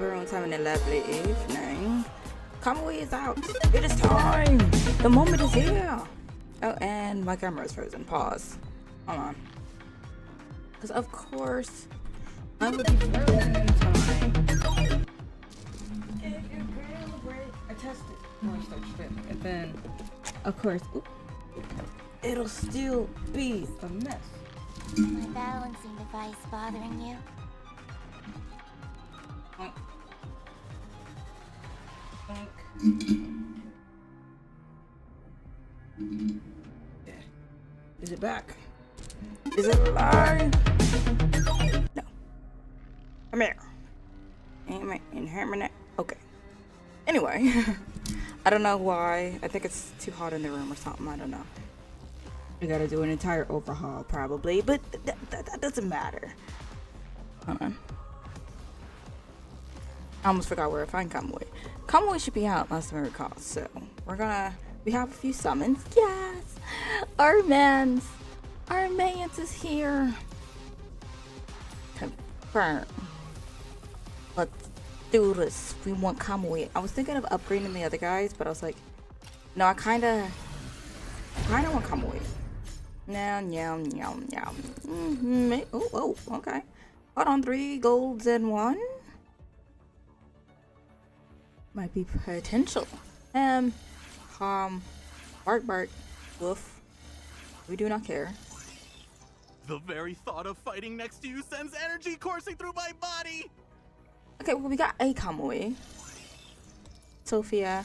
everyone's having a lovely evening. Kamui is out. It is time. The moment is here. Oh, and my camera is frozen. Pause. Hold on. Because of course, I would be frozen in time. If you calibrate, I test it before I start streaming, and then, of course, it'll still be a mess. My balancing device bothering you? Is it back? Is it alive? No. Come here. Okay. Anyway, I don't know why. I think it's too hot in the room or something. I don't know. We gotta do an entire overhaul probably, but that doesn't matter. Hold on. I almost forgot where to find Kamui. Kamui should be out last time I recall, so we have a few summons. Yes! Our mans is here. Confirm. Let's do this. We want Kamui. I was thinking of upgrading the other guys, but I was like, no, I kinda want Kamui. No. Oh, okay. Hold on, 3 golds and 1. Might be potential. Bark, woof. We do not care. The very thought of fighting next to you sends energy coursing through my body! Okay, well, we got a Kamui. Sophia.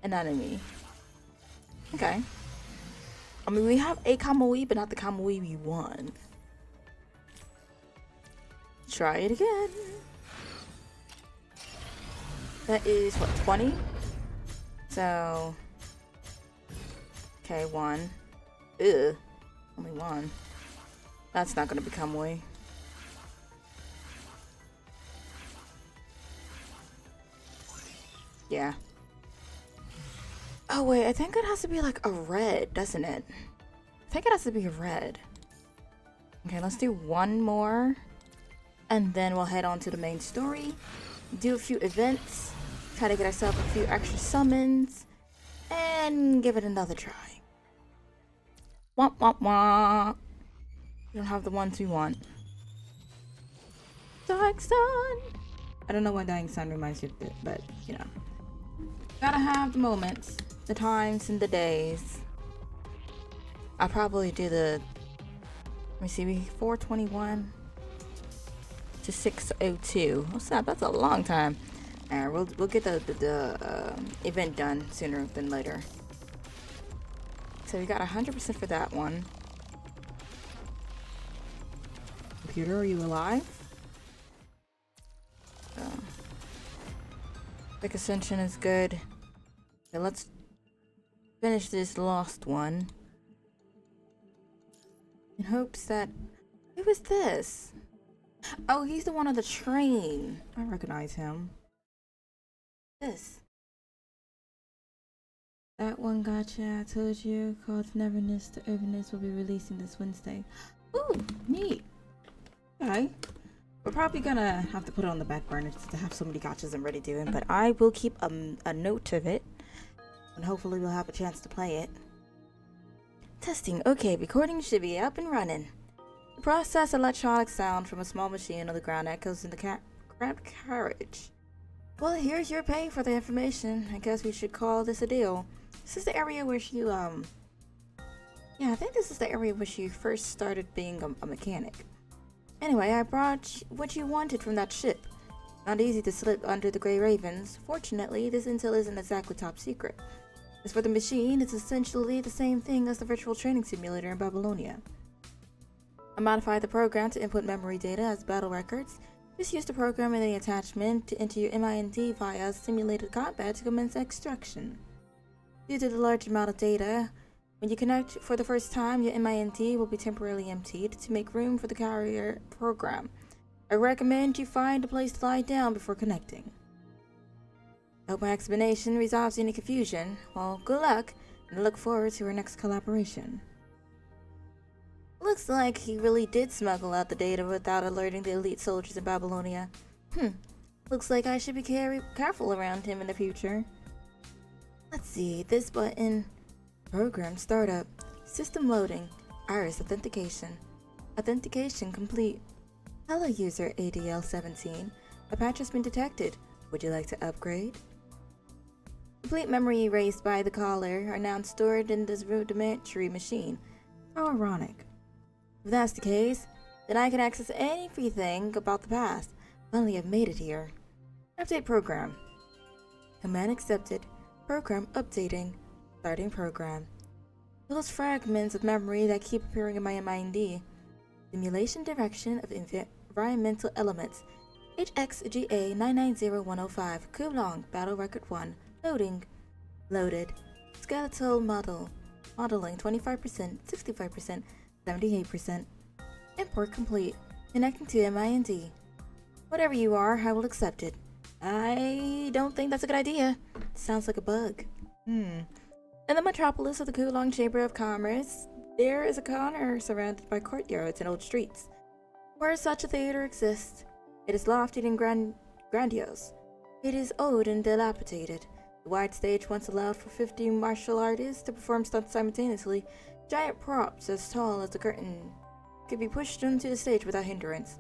Anatomy. Okay. I mean, we have a Kamui, but not the Kamui we want. Try it again. That is, what, 20? So... Okay, 1. Ugh. Only 1. That's not gonna be Kamui. Yeah. Oh wait, I think it has to be like a red, doesn't it? I think it has to be a red. Okay, let's do 1 more. And then we'll head on to the main story. Do a few events. Try to get ourselves a few extra summons. And give it another try. Womp womp womp. We don't have the ones we want. Dying Sun! I don't know what Dying Sun reminds you of it, but you know. Gotta have the moments, the times, and the days. I'll probably do the... Let me see, 421 to 602. What's that? That's a long time. Alright, we'll get the event done sooner than later. So we got 100% for that one. Computer, are you alive? Quick Ascension is good. Okay, let's finish this last one. In hopes that... Who is this? Oh, he's the one on the train. I recognize him. This. That one gotcha. I told you. Called Neverness to Urbaness will be releasing this Wednesday. Ooh, neat. Okay. We're probably gonna have to put it on the back burner to have so many gotchas I'm already doing, but I will keep a note of it. And hopefully we'll have a chance to play it. Testing. Okay, recording should be up and running. The process electronic sound from a small machine on the ground echoes in the cramped carriage. Well, here's your pay for the information. I guess we should call this a deal. This is the area where you, yeah, I think this is the area where you first started being a mechanic. Anyway, I brought what you wanted from that ship. Not easy to slip under the Grey Ravens. Fortunately, this intel isn't exactly top secret. As for the machine, it's essentially the same thing as the virtual training simulator in Babylonia. I modified the program to input memory data as battle records. Just use the program in the attachment to enter your MIND via simulated combat to commence extraction. Due to the large amount of data, when you connect for the first time, your MIND will be temporarily emptied to make room for the carrier program. I recommend you find a place to lie down before connecting. I hope my explanation resolves any confusion. Well, good luck, and I look forward to our next collaboration. Looks like he really did smuggle out the data without alerting the elite soldiers in Babylonia. Looks like I should be careful around him in the future. Let's see, this button. Program startup. System loading. Iris authentication. Authentication complete. Hello user ADL17. A patch has been detected. Would you like to upgrade? Complete memory erased by the caller are now stored in this rudimentary machine. How ironic. If that's the case, then I can access everything about the past. Finally, I've made it here. Update program. Command accepted. Program updating. Starting program. Those fragments of memory that keep appearing in my MIND. Simulation direction of environmental elements. HXGA 990105. Kulong. Battle record 1. Loading. Loaded. Skeletal model. Modeling 25%, 65%, 78%. Import complete. Connecting to MIND. Whatever you are, I will accept it. I don't think that's a good idea. Sounds like a bug. In the metropolis of the Kulong Chamber of Commerce, there is a corner surrounded by courtyards and old streets. Where such a theater exists, it is lofty and grandiose. It is old and dilapidated. The wide stage once allowed for 50 martial artists to perform stunts simultaneously. Giant props as tall as the curtain could be pushed onto the stage without hindrance.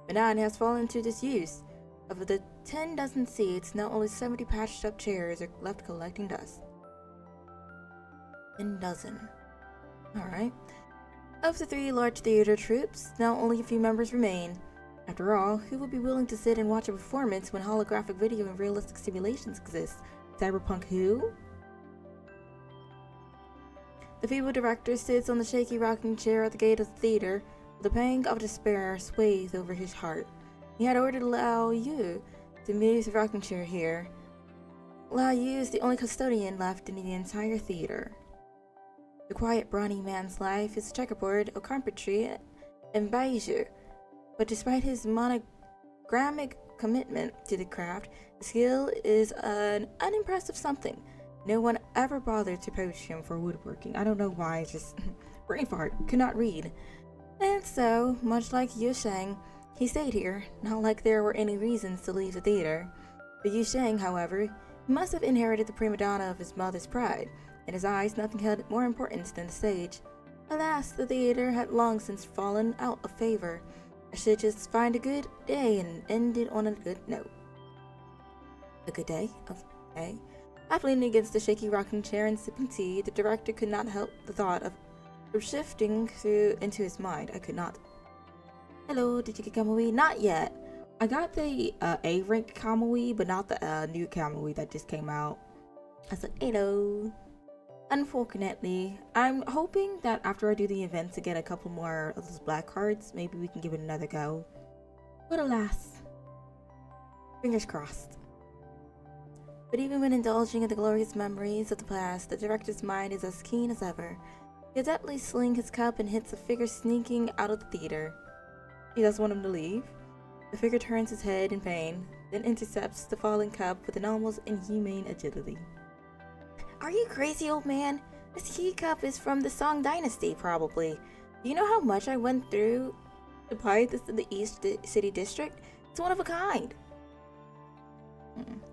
But now it has fallen into disuse. Of the 10 dozen seats, now only 70 patched up chairs are left collecting dust. 10 dozen. Alright. Of the 3 large theater troupes, now only a few members remain. After all, who would be willing to sit and watch a performance when holographic video and realistic simulations exist? Cyberpunk who? The feeble director sits on the shaky rocking chair at the gate of the theater, with a pang of despair swathed over his heart. He had ordered Lao Yu to move the rocking chair here. Lao Yu is the only custodian left in the entire theater. The quiet, brawny man's life is a checkerboard of carpentry and bijou, but despite his monogrammic commitment to the craft, his skill is an unimpressive something. No one ever bothered to approach him for woodworking. I don't know why, just brain fart, could not read. And so, much like Yu Sheng, he stayed here, not like there were any reasons to leave the theater. For Yu Sheng, however, he must have inherited the prima donna of his mother's pride. In his eyes, nothing held more importance than the stage. Alas, the theater had long since fallen out of favor. I should just find a good day and end it on a good note. A good day? Okay. Half leaning against the shaky rocking chair and sipping tea, the director could not help the thought of shifting into his mind. I could not. Hello, did you get Kamui? Not yet. I got the A-rank Kamui, but not the new Kamui that just came out. I said, hello. Unfortunately, I'm hoping that after I do the event to get a couple more of those black cards, maybe we can give it another go. But alas, fingers crossed. But even when indulging in the glorious memories of the past, the director's mind is as keen as ever. He adeptly slings his cup and hits a figure sneaking out of the theater. He doesn't want him to leave. The figure turns his head in pain, then intercepts the falling cup with an almost inhumane agility. Are you crazy, old man? This key cup is from the Song Dynasty, probably. Do you know how much I went through to buy this in the East City District? It's one of a kind.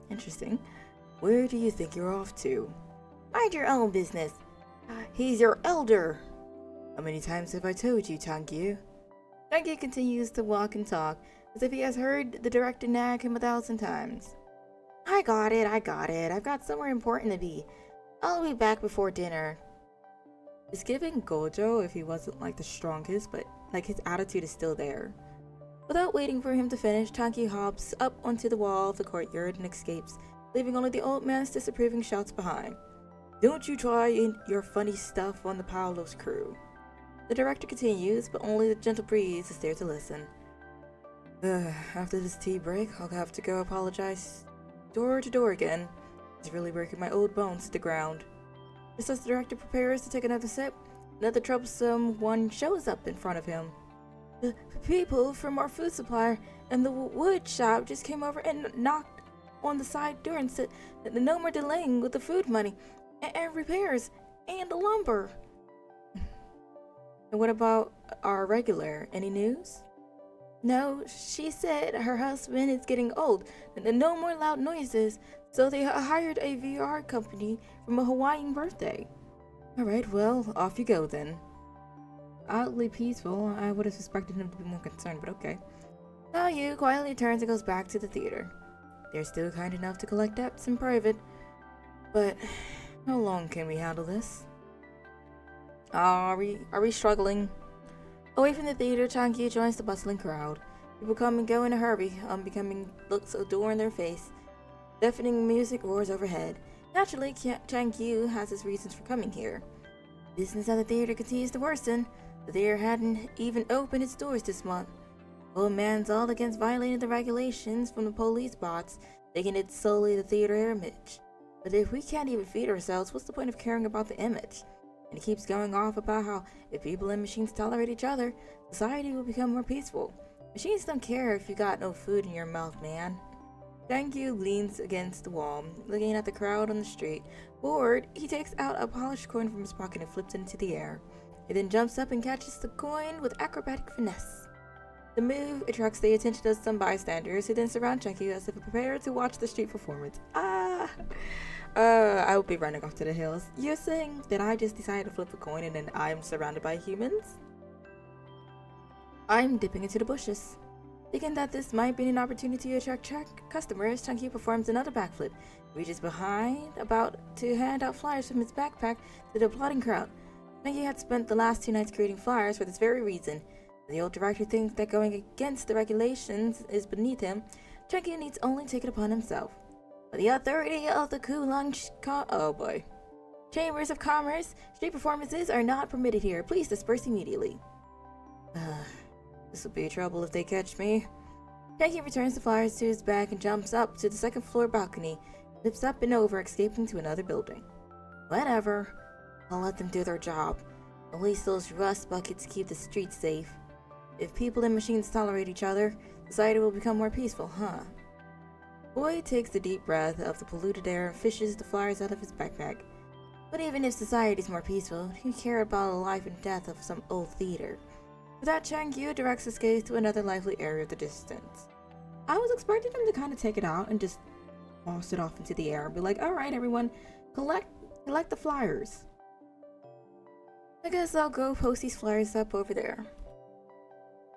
Interesting. Where do you think you're off to? Mind your own business. He's your elder. How many times have I told you, Tangyu? Tangyu continues to walk and talk, as if he has heard the director nag him 1,000 times. I got it. I've got somewhere important to be. I'll be back before dinner. It's giving Gojo if he wasn't like the strongest, but like his attitude is still there. Without waiting for him to finish, Tangyu hops up onto the wall of the courtyard and escapes, leaving only the old man's disapproving shouts behind. Don't you try your funny stuff on the Paolo's crew. The director continues, but only the gentle breeze is there to listen. After this tea break, I'll have to go apologize door to door again. It's really working my old bones to the ground. Just as the director prepares to take another sip, another troublesome one shows up in front of him. The people from our food supplier and the wood shop just came over and knocked on the side door and said that no more delaying with the food money and repairs and the lumber. And what about our regular? Any news? No, she said her husband is getting old and no more loud noises, so they hired a VR company from a Hawaiian birthday. Alright, well, off you go then. Oddly peaceful, I would have suspected him to be more concerned, but okay. Now you quietly turns and goes back to the theater. They're still kind enough to collect debts in private, but how long can we handle this? Are we struggling? Away from the theater, Changyu joins the bustling crowd. People come and go in a hurry, becoming looks adore in their face. Deafening music roars overhead. Naturally, Changyu has his reasons for coming here. Business at the theater continues to worsen. The theater hadn't even opened its doors this month. Old man's all against violating the regulations from the police bots, thinking it's solely the theater image. But if we can't even feed ourselves, what's the point of caring about the image? And he keeps going off about how if people and machines tolerate each other, society will become more peaceful. Machines don't care if you got no food in your mouth, man. Changyu leans against the wall, looking at the crowd on the street. Bored, he takes out a polished coin from his pocket and flips it into the air. He then jumps up and catches the coin with acrobatic finesse. The move attracts the attention of some bystanders who then surround Changyu as if prepared to watch the street performance. I will be running off to the hills. You're saying that I just decided to flip a coin and then I'm surrounded by humans? I'm dipping into the bushes. Thinking that this might be an opportunity to attract customers, Changyu performs another backflip, reaches behind, about to hand out flyers from his backpack to the applauding crowd. Changyu had spent the last 2 nights creating flyers for this very reason. The old director thinks that going against the regulations is beneath him. Changyu needs only take it upon himself. But the authority of the Chambers of Commerce, street performances are not permitted here. Please disperse immediately. This will be trouble if they catch me. Changyu returns the flyers to his bag and jumps up to the 2nd floor balcony, flips up and over, escaping to another building. Whatever. I'll let them do their job. At least those rust buckets keep the streets safe. If people and machines tolerate each other, society will become more peaceful, huh? Boy takes a deep breath of the polluted air and fishes the flyers out of his backpack. But even if society is more peaceful, who care about the life and death of some old theater? With that, Changyu directs his gaze to another lively area of the distance. I was expecting him to kind of take it out and just toss it off into the air and be like, alright everyone, collect the flyers. I guess I'll go post these flyers up over there.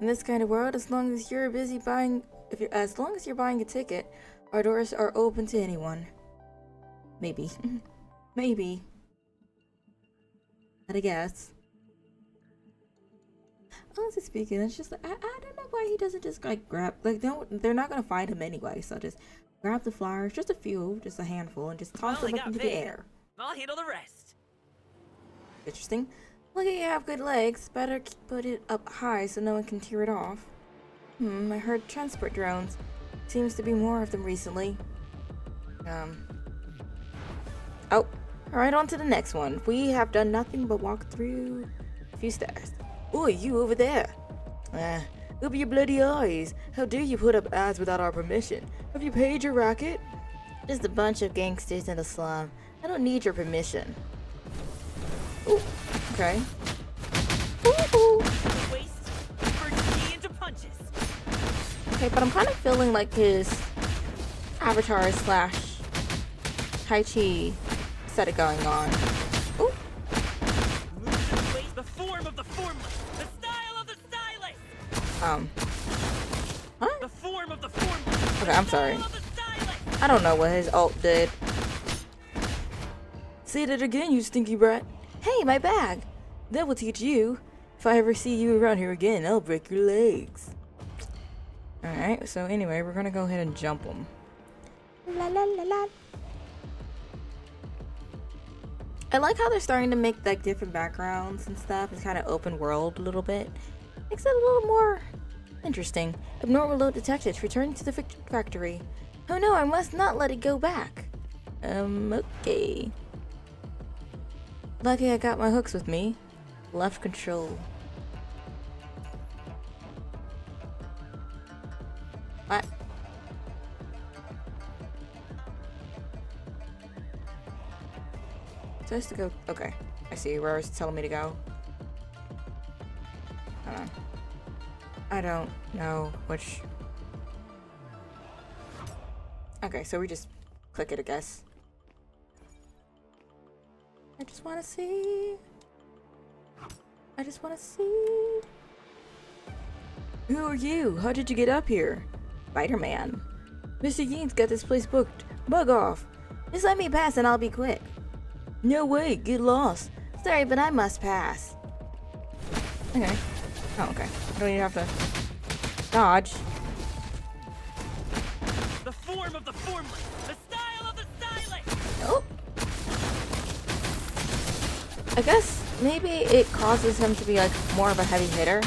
In this kind of world, as long as you're buying a ticket, our doors are open to anyone. Maybe. Maybe. But I guess. Honestly speaking, it's just like, I don't know why he doesn't just like grab, like they're not gonna find him anyway, so just grab the flyers, just a few, just a handful, and just toss them up into the air. I'll handle the rest. Interesting. Look at you have good legs, better put it up high so no one can tear it off. I heard transport drones. Seems to be more of them recently. Oh, alright, on to the next one. We have done nothing but walk through a few stairs. Oi, you over there! Open your bloody eyes! How dare you put up ads without our permission? Have you paid your racket? Just a bunch of gangsters in the slum. I don't need your permission. Ooh, okay. Ooh. Waste, burst into punches. Okay, but I'm kind of feeling like his avatar slash Tai Chi set it going on. Ooh. The form of the formless, the style of the stylist. What? The form of the formless. Okay, I'm sorry. I don't know what his ult did. Say that again, you stinky brat. Hey, my bag. That will teach you. If I ever see you around here again, I'll break your legs. Alright, so anyway, we're gonna go ahead and jump them. La la la la. I like how they're starting to make like different backgrounds and stuff. It's kind of open world a little bit. Makes it a little more interesting. Abnormal load detected. Return to the factory. Oh no, I must not let it go back. Okay. Lucky I got my hooks with me. Left control. What? Supposed to go. Okay, I see where it's telling me to go. I don't know which. Okay, so we just click it, I guess. I just want to see. I just want to see. Who are you? How did you get up here? Spider-Man. Mr. Yeen's got this place booked. Bug off. Just let me pass and I'll be quick. No way, get lost. Sorry, but I must pass. Okay. Oh, okay. I don't even have to dodge. The form of the formless. The style of the stylist. Oh. I guess maybe it causes him to be like more of a heavy hitter.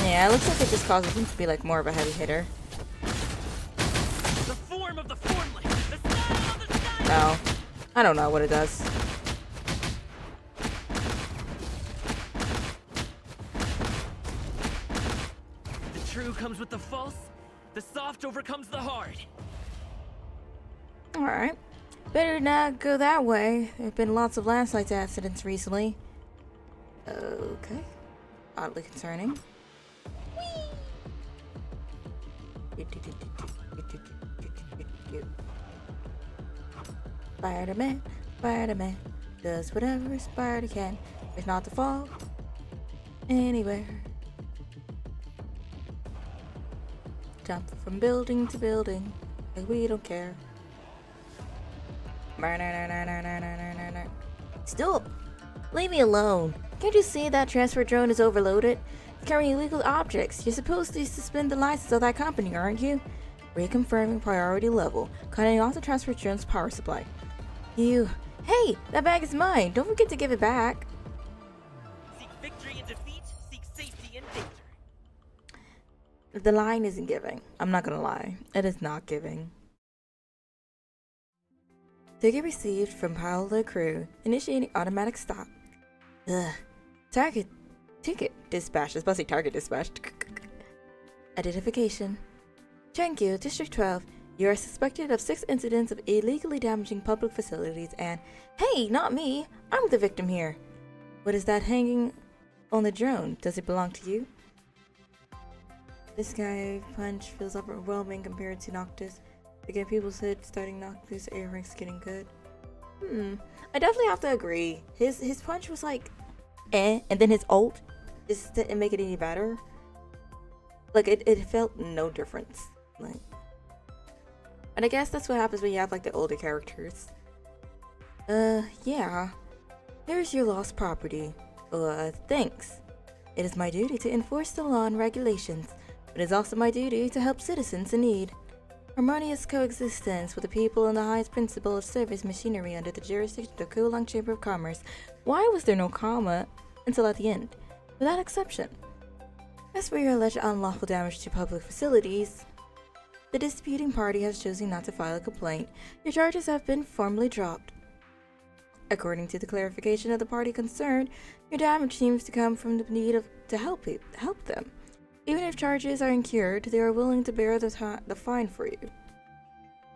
Yeah, it looks like it just causes him to be like more of a heavy hitter. The form of the formless. The style of the stylist. No. I don't know what it does. The true comes with the false. The soft overcomes the hard. Alright. Better not go that way. There have been lots of landslide accidents recently. Okay. Oddly concerning. Spider-Man, Spider-Man does whatever a spider can. If not to fall anywhere. Jump from building to building, like we don't care. Stop! Leave me alone. Can't you see that transfer drone is overloaded? It's carrying illegal objects. You're supposed to suspend the license of that company, aren't you? Reconfirming priority level. Cutting off the transfer drone's power supply. You. Hey! That bag is mine! Don't forget to give it back! Seek victory in defeat. Seek safety in danger. The line isn't giving. I'm not gonna lie. It is not giving. Ticket received from Paolo crew. Initiating automatic stop. Ugh. Ticket dispatch. I was about to say target dispatch. Identification. Chenkyu, District 12. You are suspected of 6 incidents of illegally damaging public facilities and... Hey, not me! I'm the victim here! What is that hanging on the drone? Does it belong to you? This guy punch feels overwhelming compared to Noctis. Again, people said starting Noctis air ranks getting good. I definitely have to agree. His punch was like, and then his ult just didn't make it any better. Like it felt no difference. Like, and I guess that's what happens when you have like the older characters. Yeah. Here's your lost property. Thanks. It is my duty to enforce the law and regulations, but it is also my duty to help citizens in need. Harmonious coexistence with the people and the highest principle of service machinery under the jurisdiction of the Kulang Chamber of Commerce. Why was there no comma until at the end? Without exception. As for your alleged unlawful damage to public facilities, the disputing party has chosen not to file a complaint. Your charges have been formally dropped. According to the clarification of the party concerned, your damage seems to come from the need to help them. Even if charges are incurred, they are willing to bear the fine for you.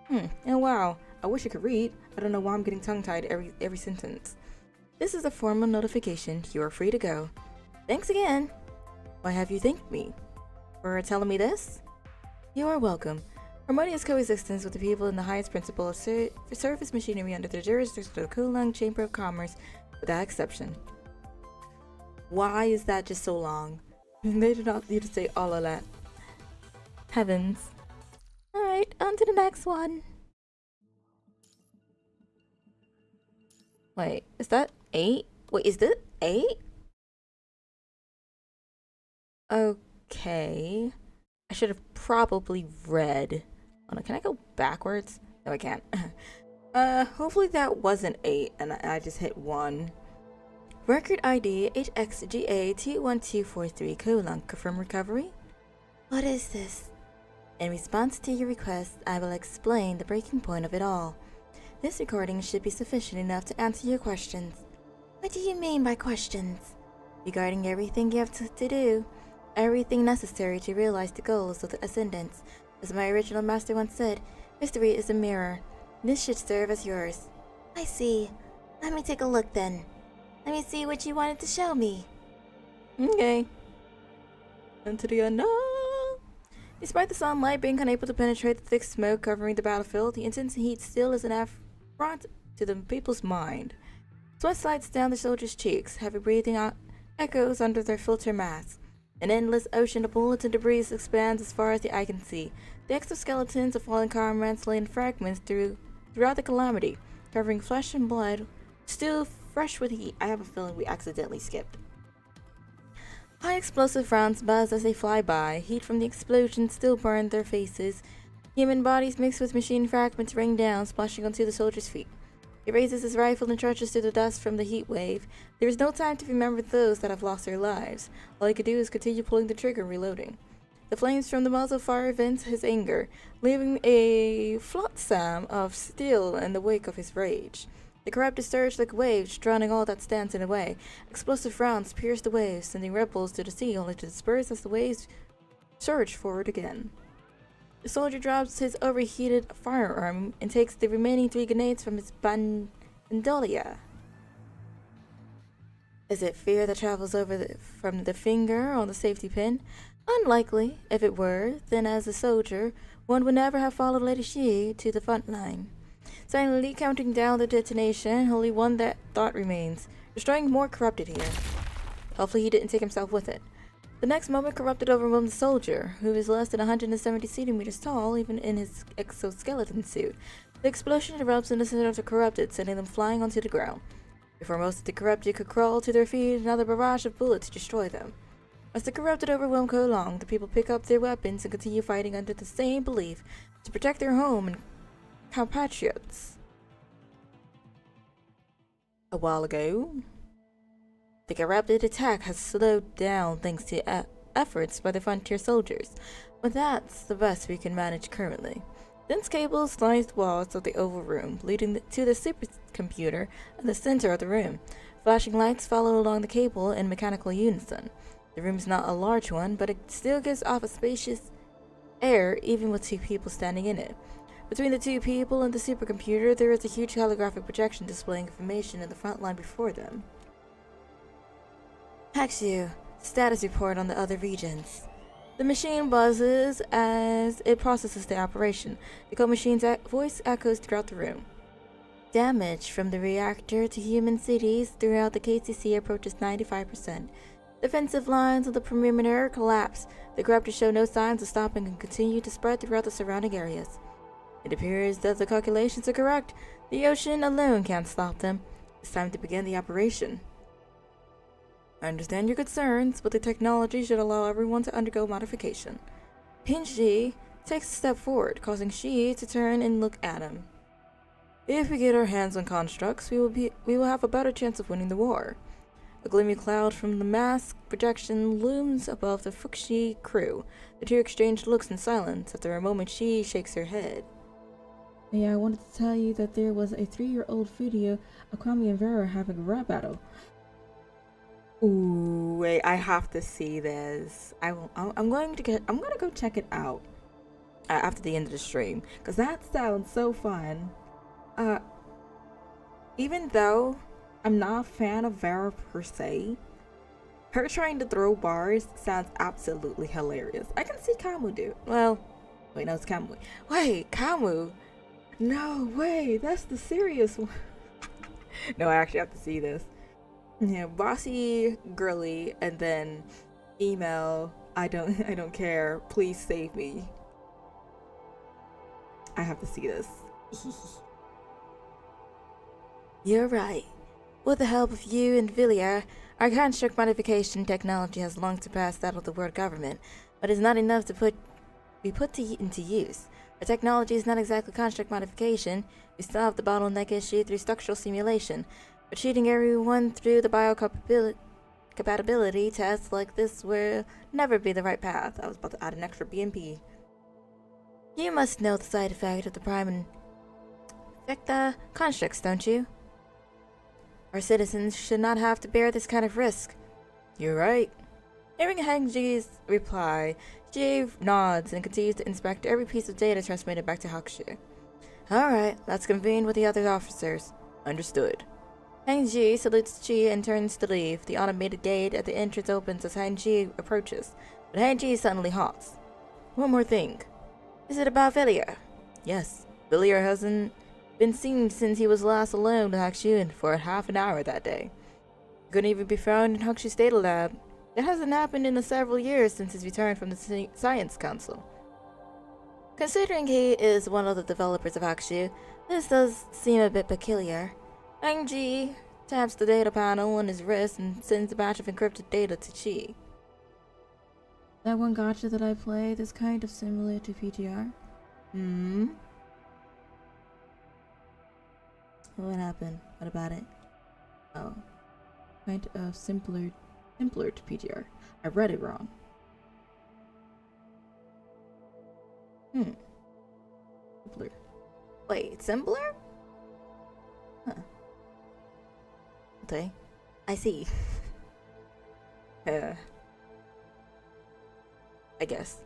And wow, I wish I could read. I don't know why I'm getting tongue-tied every sentence. This is a formal notification. You are free to go. Thanks again. Why have you thanked me? For telling me this? You are welcome. Harmonious coexistence with the people in the highest principle of service machinery under the jurisdiction of the Kulang Chamber of Commerce, without exception. Why is that just so long? They did not need to say all of that. Heavens. Alright, on to the next one. Wait, is that 8? Wait, is that 8? Okay. I should have probably read. Oh no, can I go backwards? No, I can't. Hopefully that wasn't 8 and I just hit 1. Record ID HXGA21243 Kulang. Confirm recovery? What is this? In response to your request, I will explain the breaking point of it all. This recording should be sufficient enough to answer your questions. What do you mean by questions? Regarding everything you have to do, everything necessary to realize the goals of the Ascendants. As my original master once said, history is a mirror. This should serve as yours. I see. Let me take a look then. Let me see what you wanted to show me. Okay. Into the unknown. Despite the sunlight being unable to penetrate the thick smoke covering the battlefield, the intense heat still is an affront to the people's mind. Sweat slides down the soldiers' cheeks, heavy breathing out echoes under their filter masks. An endless ocean of bullets and debris expands as far as the eye can see. The exoskeletons of fallen comrades lay in fragments throughout the calamity, covering flesh and blood, still fresh with heat. I have a feeling we accidentally skipped. High explosive rounds buzz as they fly by. Heat from the explosions still burn their faces. Human bodies mixed with machine fragments rain down, splashing onto the soldier's feet. He raises his rifle and trudges through the dust from the heat wave. There is no time to remember those that have lost their lives. All he could do is continue pulling the trigger and reloading. The flames from the muzzle fire vents his anger, leaving a flotsam of steel in the wake of his rage. The corrupted surge like waves, drowning all that stands in the way. Explosive rounds pierce the waves, sending ripples to the sea, only to disperse as the waves surge forward again. The soldier drops his overheated firearm and takes the remaining 3 grenades from his bandolier. Is it fear that travels over from the finger on the safety pin? Unlikely. If it were, then as a soldier, one would never have followed Lady Shi to the front line. Silently counting down the detonation, only one that thought remains, destroying more corrupted here. Hopefully he didn't take himself with it. The next moment, corrupted overwhelmed the soldier, who is less than 170 centimeters tall, even in his exoskeleton suit. The explosion erupts in the center of the corrupted, sending them flying onto the ground. Before most of the corrupted could crawl to their feet, another barrage of bullets destroyed them. As the corrupted overwhelm go along, the people pick up their weapons and continue fighting under the same belief to protect their home and compatriots. A while ago, the corrupted attack has slowed down thanks to efforts by the frontier soldiers, but that's the best we can manage currently. Dense cables line the walls of the oval room, leading to the supercomputer in the center of the room. Flashing lights follow along the cable in mechanical unison. The room is not a large one, but it still gives off a spacious air even with 2 people standing in it. Between the 2 people and the supercomputer, there is a huge holographic projection displaying information in the front line before them. Hexu, status report on the other regions. The machine buzzes as it processes the operation. The code machine's voice echoes throughout the room. Damage from the reactor to human cities throughout the KCC approaches 95%. Defensive lines of the perimeter collapse. The corrupted show no signs of stopping and continue to spread throughout the surrounding areas. It appears that the calculations are correct. The ocean alone can't stop them. It's time to begin the operation. I understand your concerns, but the technology should allow everyone to undergo modification. Pinji takes a step forward, causing Shi to turn and look at him. If we get our hands on constructs, we will have a better chance of winning the war. A gloomy cloud from the mask projection looms above the Fuxi crew. The 2 exchange looks in silence. After a moment, Shi shakes her head. Yeah, I wanted to tell you that there was a 3-year-old video of Kamui and Vera having a rap battle. Ooh, wait, I have to see this. I'm going to go check it out after the end of the stream, because that sounds so fun. Even though I'm not a fan of Vera per se, her trying to throw bars sounds absolutely hilarious. I can see Kamui do. Well, wait, no, it's Kamui. Wait, Kamui? No, wait, that's the serious one. No, I actually have to see this. Yeah, bossy, girly, and then email. I don't care. Please save me. I have to see this. You're right. With the help of you and Villiers, our construct modification technology has long surpassed that of the world government, but is not enough to be put into use. Our technology is not exactly construct modification. We still have the bottleneck issue through structural simulation. But cheating everyone through the biocompatibility tests like this will never be the right path. I was about to add an extra BMP. You must know the side effect of the prime and infecta constructs, don't you? Our citizens should not have to bear this kind of risk. You're right. Hearing Hengji's reply, Ji nods and continues to inspect every piece of data transmitted back to Hakushu. Alright, let's convene with the other officers. Understood. Hang-Ji salutes Chi and turns to leave. The automated gate at the entrance opens as Hang-Ji approaches, but Hang-Ji suddenly halts. One more thing. Is it about Villiers? Yes. Villiers hasn't been seen since he was last alone with Hakushin for half an hour that day. He couldn't even be found in Hakushi's data lab. That hasn't happened in the several years since his return from the Science Council. Considering he is one of the developers of Hakushu, this does seem a bit peculiar. Hang-Ji taps the data panel on his wrist and sends a batch of encrypted data to Chi. That one gacha that I played is kind of similar to PTR. What happened? What about it? Oh. Kind of simpler to PTR. I read it wrong. Simpler. Wait, simpler? Huh. Okay. I see. I guess.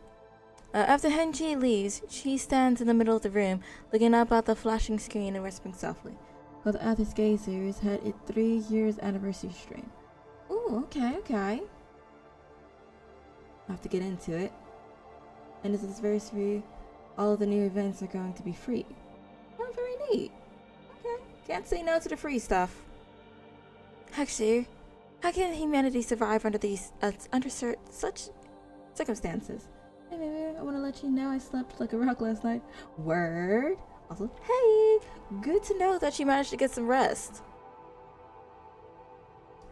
After Heng-Ji leaves, she stands in the middle of the room, looking up at the flashing screen and whispering softly. Well, the Athos Gay series had its 3 years anniversary stream. Ooh, okay. I have to get into it. And as its anniversary, all of the new events are going to be free. Oh, very neat. Okay. Can't say no to the free stuff. Actually, how can humanity survive under these such circumstances? Hey, baby, I want to let you know I slept like a rock last night. Word. Also, hey, good to know that you managed to get some rest.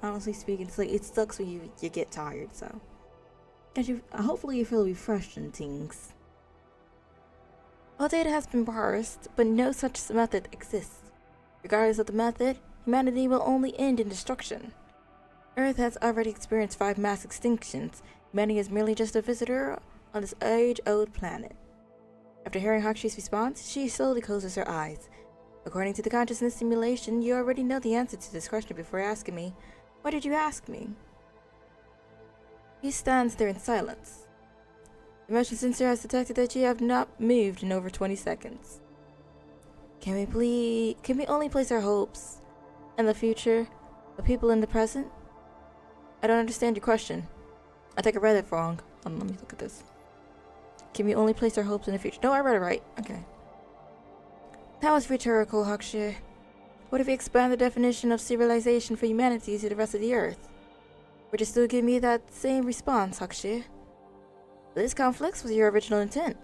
Honestly speaking, it's like it sucks when you get tired. So, hopefully you feel refreshed and things. All data has been parsed, but no such method exists. Regardless of the method, humanity will only end in destruction. Earth has already experienced 5 mass extinctions. Humanity is merely just a visitor on this age-old planet. After hearing Hakushi's response, she slowly closes her eyes. According to the consciousness simulation, you already know the answer to this question before asking me. Why did you ask me? He stands there in silence. The motion sensor has detected that you have not moved in over 20 seconds. Can we only place our hopes in the future of people in the present? I don't understand your question. I think I read it wrong. Let me look at this. Can we only place our hopes in the future? No, I read it right. Okay. That was rhetorical, Hakusho. What if we expand the definition of civilization for humanity to the rest of the earth? Would you still give me that same response, Hakusho? This conflicts with your original intent.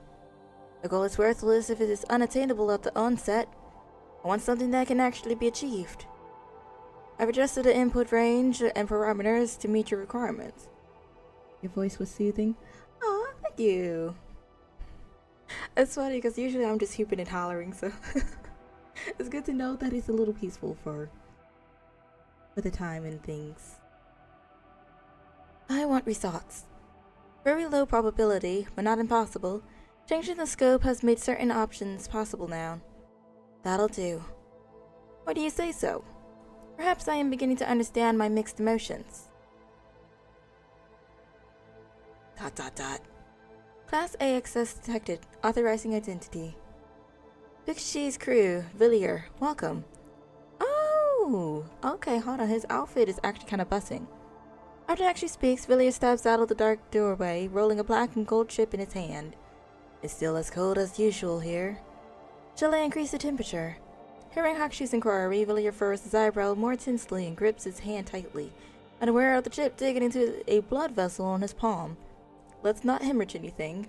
The goal is worthless if it is unattainable at the onset. I want something that can actually be achieved. I've adjusted the input range and parameters to meet your requirements. Your voice was soothing. Aw, thank you. It's funny because usually I'm just hooping and hollering, so it's good to know that it's a little peaceful for the time and things. I want results. Very low probability, but not impossible. Changing the scope has made certain options possible now. That'll do. Why do you say so? Perhaps I am beginning to understand my mixed emotions. ... Class A access detected. Authorizing identity. Pixie's crew, Villiers, welcome. Oh! Okay, hold on. His outfit is actually kind of bussing. After Actually speaks, Villiers steps out of the dark doorway, rolling a black and gold chip in his hand. It's still as cold as usual here. Shall I increase the temperature? Hearing Hakushi's inquiry, Villiers furrows his eyebrow more tensely and grips his hand tightly, unaware of the chip digging into a blood vessel on his palm. Let's not hemorrhage anything.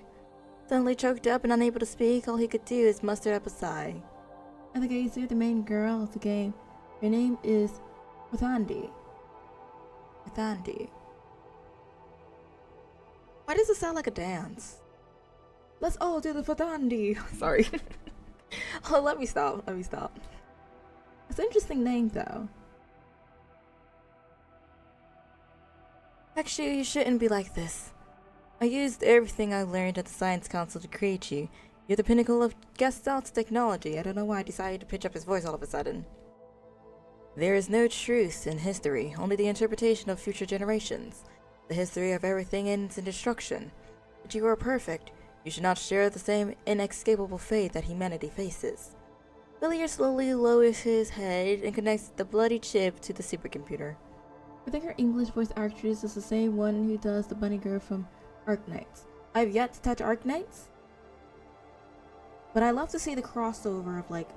Suddenly choked up and unable to speak, all he could do is muster up a sigh. And the gazer, the main girl of the game, her name is Mathandi. Mathandi. Why does it sound like a dance? Let's all do the Mathandi. Sorry. Oh, let me stop. It's an interesting name, though. Actually, you shouldn't be like this. I used everything I learned at the Science Council to create you. You're the pinnacle of Gestalt's technology. I don't know why I decided to pitch up his voice all of a sudden. There is no truth in history, only the interpretation of future generations. The history of everything ends in destruction. But you are perfect. You should not share the same inescapable fate that humanity faces. Villiers slowly lowers his head and connects the bloody chip to the supercomputer. I think her English voice actress is the same one who does the bunny girl from Arknights. I've yet to touch Arknights, but I love to see the crossover of like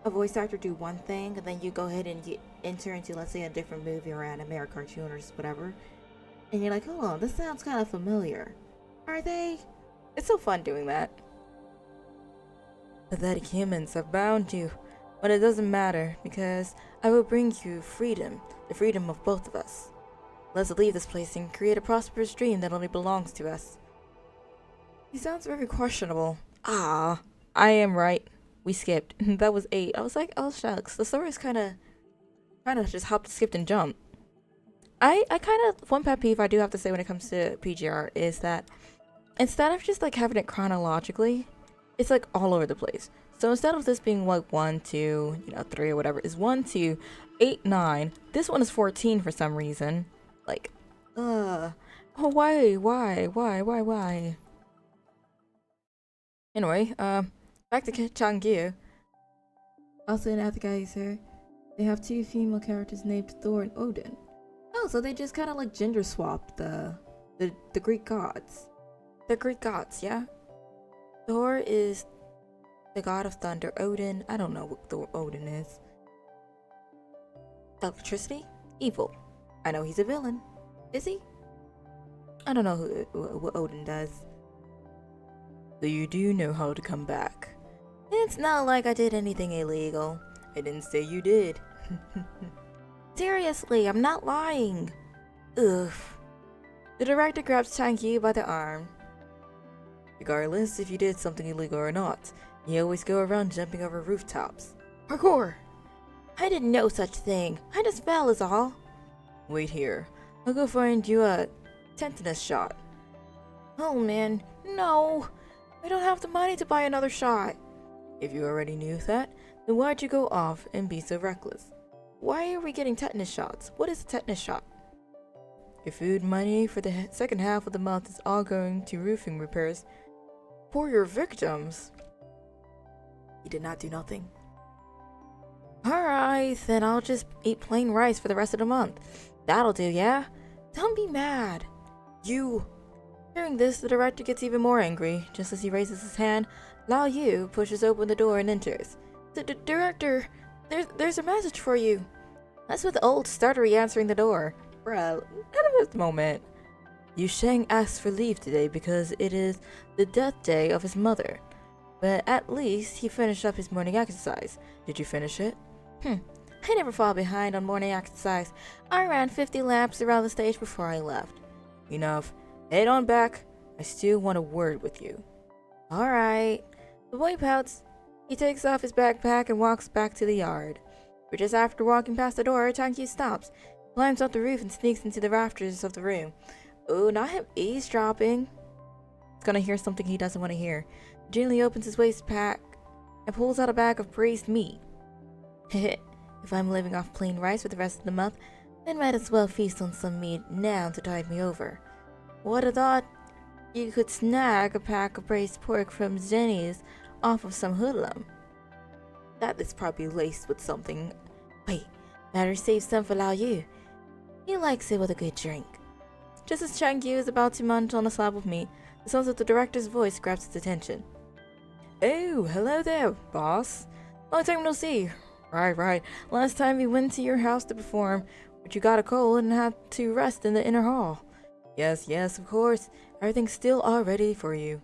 a voice actor do one thing and then you go ahead and enter into, let's say, a different movie or anime or cartoon or whatever, and you're like, hold on, this sounds kind of familiar. Are they? It's so fun doing that. Pathetic humans have bound you, but it doesn't matter because I will bring you freedom, the freedom of both of us. Let's leave this place and create a prosperous dream that only belongs to us. He sounds very questionable. Ah, I am right. We skipped. That was 8. I was like, oh shucks. The story's kind of just hopped, skipped, and jumped. I kind of, one pet peeve I do have to say when it comes to PGR is that instead of just like having it chronologically, it's like all over the place. So instead of this being like 1, 2, 3 or whatever, is 1, 2, 8, 9. This one is 14 for some reason. Like, oh, why? Anyway, back to Changyu. Also in Attica, sir, they have 2 female characters named Thor and Odin. Oh, so they just kind of like gender swapped the Greek gods. The Greek gods, yeah. Thor is the god of thunder. Odin, I don't know what Thor Odin is. Electricity? Evil. I know he's a villain. Is he? I don't know what Odin does. So you do know how to come back. It's not like I did anything illegal. I didn't say you did. Seriously, I'm not lying. Ugh. The director grabs Changyu by the arm. Regardless if you did something illegal or not, you always go around jumping over rooftops. Parkour! I didn't know such thing. I just fell is all. Wait here. I'll go find you a tetanus shot. Oh man, no. I don't have the money to buy another shot. If you already knew that, then why'd you go off and be so reckless? Why are we getting tetanus shots? What is a tetanus shot? Your food money for the second half of the month is all going to roofing repairs for your victims. He did not do nothing. Alright, then I'll just eat plain rice for the rest of the month. That'll do, yeah? Don't be mad. You. Hearing this, the director gets even more angry. Just as he raises his hand, Lao Yu pushes open the door and enters. The director, there's a message for you. That's with old stuttery answering the door. Bruh, at this moment. Yu Sheng asks for leave today because it is the death day of his mother. But at least he finished up his morning exercise. Did you finish it? I never fall behind on morning exercise. I ran 50 laps around the stage before I left. Enough. Head on back. I still want a word with you. Alright. The boy pouts. He takes off his backpack and walks back to the yard. But just after walking past the door, Changyu stops, climbs up the roof and sneaks into the rafters of the room. Oh, not him eavesdropping. He's gonna hear something he doesn't want to hear. Ginny opens his waist pack and pulls out a bag of braised meat. If I'm living off plain rice for the rest of the month, then might as well feast on some meat now to tide me over. Would have thought you could snag a pack of braised pork from Jenny's off of some hoodlum. That is probably laced with something. Wait, better save some for Lao Yu. He likes it with a good drink. Just as Changyu is about to munch on a slab of meat, the sound of the director's voice grabs his attention. Oh, hello there, boss. Long time no see. Right. Last time we went to your house to perform, but you got a cold and had to rest in the inner hall. Yes, of course. Everything's still all ready for you.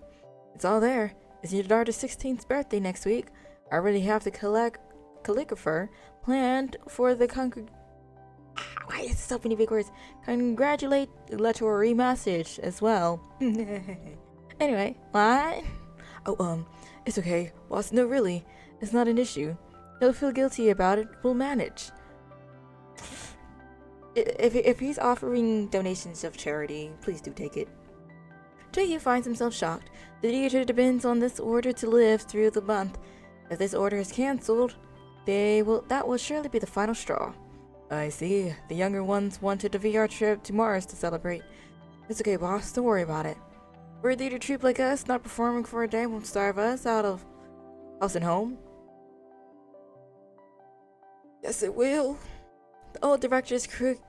It's all there. It's your daughter's 16th birthday next week. I already have the calligrapher planned for the why is so many big words? Congratulatory message as well. Anyway, what? Oh, it's okay, boss. No, really, it's not an issue. Don't feel guilty about it. We'll manage. If he's offering donations of charity, please do take it. Changyu finds himself shocked. The theater depends on this order to live through the month. If this order is cancelled, that will surely be the final straw. I see. The younger ones wanted a VR trip to Mars to celebrate. It's okay, boss. Don't worry about it. For a theater troupe like us, not performing for a day won't starve us out of house and home. Yes, it will. The old director's crooked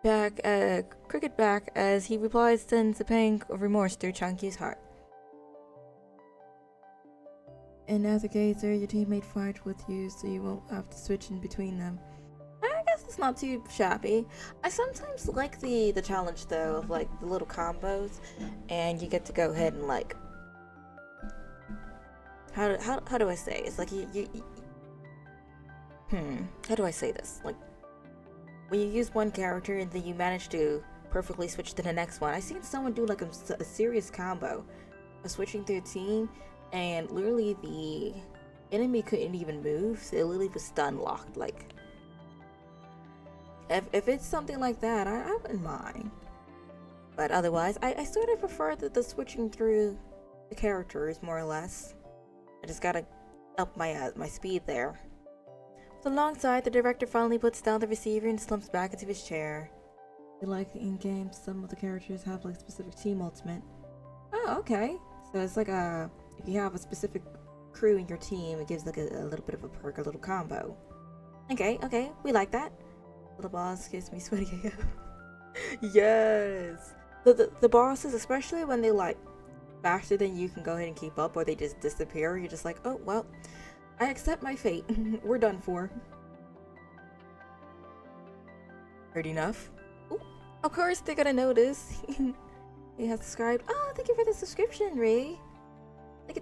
back as he replies, sends a pang of remorse through Chunky's heart. And as a gazer, your teammate fight with you so you won't have to switch in between them. I guess it's not too shabby. I sometimes like the challenge though of like the little combos, and you get to go ahead and like how do I say? It's like you how do I say this? Like when you use one character and then you manage to perfectly switch to the next one. I seen someone do like a serious combo of switching to a team, and literally the enemy couldn't even move. It literally was stun locked. Like if it's something like that, I wouldn't mind. But otherwise, I sort of prefer the switching through the characters more or less. I just gotta up my speed there. So alongside, the director finally puts down the receiver and slumps back into his chair. Like in games, some of the characters have like specific team ultimate. Oh, okay. So it's like if you have a specific crew in your team, it gives like a little bit of a perk, a little combo. Okay, we like that. The boss gives me sweaty AF. Yes. The bosses, especially when they like faster than you can go ahead and keep up, or they just disappear, you're just like, oh well, I accept my fate. We're done for. Heard enough? Ooh, of course they're gonna notice. He has subscribed. Oh, thank you for the subscription, Ray.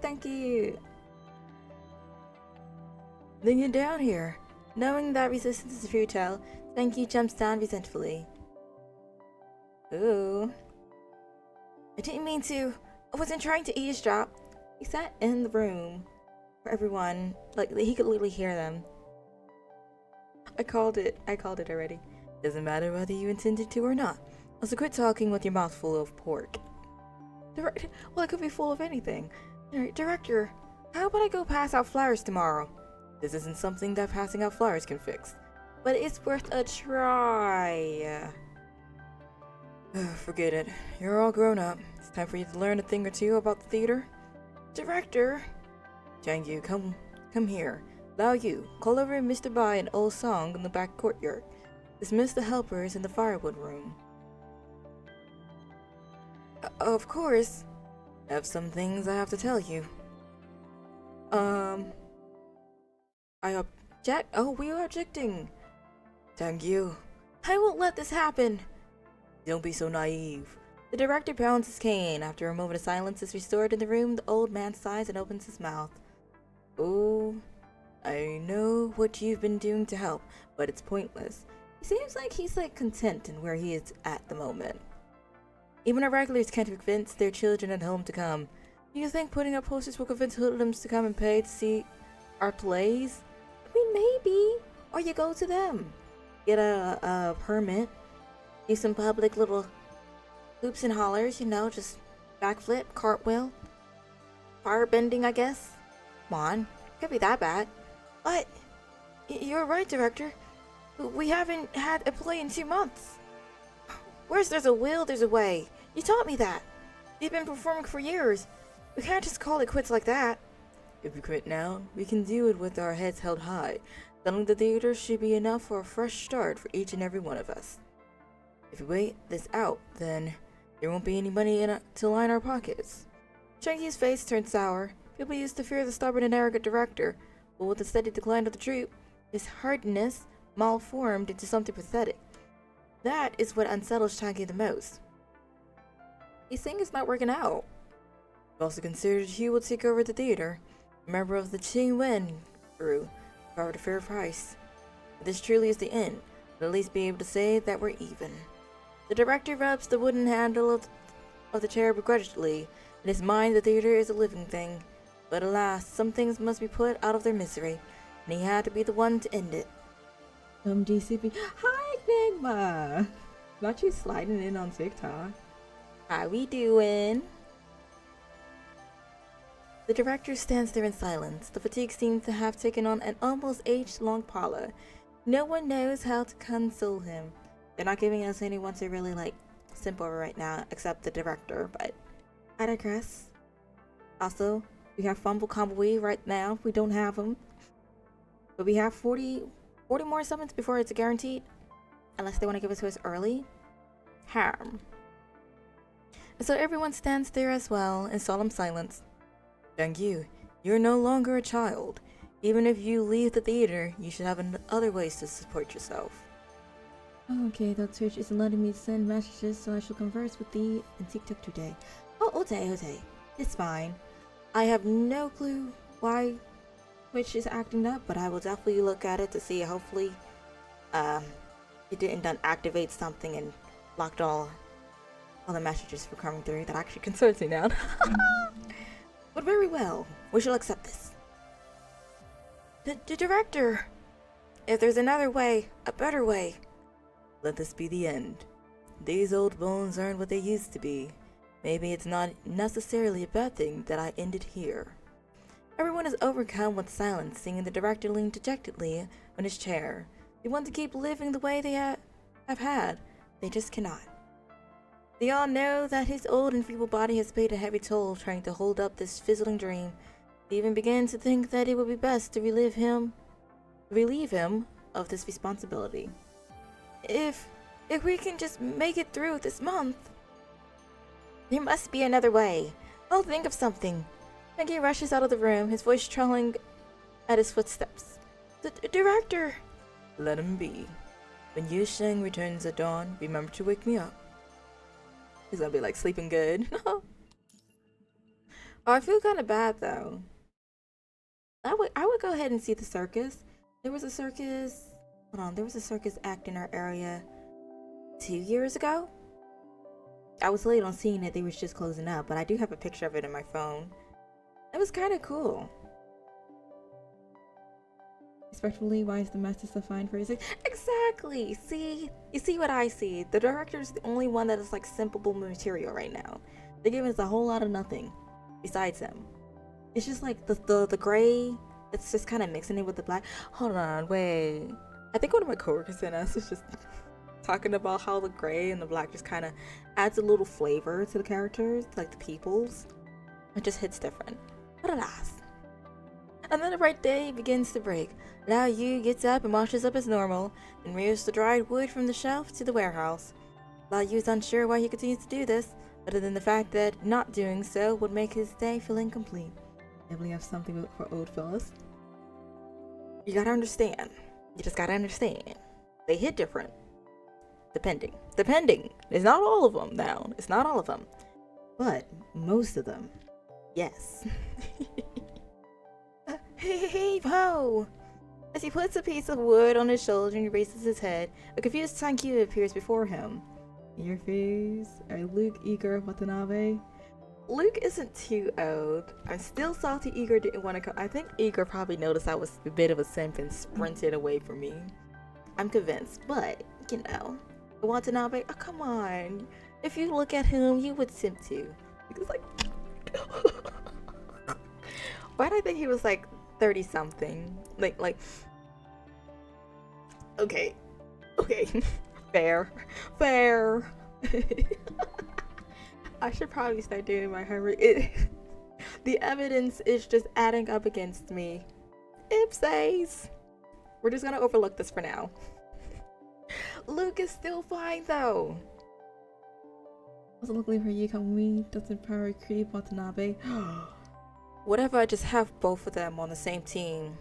Thank you. Then you're down here. Knowing that resistance is futile, Thank you jumps down resentfully. Ooh. I didn't mean to. I wasn't trying to eavesdrop. He sat in the room for everyone. Like, he could literally hear them. I called it already. Doesn't matter whether you intended to or not. Also, quit talking with your mouth full of pork. Director, well, it could be full of anything. Director, how about I go pass out flyers tomorrow? This isn't something that passing out flyers can fix, but it's worth a try. Forget it. You're all grown up. It's time for you to learn a thing or two about the theater. Director! Jangyu, come here. Lao Yu, call over Mr. Bai an old song in the back courtyard. Dismiss the helpers in the firewood room. Of course. I have some things I have to tell you. I object. Oh, we are objecting. Jangyu, I won't let this happen. Don't be so naive. The director pounds his cane. After a moment of silence is restored in the room, the old man sighs and opens his mouth. Oh, I know what you've been doing to help, but it's pointless. He seems like he's content in where he is at the moment. Even our regulars can't convince their children at home to come. Do you think putting up posters will convince hoodlums to come and pay to see our plays? I mean, maybe. Or you go to them. Get a permit. Do some public little hoops and hollers, just backflip, cartwheel, firebending, I guess. Come on, can't be that bad. But you're right, director. We haven't had a play in 2 months. Where's there's a will, there's a way. You taught me that. You've been performing for years. We can't just call it quits like that. If we quit now, we can do it with our heads held high. Selling the theater should be enough for a fresh start for each and every one of us. If we wait this out, then there won't be any money to line our pockets. Chunky's face turned sour. People used to fear the stubborn and arrogant director, but with the steady decline of the troupe, his hardness malformed into something pathetic. That is what unsettles Chunky the most. He's saying it's not working out. He also considered he would take over the theater, a member of the Qing Wen crew, for a fair price. If this truly is the end, we'll at least be able to say that we're even. The director rubs the wooden handle of the chair begrudgingly. In his mind, the theater is a living thing. But alas, some things must be put out of their misery, and he had to be the one to end it. DCP. Hi, Enigma! Not you sliding in on TikTok. How we doing? The director stands there in silence. The fatigue seems to have taken on an almost age-long pallor. No one knows how to console him. They're not giving us anyone to really simp over right now, except the director, but I digress. Also, we have Fumble Kamui right now. We don't have him. But we have 40 40 more summons before it's guaranteed? Unless they want to give it to us early? Harm. And so everyone stands there as well in solemn silence. Thank you. You're no longer a child. Even if you leave the theater, you should have other ways to support yourself. Oh, okay, the church isn't letting me send messages, so I shall converse with thee and TikTok today. Oh, Ote. It's fine. I have no clue why Twitch is acting up, but I will definitely look at it to see. Hopefully, it didn't activate something and blocked all the messages from coming through. That actually concerns me now. But very well, we shall accept this. The director! If there's another way, a better way, let this be the end. These old bones aren't what they used to be. Maybe it's not necessarily a bad thing that I ended here. Everyone is overcome with silence, seeing the director lean dejectedly on his chair. They want to keep living the way they have had. They just cannot. They all know that his old and feeble body has paid a heavy toll trying to hold up this fizzling dream. They even begin to think that it would be best to relieve him of this responsibility. If we can just make it through this month. There must be another way. I'll think of something. Frankie rushes out of the room, his voice trailing at his footsteps. The director! Let him be. When Yu Sheng returns at dawn, remember to wake me up. He's gonna be like sleeping good. Oh, I feel kind of bad though. I would go ahead and see the circus. There was a circus. Hold on, there was a circus act in our area 2 years ago. I was late on seeing it. They was just closing up, but I do have a picture of it in my phone. It was kind of cool. Respectfully, why is the master so fine for his... Exactly. See, you see what I see. The director's the only one that is like simple material right now. They're giving us a whole lot of nothing besides him. It's just like the gray. It's just kind of mixing it with the black. Hold on, wait. I think one of my coworkers in us was just talking about how the gray and the black just kind of adds a little flavor to the characters, like the peoples. It just hits different. But alas. And then the bright day begins to break. Lao Yu gets up and washes up as normal, and rears the dried wood from the shelf to the warehouse. Lao Yu's unsure why he continues to do this, other than the fact that not doing so would make his day feel incomplete. Definitely have something for old fellas. You gotta understand. You just gotta understand. They hit different. Depending. It's not all of them now. It's not all of them. But most of them. Yes. Hey, ho! As he puts a piece of wood on his shoulder and raises his head, a confused Sankyu appears before him. In your face are Luke, Igor, Watanabe. Luke isn't too old. I'm still salty Igor didn't want to come. I think Igor probably noticed I was a bit of a simp and sprinted away from me. I'm convinced, but, you know, Watanabe, oh, come on. If you look at him, you would simp too. Because, like, why did I think he was like 30 something? Like, okay. Fair. I should probably start doing my homework. The evidence is just adding up against me. Ipsies. We're just gonna overlook this for now. Luke is still fine though. Wasn't looking for you, Kamui. Doesn't power creep Watanabe. What if I just have both of them on the same team?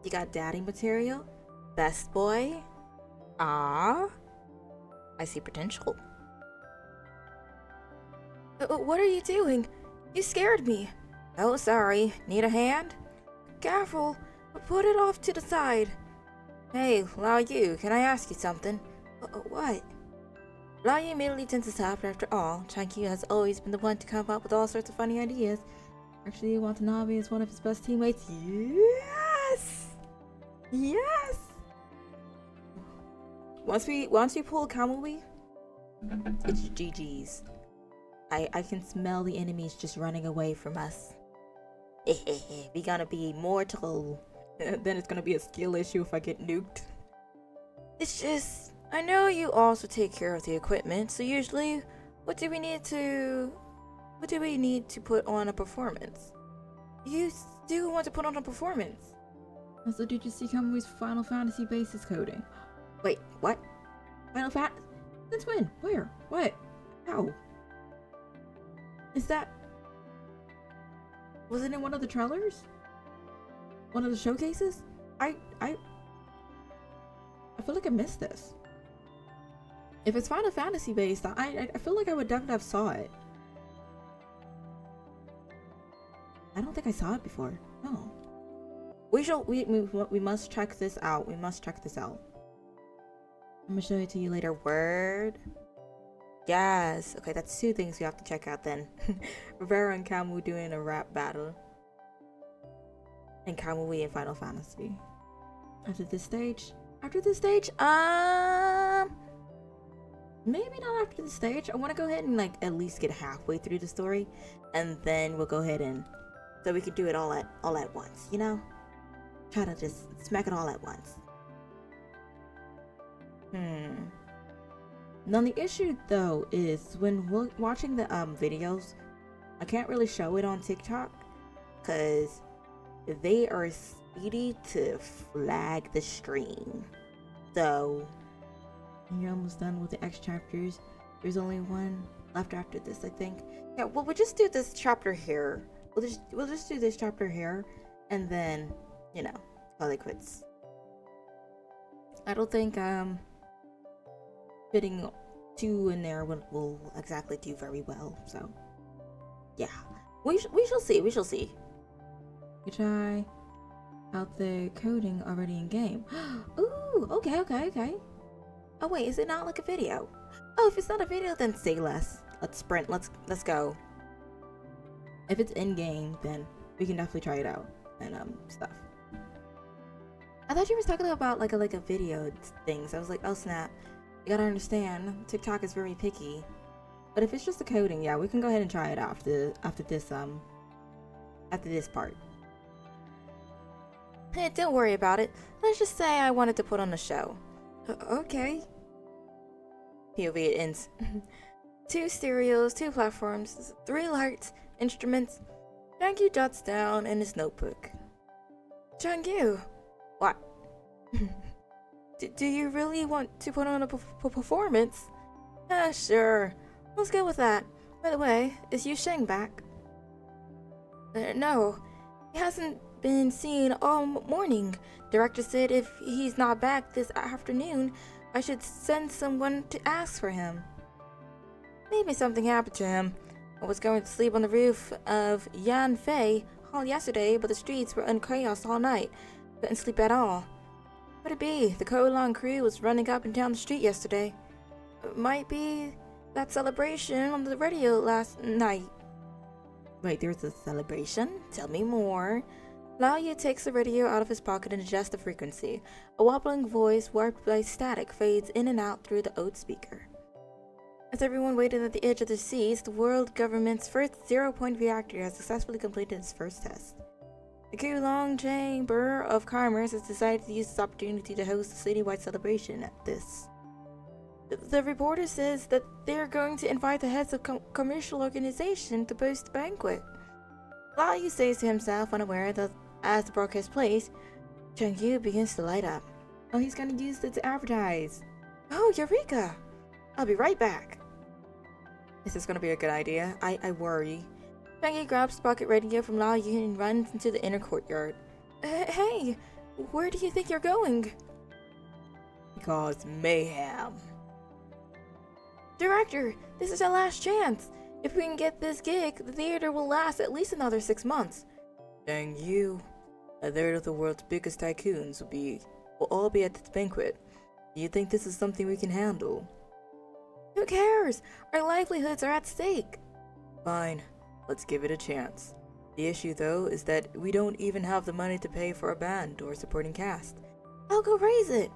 You got daddy material? Best boy? Ah, I see potential. What are you doing? You scared me. Oh, sorry. Need a hand? Careful. Put it off to the side. Hey, Lao Yu, can I ask you something? What? Lao Yu immediately tenses up. After all, Changyu has always been the one to come up with all sorts of funny ideas. Actually, Watanabe is one of his best teammates. Yes! Once we pull Kamui, it's GG's. I can smell the enemies just running away from us. We gonna be immortal. Then it's gonna be a skill issue if I get nuked. It's just, I know you also take care of the equipment, so usually, what do we need to put on a performance? You still want to put on a performance? Also, did you see Kamui's Final Fantasy basis coding? Wait, what? Final Fat? Since when? Where? What? How? Is that... Was it in one of the trailers? One of the showcases? I feel like I missed this. If it's Final Fantasy based, I feel like I would definitely have saw it. I don't think I saw it before. No. We must check this out. We must check this out. I'm gonna show it to you later. Word. Yes. Okay, that's two things we have to check out then. Rivera and Kamui doing a rap battle. And Kamui in Final Fantasy. After this stage? Maybe not after the stage. I want to go ahead and like at least get halfway through the story, and then we'll go ahead and so we can do it all at once. You know, try to just smack it all at once. Now the issue though is when we're watching the videos, I can't really show it on TikTok because they are speedy to flag the stream. So And you're almost done with the X chapters. There's only one left after this, I think. yeah, well, we'll just do this chapter here. We'll just do this chapter here, and then you know, call it quits. I don't think fitting two in there will exactly do very well. So yeah, we shall see. We shall see. You try out the coding already in game. Ooh, okay. Oh wait, is it not like a video? Oh, if it's not a video, then say less. Let's sprint. Let's go. If it's in game, then we can definitely try it out and stuff. I thought you were talking about like a video thing. So I was like, oh snap! You gotta understand, TikTok is very picky. But if it's just the coding, yeah, we can go ahead and try it out after this part. Hey, don't worry about it. Let's just say I wanted to put on a show. Okay. POV it ends. 2 stereos, 2 platforms, 3 lights, instruments. Changyu jots down in his notebook. Changyu! What? Do you really want to put on a performance? Sure. Let's go with that. By the way, is Yu Sheng back? No. He hasn't been seen all morning. Director said if he's not back this afternoon, I should send someone to ask for him. Maybe something happened to him. I was going to sleep on the roof of Yan Fei Hall yesterday, but the streets were in chaos all night. Couldn't sleep at all. Could it be? The Kolon crew was running up and down the street yesterday. Might be that celebration on the radio last night. Wait, there's a celebration? Tell me more. Lao Yu takes the radio out of his pocket and adjusts the frequency. A wobbling voice, warped by static, fades in and out through the old speaker. As everyone waited at the edge of the seas, the world government's first zero-point reactor has successfully completed its first test. The Kulong Chamber of Commerce has decided to use this opportunity to host a citywide celebration at this. The reporter says that they're going to invite the heads of commercial organizations to host a banquet. Lao Yu says to himself, unaware that as the broadcast plays, Changyu begins to light up. Oh, he's gonna use it to advertise. Oh, Eureka! I'll be right back. Is this gonna be a good idea? I worry. Changyu grabs the pocket radio from Lao Yu and runs into the inner courtyard. Hey, where do you think you're going? Because mayhem. Director, this is our last chance. If we can get this gig, the theater will last at least another 6 months. Dang you. A third of the world's biggest tycoons will all be at this banquet. Do you think this is something we can handle? Who cares? Our livelihoods are at stake. Fine, let's give it a chance. The issue though is that we don't even have the money to pay for a band or supporting cast. I'll go raise it.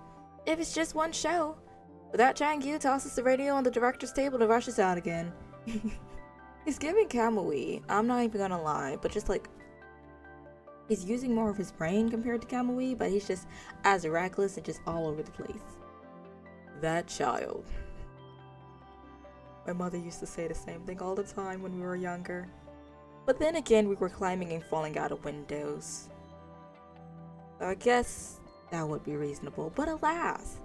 If it's just one show. With that, Changyu tosses the radio on the director's table and rushes out again. He's giving Kamui, I'm not even gonna lie, but just like, he's using more of his brain compared to Kamui, but he's just as reckless and just all over the place. That child. My mother used to say the same thing all the time when we were younger. But then again, we were climbing and falling out of windows. I guess that would be reasonable, but alas,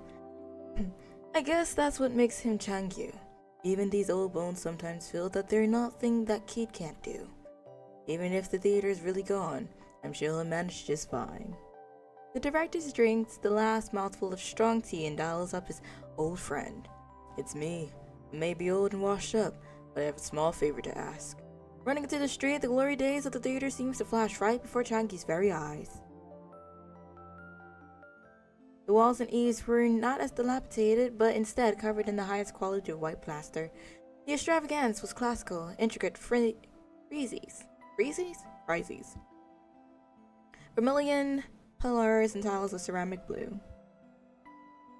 I guess that's what makes him Changyu. Even these old bones sometimes feel that there's nothing that kid can't do. Even if the theater is really gone, I'm sure he'll manage just fine. The director drinks the last mouthful of strong tea and dials up his old friend. It's me. I may be old and washed up, but I have a small favor to ask. Running into the street, the glory days of the theater seems to flash right before Changyu's very eyes. The walls and eaves were not as dilapidated, but instead covered in the highest quality of white plaster. The extravagance was classical, intricate friezes. Vermilion pillars and tiles of ceramic blue.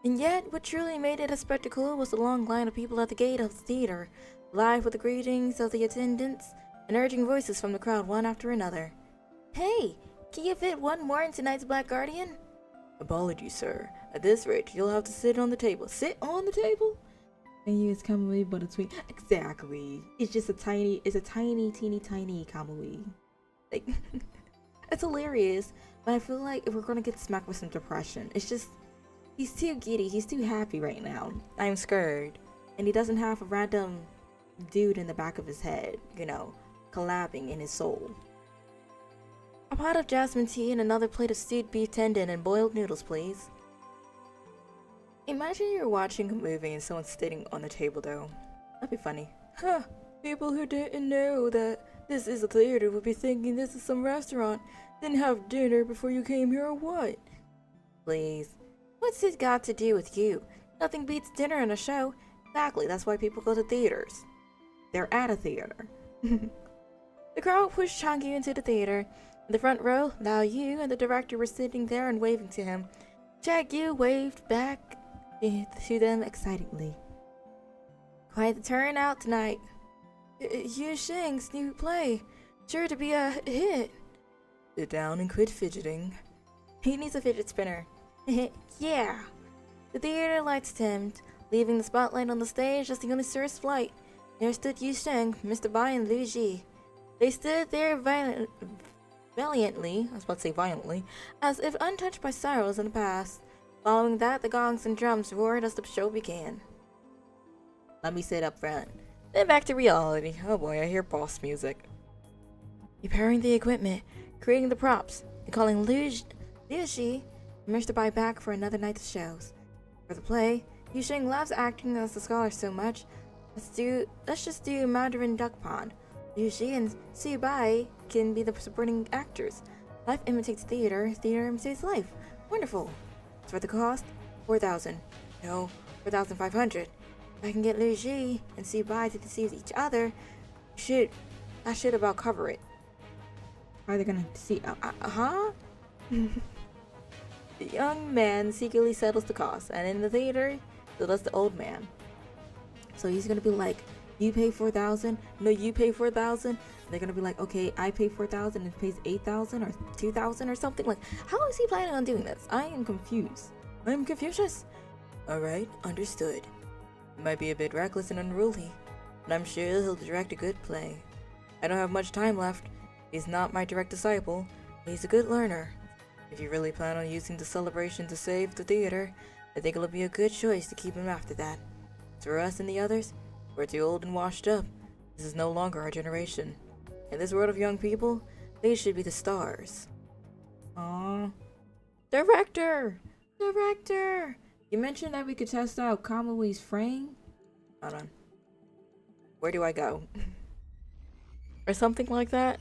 And yet, what truly made it a spectacle was the long line of people at the gate of the theater, live with the greetings of the attendants and urging voices from the crowd one after another. Hey, can you fit one more in tonight's Black Guardian? Apologies, sir. At this rate, you'll have to sit on the table. Sit on the table? And use Kamui, but it's sweet. Exactly. It's a tiny, teeny tiny Kamui. Like, it's hilarious, but I feel like if we're gonna get smacked with some depression, it's just, he's too giddy, he's too happy right now. I'm scared. And he doesn't have a random dude in the back of his head, you know, collabing in his soul. A pot of jasmine tea and another plate of stewed beef tendon and boiled noodles, please. Imagine you're watching a movie and someone's sitting on the table though. That'd be funny. Huh, people who didn't know that this is a theater would be thinking this is some restaurant. Didn't have dinner before you came here or what? Please. What's it got to do with you? Nothing beats dinner and a show. Exactly, that's why people go to theaters. They're at a theater. The crowd pushed Changyu into the theater. In the front row, Lao Yu and the director were sitting there and waving to him. Changyu waved back to them excitedly. Quite the turnout tonight. Yu Sheng's new play. Sure to be a hit. Sit down and quit fidgeting. He needs a fidget spinner. Yeah. The theater lights dimmed, leaving the spotlight on the stage as the only source light. There stood Yu Sheng, Mr. Bai, and Lu Ji. They stood there valiantly, as if untouched by sorrows in the past. Following that, the gongs and drums roared as the show began. Let me sit up front. Then back to reality. Oh boy, I hear boss music. Repairing the equipment, creating the props, and calling Liu Ji and Mr. Bai back for another night of shows. For the play, Yu Sheng loves acting as a scholar so much. Let's just do Mandarin Duck Pond. Liu Ji and Su Bai can be the supporting actors. Life imitates theater, theater imitates life. Wonderful. As for the cost, 4,000. No, 4,500. If I can get Liu Ji and Su Bai to deceive each other, that should about cover it. Are they gonna see? Huh? The young man secretly settles the cost, and in the theater, so does the old man. So he's gonna be like, you pay 4,000, no, you pay 4,000. They're gonna be like, okay, I pay 4,000 and pays 8,000 or 2,000 or something. Like, how is he planning on doing this? I am confused. I'm Confucius. Alright, understood. He might be a bit reckless and unruly, but I'm sure he'll direct a good play. I don't have much time left. He's not my direct disciple, but he's a good learner. If you really plan on using the celebration to save the theater, I think it'll be a good choice to keep him after that. As for us and the others, we're too old and washed up. This is no longer our generation. In this world of young people, they should be the stars. Aww. Director! Director! You mentioned that we could test out Kamui's frame. Hold on. Where do I go? Or something like that?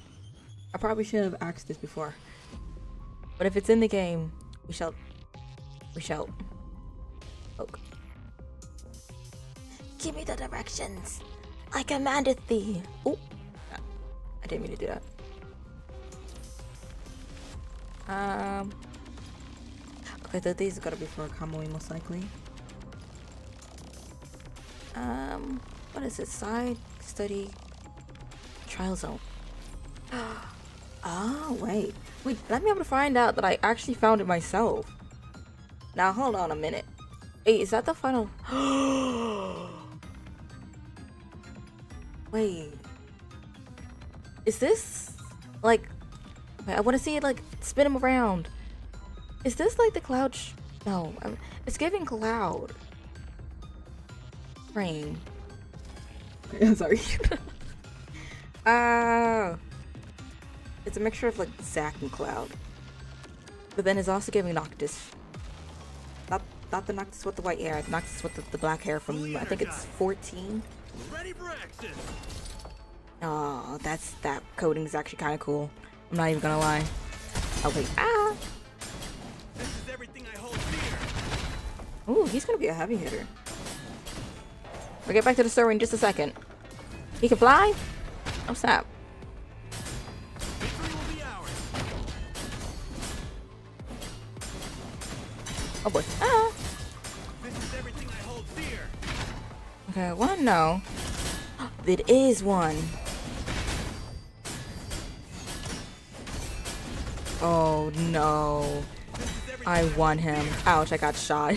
I probably should have asked this before. But if it's in the game, we shall. Okay. Give me the directions. I commanded thee. Oh, I didn't mean to do that. Okay, so these are gonna be for Kamui most likely. What is it? Side study trial zone. Oh, wait, let me be able to find out that I actually found it myself. Now, hold on a minute. Hey, is that the final? Wait. Is this, like, I want to see it, like, spin him around. Is this like the cloud? No, it's giving cloud. Rain. Okay, I'm sorry. It's a mixture of like Zack and Cloud. But then it's also giving Noctis. Not the Noctis with the white hair, Noctis with the black hair from, I think it's 14. Ready for action. Oh, that coding is actually kind of cool. I'm not even gonna lie. Oh wait, ah! This is everything I hold dear. Ooh, he's gonna be a heavy hitter. We'll get back to the story in just a second. He can fly? Oh snap. Victory will be ours. Oh boy. Ah! This is everything I hold dear. Okay, one no. It is one. Oh no. This is everything I won him. Ouch, I got shot.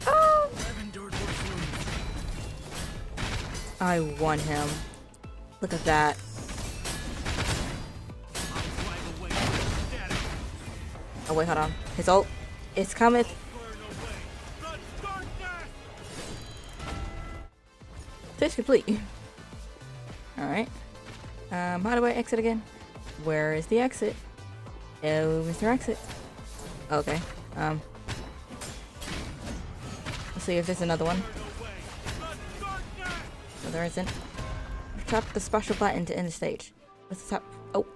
Oh, I've endured worse wounds. I won him. Look at that. I'll drive away your static. Oh wait, hold on. His ult. It's cometh. Burn away the darkness. Stage complete. Alright. How do I exit again? Where is the exit? Oh, Mr. Exit. Okay. Let's see if there's another one. No, there isn't. Tap the special button to end the stage. What's the top? Oh,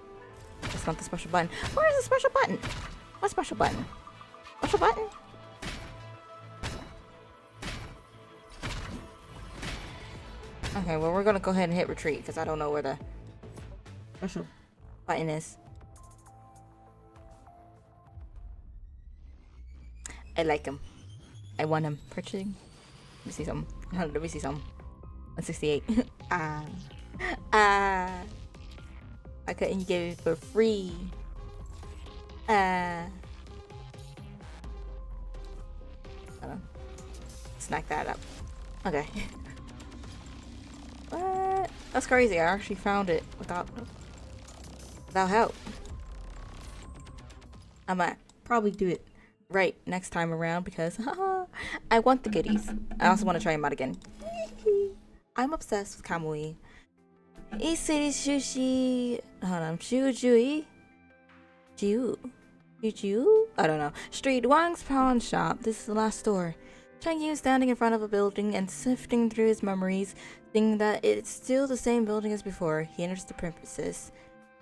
that's not the special button. Where is the special button? What special button? Special button? Okay, well we're gonna go ahead and hit retreat because I don't know where the special button is. I like him. I want him. Purchasing. Let me see some. Let me see some. 168. I couldn't give it for free. Hold on. Snack that up. Okay. What? That's crazy. I actually found it without help. I might probably do it right next time around because I want the goodies. I also want to try them out again. I'm obsessed with Kamui. East City Sushi. Hold on. Shujui? Juju? I don't know. Street Wang's Pawn Shop. This is the last store. Changyu is standing in front of a building and sifting through his memories, thinking that it's still the same building as before. He enters the premises.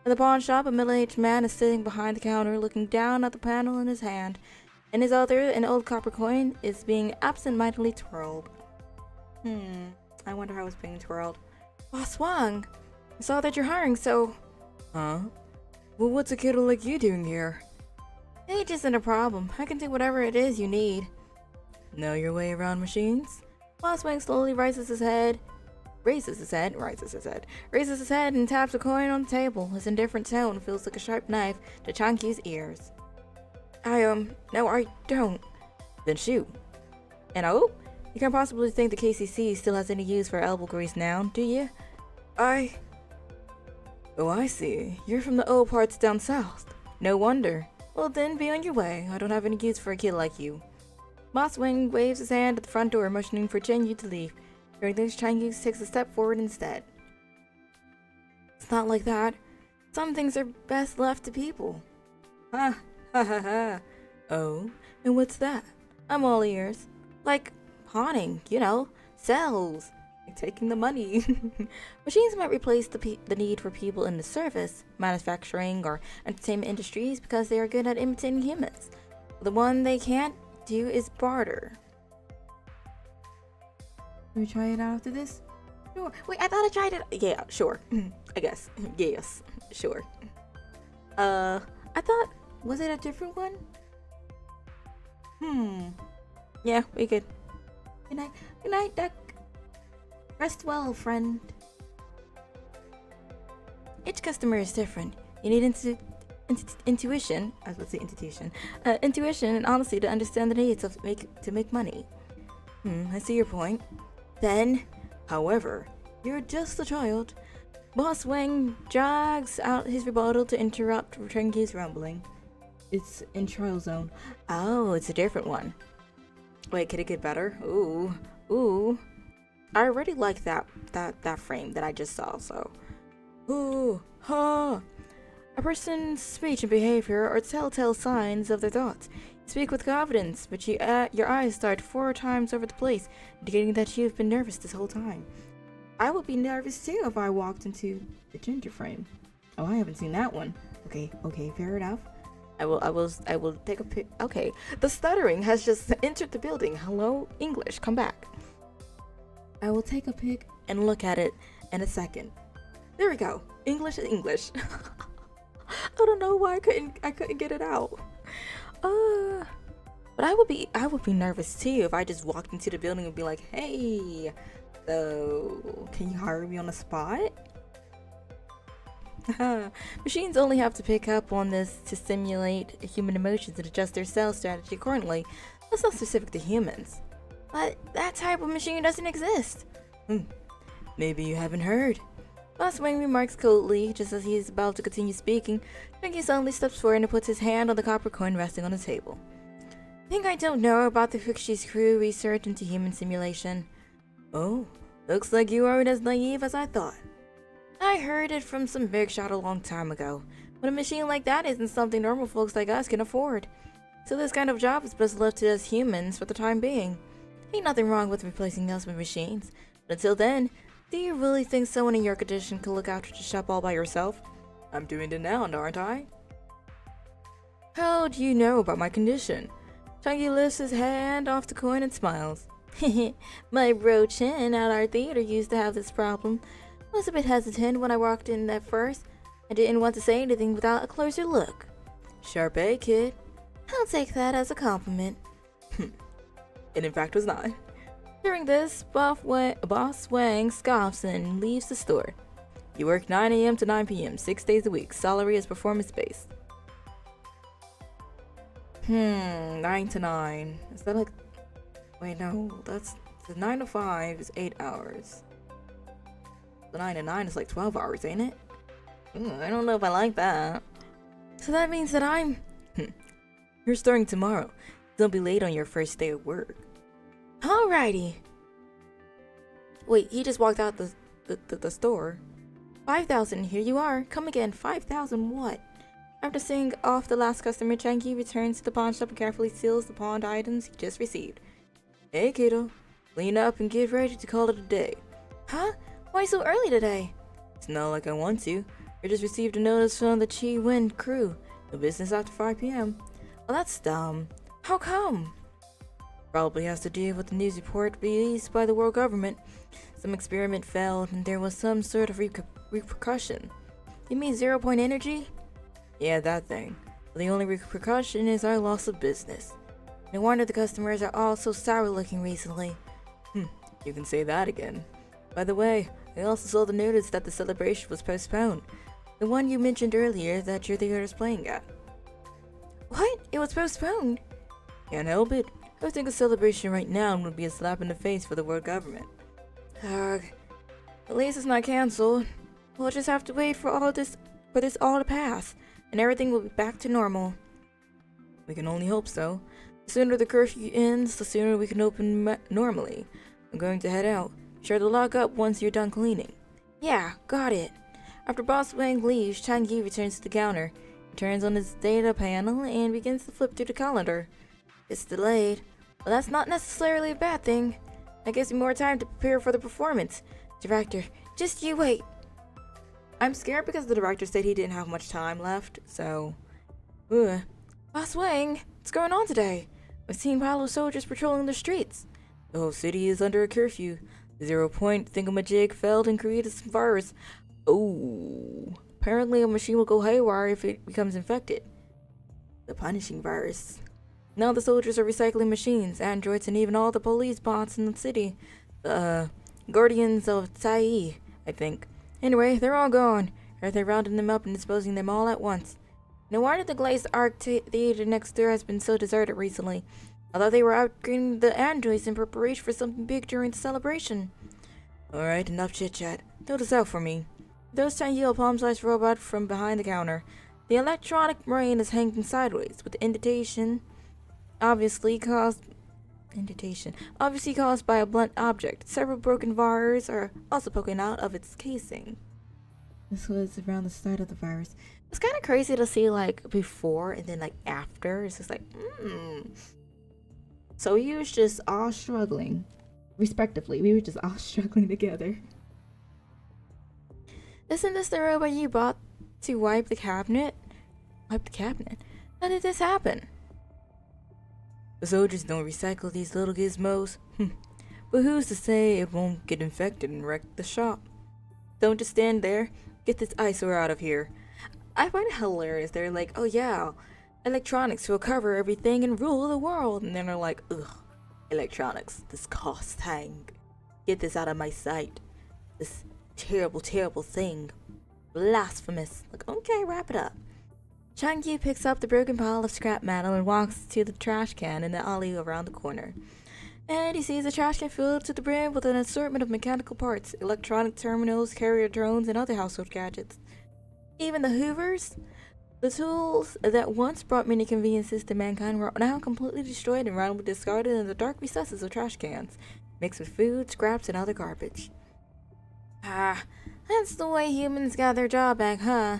In the pawn shop, a middle-aged man is sitting behind the counter looking down at the panel in his hand. In his other, an old copper coin is being absent-mindedly twirled. I wonder how it's being twirled. Boss Wang, I saw that you're hiring, so... Huh? Well, what's a kiddo like you doing here? Age isn't a problem. I can do whatever it is you need. Know your way around machines? Boss Wang slowly raises his head, and taps a coin on the table. His indifferent tone feels like a sharp knife to Chankyu's ears. No, I don't. Then shoot. And you can't possibly think the KCC still has any use for elbow grease now, do you? Oh, I see. You're from the old parts down south. No wonder. Well then, be on your way. I don't have any use for a kid like you. Boss Wang waves his hand at the front door, motioning for Chengyu to leave. During this, Chengyu takes a step forward instead. It's not like that. Some things are best left to people. Ha ha ha ha. Oh, and what's that? I'm all ears. Like pawning, cells. Like taking the money. Machines might replace the need for people in the service, manufacturing, or entertainment industries because they are good at imitating humans. The one they can't do is barter. Can we try it out after this? Sure. Wait, I thought I tried it. Yeah, sure. I guess. Yes, sure. I thought, was it a different one? Yeah, we could. Good night, Duck. Rest well, friend. Each customer is different. You need intuition. I was about to say institution. Intuition and honesty to understand the needs to make money. I see your point. Then, however, you're just a child. Boss Wang drags out his rebuttal to interrupt Rengi's rumbling. It's in trial zone. Oh, it's a different one. Wait, could it get better? Ooh, ooh. I already like that frame that I just saw. So, ooh, ha. A person's speech and behavior are telltale signs of their thoughts. You speak with confidence, but your eyes start 4 times over the place, indicating that you've been nervous this whole time. I would be nervous too if I walked into the ginger frame. Oh, I haven't seen that one. Okay, fair enough. I will take a pic. Okay, the stuttering has just entered the building. Hello, English, come back. I will take a pic and look at it in a second. There we go. English is English. I don't know why I couldn't get it out. But I would be nervous too if I just walked into the building and be like, hey, so can you hire me on the spot? Machines only have to pick up on this to simulate human emotions and adjust their sales strategy accordingly. That's not specific to humans. But that type of machine doesn't exist. Maybe you haven't heard. Boss Wang remarks coldly, just as he is about to continue speaking. Frankie suddenly steps forward and puts his hand on the copper coin resting on the table. Think I don't know about the Fuxi's crew research into human simulation? Oh, looks like you aren't as naive as I thought. I heard it from some big shot a long time ago, but a machine like that isn't something normal folks like us can afford. So this kind of job is best left to us humans for the time being. Ain't nothing wrong with replacing us with machines, but until then, do you really think someone in your condition could look after the shop all by yourself? I'm doing it now, aren't I? How do you know about my condition? Chunky lifts his hand off the coin and smiles. My bro Chen at our theater used to have this problem. I was a bit hesitant when I walked in at first. I didn't want to say anything without a closer look. Sharp A, kid. I'll take that as a compliment. It in fact was not. Hearing this, Boss Wang scoffs and leaves the store. You work 9 a.m. to 9 p.m., 6 days a week. Salary is performance-based. 9 to 9. Is that like... Wait, no. That's... The 9 to 5 is 8 hours. The 9 to 9 is like 12 hours, ain't it? I don't know if I like that. So that means that I'm... You're starting tomorrow. Don't be late on your first day of work. Alrighty. Wait, he just walked out the store. 5,000, here you are. Come again, 5,000 what? After seeing off the last customer, Changi returns to the pawn shop and carefully seals the pawned items he just received. Hey kiddo, clean up and get ready to call it a day. Huh? Why so early today? It's not like I want to. I just received a notice from the Chi Wind crew. No business after 5 p.m. Well, that's dumb. How come? Probably has to do with the news report released by the world government. Some experiment failed and there was some sort of repercussion. You mean 0-point energy? Yeah, that thing. But the only repercussion is our loss of business. No wonder the customers are all so sour looking recently. You can say that again. By the way, I also saw the notice that the celebration was postponed. The one you mentioned earlier that your theater is playing at. What? It was postponed? Can't help it. I think a celebration right now would be a slap in the face for the world government. Ugh. At least it's not cancelled. We'll just have to wait for this all to pass, and everything will be back to normal. We can only hope so. The sooner the curfew ends, the sooner we can open normally. I'm going to head out. Be sure to lock up once you're done cleaning. Yeah, got it. After Boss Wang leaves, Chang-Yi returns to the counter. He turns on his data panel and begins to flip through the calendar. It's delayed. Well, that's not necessarily a bad thing. That gives me more time to prepare for the performance. Director, just you wait. I'm scared because the director said he didn't have much time left, so... Boss Wang, what's going on today? I've seen pile of soldiers patrolling the streets. The whole city is under a curfew. The 0-point thingamajig failed and created some virus. Oh, apparently a machine will go haywire if it becomes infected. The punishing virus. Now the soldiers are recycling machines, androids, and even all the police bots in the city. The guardians of Tai, I think. Anyway, they're all gone. They're rounding them up and disposing them all at once. No wonder the glazed arc theater next door has been so deserted recently. I thought they were upgrading the androids in preparation for something big during the celebration. Alright, enough chit-chat. Throw this out for me. Those tiny yellow palm-sized robot from behind the counter. The electronic brain is hanging sideways, with the indentation obviously caused by a blunt object. Several broken wires are also poking out of its casing. This was around the start of the virus. It's kind of crazy to see like before and then like after. It's just like, So we was just all struggling, respectively. We were just all struggling together. Isn't this the robot you bought to wipe the cabinet? Wipe the cabinet? How did this happen? The soldiers don't recycle these little gizmos. But who's to say it won't get infected and wreck the shop? Don't just stand there. Get this eyesore out of here. I find it hilarious. They're like, oh yeah, electronics will cover everything and rule the world. And then they're like, ugh, electronics, this cost thing. Get this out of my sight. This terrible, terrible thing. Blasphemous. Like, okay, wrap it up. Chang-Yu picks up the broken pile of scrap metal and walks to the trash can in the alley around the corner. And he sees a trash can filled to the brim with an assortment of mechanical parts, electronic terminals, carrier drones, and other household gadgets. Even the Hoovers, the tools that once brought many conveniences to mankind, were now completely destroyed and randomly discarded in the dark recesses of trash cans, mixed with food, scraps, and other garbage. Ah, that's the way humans got their job back, huh?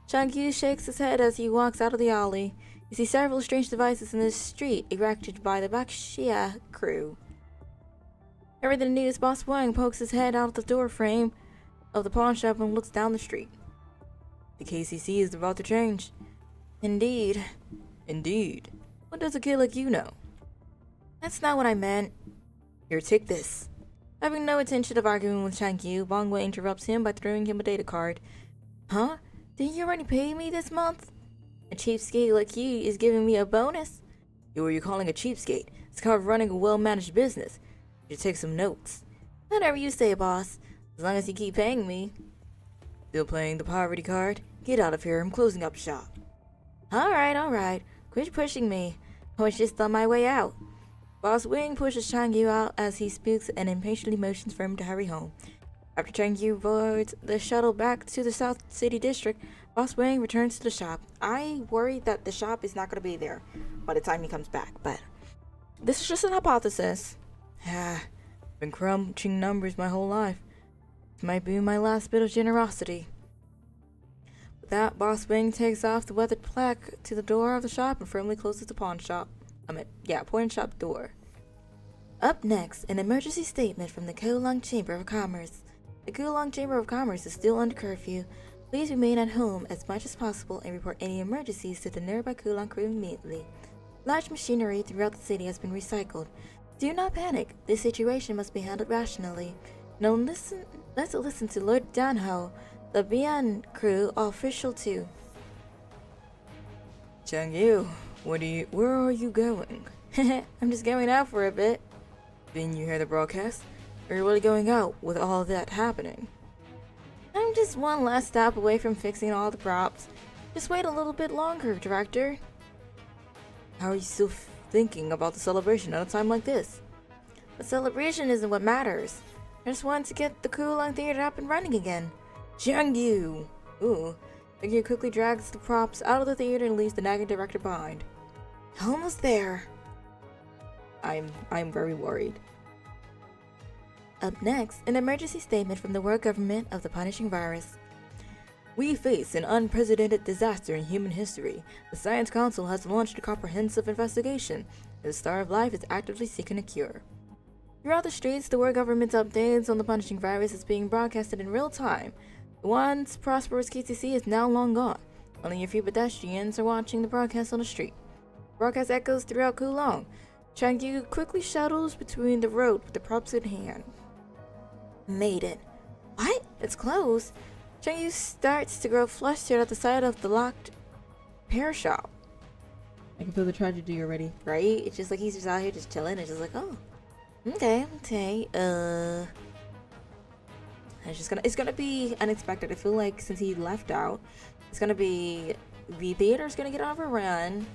Chang-Yu shakes his head as he walks out of the alley. You see several strange devices in the street erected by the Bakshia crew. Hearing the news, Boss Wang pokes his head out of the door frame of the pawn shop and looks down the street. The KCC is about to change. Indeed. Indeed. What does a kid like you know? That's not what I meant. Here, take this. Having no intention of arguing with Chang-Yu, Wang Wei interrupts him by throwing him a data card. Huh? Didn't you already pay me this month? A cheapskate like you is giving me a bonus? Who are you calling a cheapskate? It's called running a well-managed business. You should take some notes. Whatever you say, boss. As long as you keep paying me. Still playing the poverty card? Get out of here. I'm closing up shop. Alright. Quit pushing me. I was just on my way out. Boss Wing pushes Chang-Yu out as he speaks and impatiently motions for him to hurry home. After Chang-Yu boards the shuttle back to the South City District, Boss Wang returns to the shop. I worry that the shop is not going to be there by the time he comes back, but this is just an hypothesis. Been crunching numbers my whole life. This might be my last bit of generosity. With that, Boss Wang takes off the weathered plaque to the door of the shop and firmly closes the pawn shop door. Up next, an emergency statement from the Kulong Chamber of Commerce. The Kulong Chamber of Commerce is still under curfew. Please remain at home as much as possible and report any emergencies to the nearby Kulong crew immediately. Large machinery throughout the city has been recycled. Do not panic. This situation must be handled rationally. Now let's listen to Lord Danho, the Bian crew official too. Chang-Yu, where are you going? I'm just going out for a bit. Didn't you hear the broadcast? Are you really going out with all that happening? I'm just one last stop away from fixing all the props. Just wait a little bit longer, Director. How are you still thinking about the celebration at a time like this? The celebration isn't what matters. I just want to get the Kulong Theater up and running again. Chang-Yu! Ooh. Chang-Yu quickly drags the props out of the theater and leaves the nagging director behind. Almost there. I'm very worried. Up next, an emergency statement from the world government of the punishing virus. We face an unprecedented disaster in human history. The Science Council has launched a comprehensive investigation. The Star of Life is actively seeking a cure. Throughout the streets, the world government's updates on the punishing virus is being broadcasted in real time. The once prosperous KCC is now long gone. Only a few pedestrians are watching the broadcast on the street. The broadcast echoes throughout Kulong. Chang-Yu quickly shuttles between the road with the props in hand. Made it. What? It's closed. Chang-Yu starts to grow flustered at the sight of the locked repair shop. I can feel the tragedy already. Right? It's just like he's just out here just chilling. It's just like, oh, okay. It's gonna be unexpected. I feel like since he left out, it's gonna be the theater's gonna get overrun.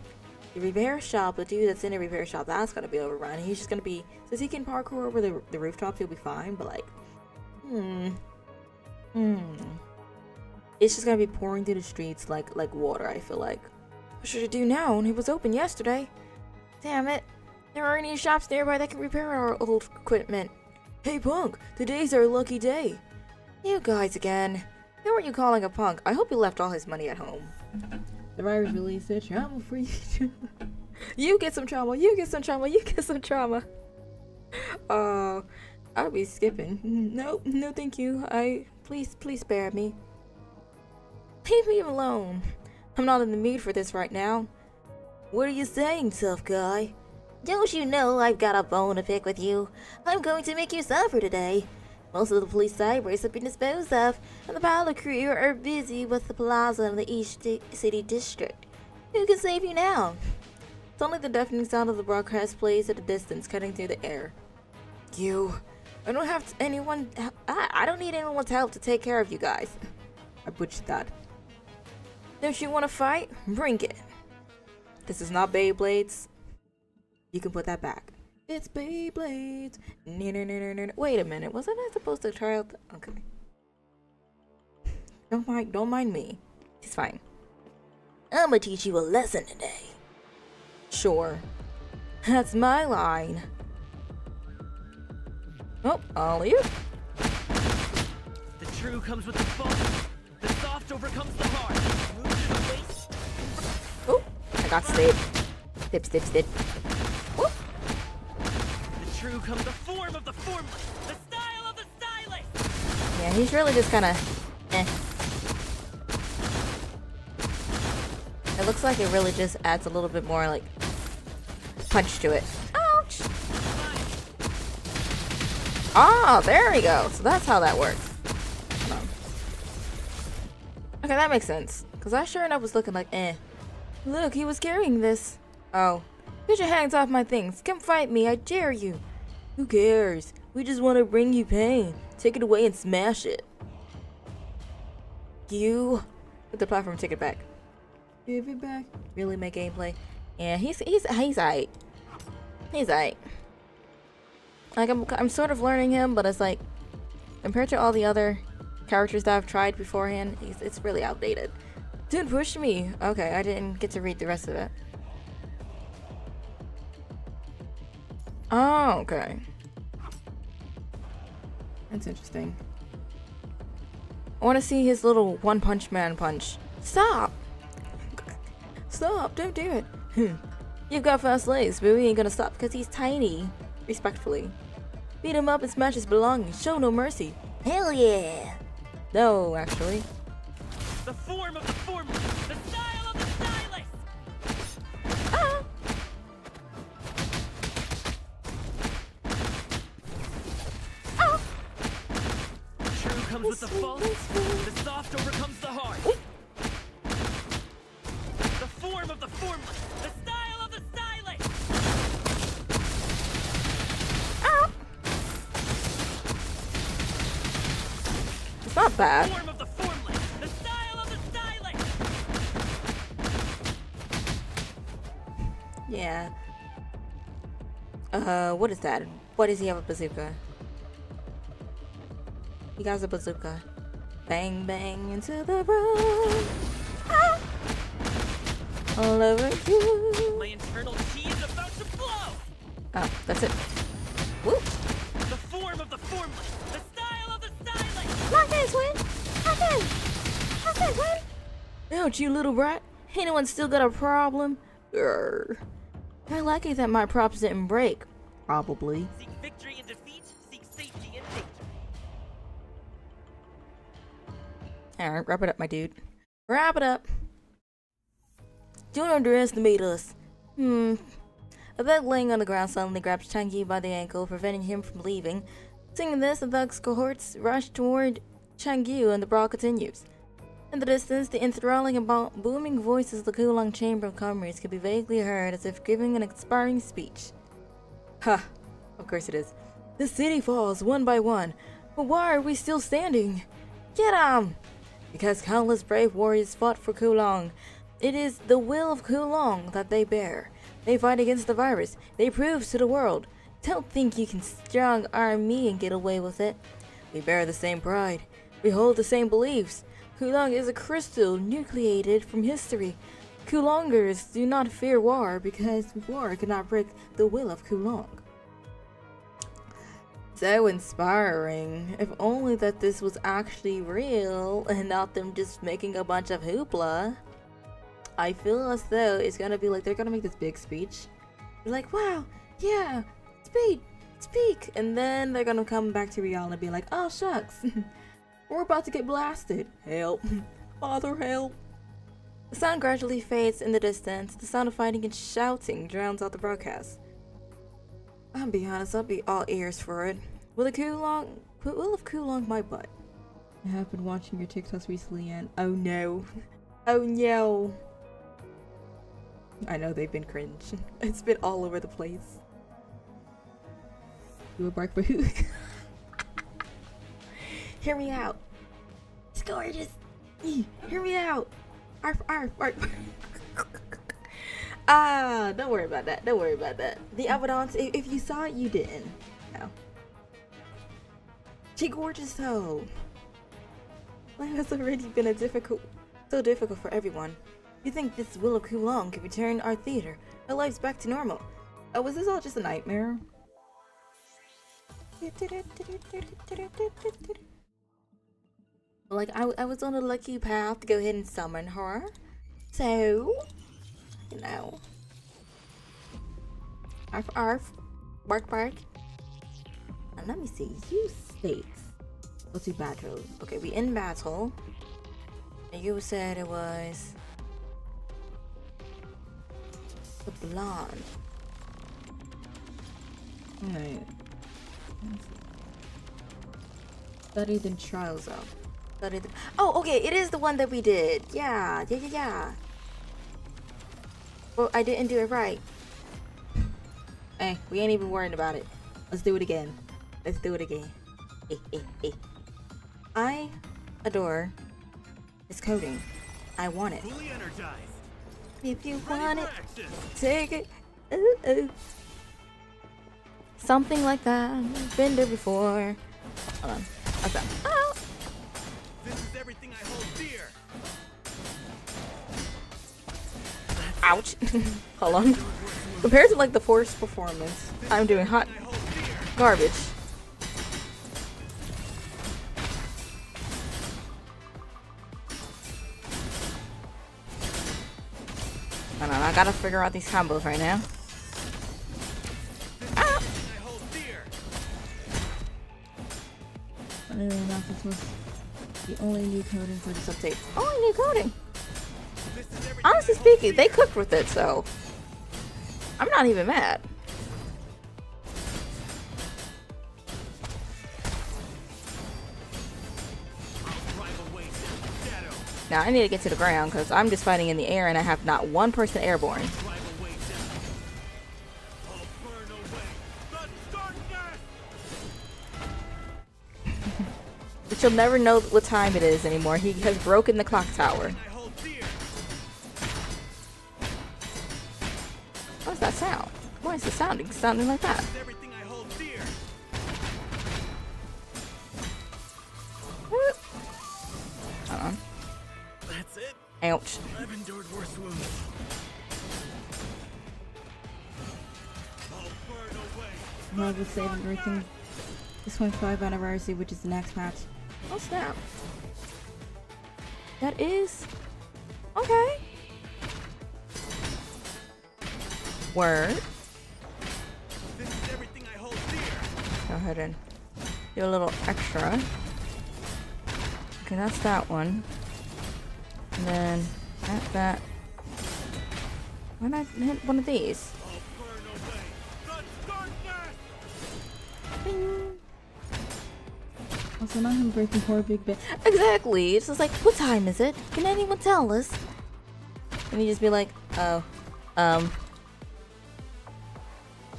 The repair shop, the dude that's in the repair shop, that's gonna be overrun. He's just gonna be, since he can parkour over the rooftops, he'll be fine. But like, It's just gonna be pouring through the streets like water, I feel like. What should I do now? It was open yesterday. Damn it. There aren't any shops nearby that can repair our old equipment. Hey punk, today's our lucky day. You guys again. Who are you calling a punk? I hope he left all his money at home. The virus released their trauma for you. You get some trauma, you get some trauma, you get some trauma. I'll be skipping. No, no thank you. Please spare me. Leave me alone. I'm not in the mood for this right now. What are you saying, tough guy? Don't you know I've got a bone to pick with you? I'm going to make you suffer today. Most of the police cybers have been disposed of, and the pilot crew are busy with the plaza in the East City District. Who can save you now? Suddenly the deafening sound of the broadcast plays at a distance, cutting through the air. I don't have anyone. I don't need anyone's help to take care of you guys. I butchered that. Don't you want to fight? Bring it. This is not Beyblades. You can put that back. It's Beyblades. Wait a minute. Wasn't I supposed to try out? Okay. Don't mind me. It's fine. I'm gonna teach you a lesson today. Sure. That's my line. Oh, all you. The true comes with the false. The soft overcomes the hard. Move to the waist. Oh, I got stayed. Stip. Oh. The true comes the form of the formless. The style of the stylist. Yeah, he's really just kind of It looks like it really just adds a little bit more like punch to it. Ouch! Ah, there we go. So that's how that works. Hold on. Okay, that makes sense. Because I sure enough was looking like, Look, he was carrying this. Oh. Get your hands off my things. Come fight me, I dare you. Who cares? We just want to bring you pain. Take it away and smash it. You... Hit the platform, take it back. Give it back. Really make gameplay. Yeah, he's aight. He's aight. Like, I'm sort of learning him, but it's like, compared to all the other characters that I've tried beforehand, it's really outdated. Dude, push me. Okay, I didn't get to read the rest of it. Oh, okay. That's interesting. I want to see his little One Punch Man punch. Stop! Stop, don't do it. You've got fast legs, but we ain't gonna stop because he's tiny. Respectfully. Beat him up and smash his belongings. Show no mercy. Hell yeah! No, actually. The form of the formless. The style of the stylist. Ah! Ah! True comes with the false. The soft overcomes the hard. The form of the formless. The style of the stylist. Ah! It's not bad. Form of the formless. The style of the stylist. Yeah. What is that? Why does he have a bazooka? He has a bazooka. Bang, bang into the road. Ah! All over you. My internal chi is about to blow. Oh, that's it. Woo! The form of the formless. The style of the stylist. Lock this win! Lock this win! Ouch, you little brat. Anyone still got a problem? Grr. I'm lucky that my props didn't break. Probably. Seek victory in defeat. Seek safety in danger. Alright, wrap it up, my dude. Wrap it up. Don't underestimate us. A thug laying on the ground suddenly grabs Changi by the ankle, preventing him from leaving. Seeing this, the thug's cohorts rush toward Changyu and the brawl continues. In the distance, the enthralling and booming voices of the Kulong Chamber of Commerce can be vaguely heard as if giving an inspiring speech. Ha! Of course it is. The city falls one by one, but why are we still standing? Get 'em! Because countless brave warriors fought for Kulong. It is the will of Kulong that they bear. They fight against the virus. They prove to the world. Don't think you can strong arm me and get away with it. We bear the same pride. We hold the same beliefs. Kulong is a crystal nucleated from history. Kulongers do not fear war because war cannot break the will of Kulong. So inspiring. If only that this was actually real and not them just making a bunch of hoopla. I feel as though it's gonna be like they're gonna make this big speech. They're like, wow, yeah, speak. And then they're gonna come back to reality and be like, oh shucks, we're about to get blasted. Help. Father, help. The sound gradually fades in the distance. The sound of fighting and shouting drowns out the broadcast. I'll be honest, I'll be all ears for it. Will of Kulong my butt? I have been watching your TikToks recently and oh no. Oh no. I know they've been cringe. It's been all over the place. You a bark for who? Hear me out. It's gorgeous. Hear me out. Arf, arf, arf. Don't worry about that. Don't worry about that. The evidence, if you saw it, you didn't. No. She gorgeous though. Life has already been so difficult for everyone. You think this Will of Kulong can return our theater, our lives back to normal? Oh, was this all just a nightmare? Like, I was on a lucky path to go ahead and summon her. So, you know. Arf, arf. Bark, bark. And let me see. You states. Go to battle. Okay, we in battle. And you said it was the blonde. Alright. Study the trials of. Oh, okay, it is the one that we did. Yeah. Well, I didn't do it right. We ain't even worrying about it. Let's do it again. I adore this coding. I want it. Fully energized. If you Ready want for it, action. take it. Ooh. Something like that. Been there before. Hold on. Okay. Oh. This is everything I hold dear. Ouch. Hold on. Compared to like the forced performance, I'm doing hot I hold dear. garbage. I gotta figure out these combos right now. Ah! I hold dear. I don't know if this was the only new coding for this update. Only new coding! This is everything Honestly I hold speaking, they dear. cooked with it, so I'm not even mad. I'll drive away death's shadow. Now I need to get to the ground because I'm just fighting in the air and I have not one person airborne. Drive away death. I'll burn away the darkness. But you'll never know what time it is anymore. He has broken the clock tower. I hold dear. What does that sound? Why is it sounding like that? This is everything I hold dear. Whoop. Hold on. That's it. Ouch. I've endured worse wounds. I'll burn away. Love is saving everything. This 25th anniversary, which is the next match. Oh snap. That is okay. Word. This is everything I hold dear. Go ahead and do a little extra. Okay, that's that one. And then that. Why not hit one of these? I'll burn away the darkness. Bing. Also, not him breaking poor Big Ben. Exactly. It's just like, what time is it? Can anyone tell us? And he just be like, oh,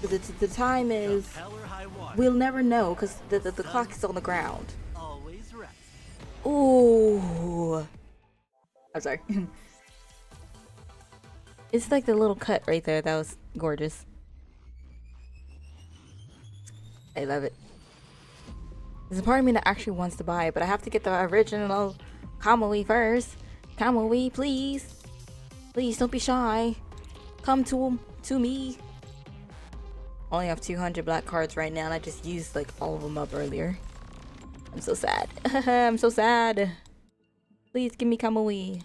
the time is. Hell or high water. We'll never know because the clock is on the ground. Always right. Ooh. I'm sorry. It's like the little cut right there. That was gorgeous. I love it. There's a part of me that actually wants to buy it, but I have to get the original Kamui first. Kamui, please. Please, don't be shy. Come to me. Only have 200 black cards right now, and I just used like all of them up earlier. I'm so sad. I'm so sad. Please give me Kamui.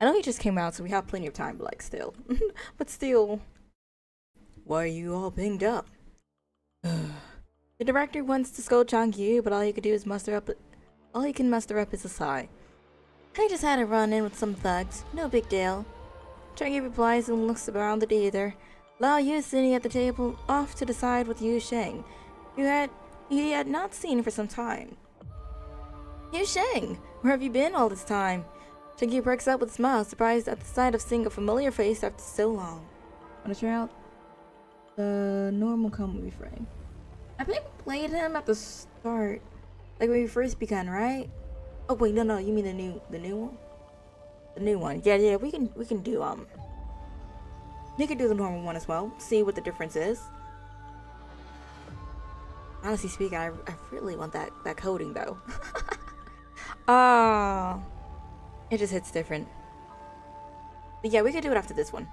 I know he just came out, so we have plenty of time, but like still. But still. Why are you all pinged up? The director wants to scold Changyu, but all he can do is muster up is a sigh. I just had a run-in with some thugs. No big deal. Changyu replies and looks around the theater. Lao Yu is sitting at the table off to the side with Yu Sheng, who he had not seen for some time. Yu Sheng, where have you been all this time? Changyu perks up with a smile, surprised at the sight of seeing a familiar face after so long. Wanna try out the normal Kamui frame? I think we played him at the start, like when we first began, right? Oh wait, no, you mean the new one? The new one. Yeah, we can do you can do the normal one as well. See what the difference is. Honestly speaking, I really want that coding though. Ah, it just hits different. But yeah, we could do it after this one.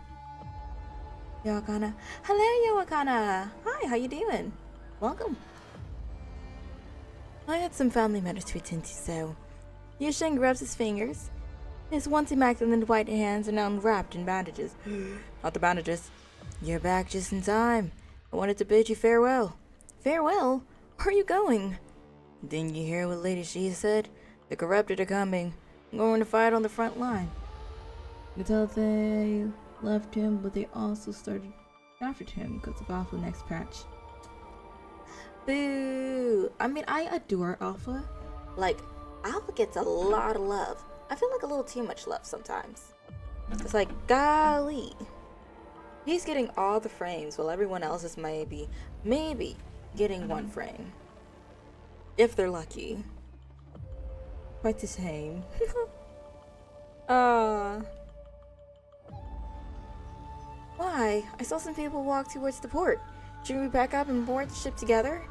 Yoakana. Hello, Yoakana. Hi, how you doing? Welcome. I had some family matters to attend to, so Yu Sheng grabs his fingers. His once immaculate white hands are now wrapped in bandages. Not the bandages. You're back just in time. I wanted to bid you farewell. Farewell? Where are you going? Didn't you hear what Lady Shi said? The corrupted are coming. I'm going to fight on the front line. You can tell they left him, but they also started after him because of Alpha next patch. Boo! I mean, I adore Alpha. Like, Alpha gets a lot of love. I feel like a little too much love sometimes. It's like, golly. He's getting all the frames while everyone else is maybe getting one frame. If they're lucky. Quite a shame. Why? I saw some people walk towards the port. Should we pack up and board the ship together?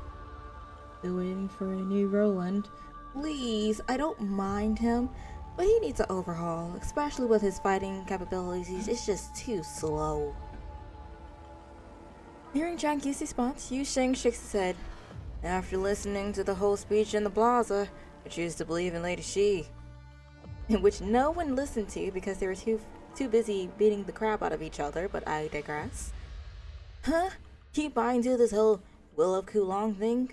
Still waiting for a new Roland. Please, I don't mind him, but he needs an overhaul, especially with his fighting capabilities. It's just too slow. Hearing Changyu's response, Yu Sheng shakes his head. After listening to the whole speech in the plaza, I choose to believe in Lady Shi. In which no one listened to because they were too busy beating the crap out of each other, but I digress. Huh? Keep buying into this whole Will of Kulong thing?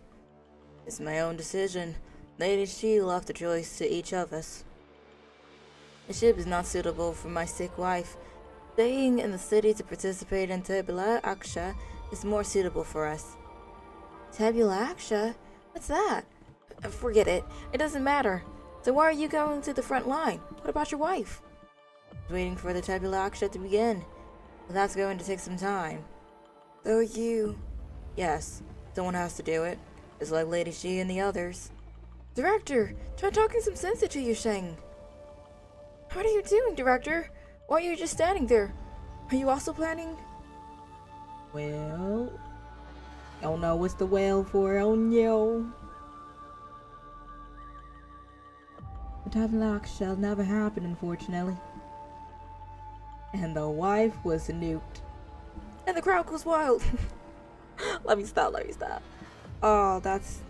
It's my own decision. Lady Shi left the choice to each of us. The ship is not suitable for my sick wife. Staying in the city to participate in Tabula Aksha is more suitable for us. Tabula Aksha? What's that? Forget it. It doesn't matter. So why are you going to the front line? What about your wife? Waiting for the Tabula Aksha to begin. But that's going to take some time. So you... Yes, someone has to do it. Just like Lady Shi and the others. Director, try talking some sense into Yu Sheng. What are you doing, Director? Why are you just standing there? Are you also planning? Well... Oh no, what's the well for? Oh no. The Tablock shall never happen, unfortunately. And the wife was nuked. And the crowd goes wild. Let me stop. Oh, that's...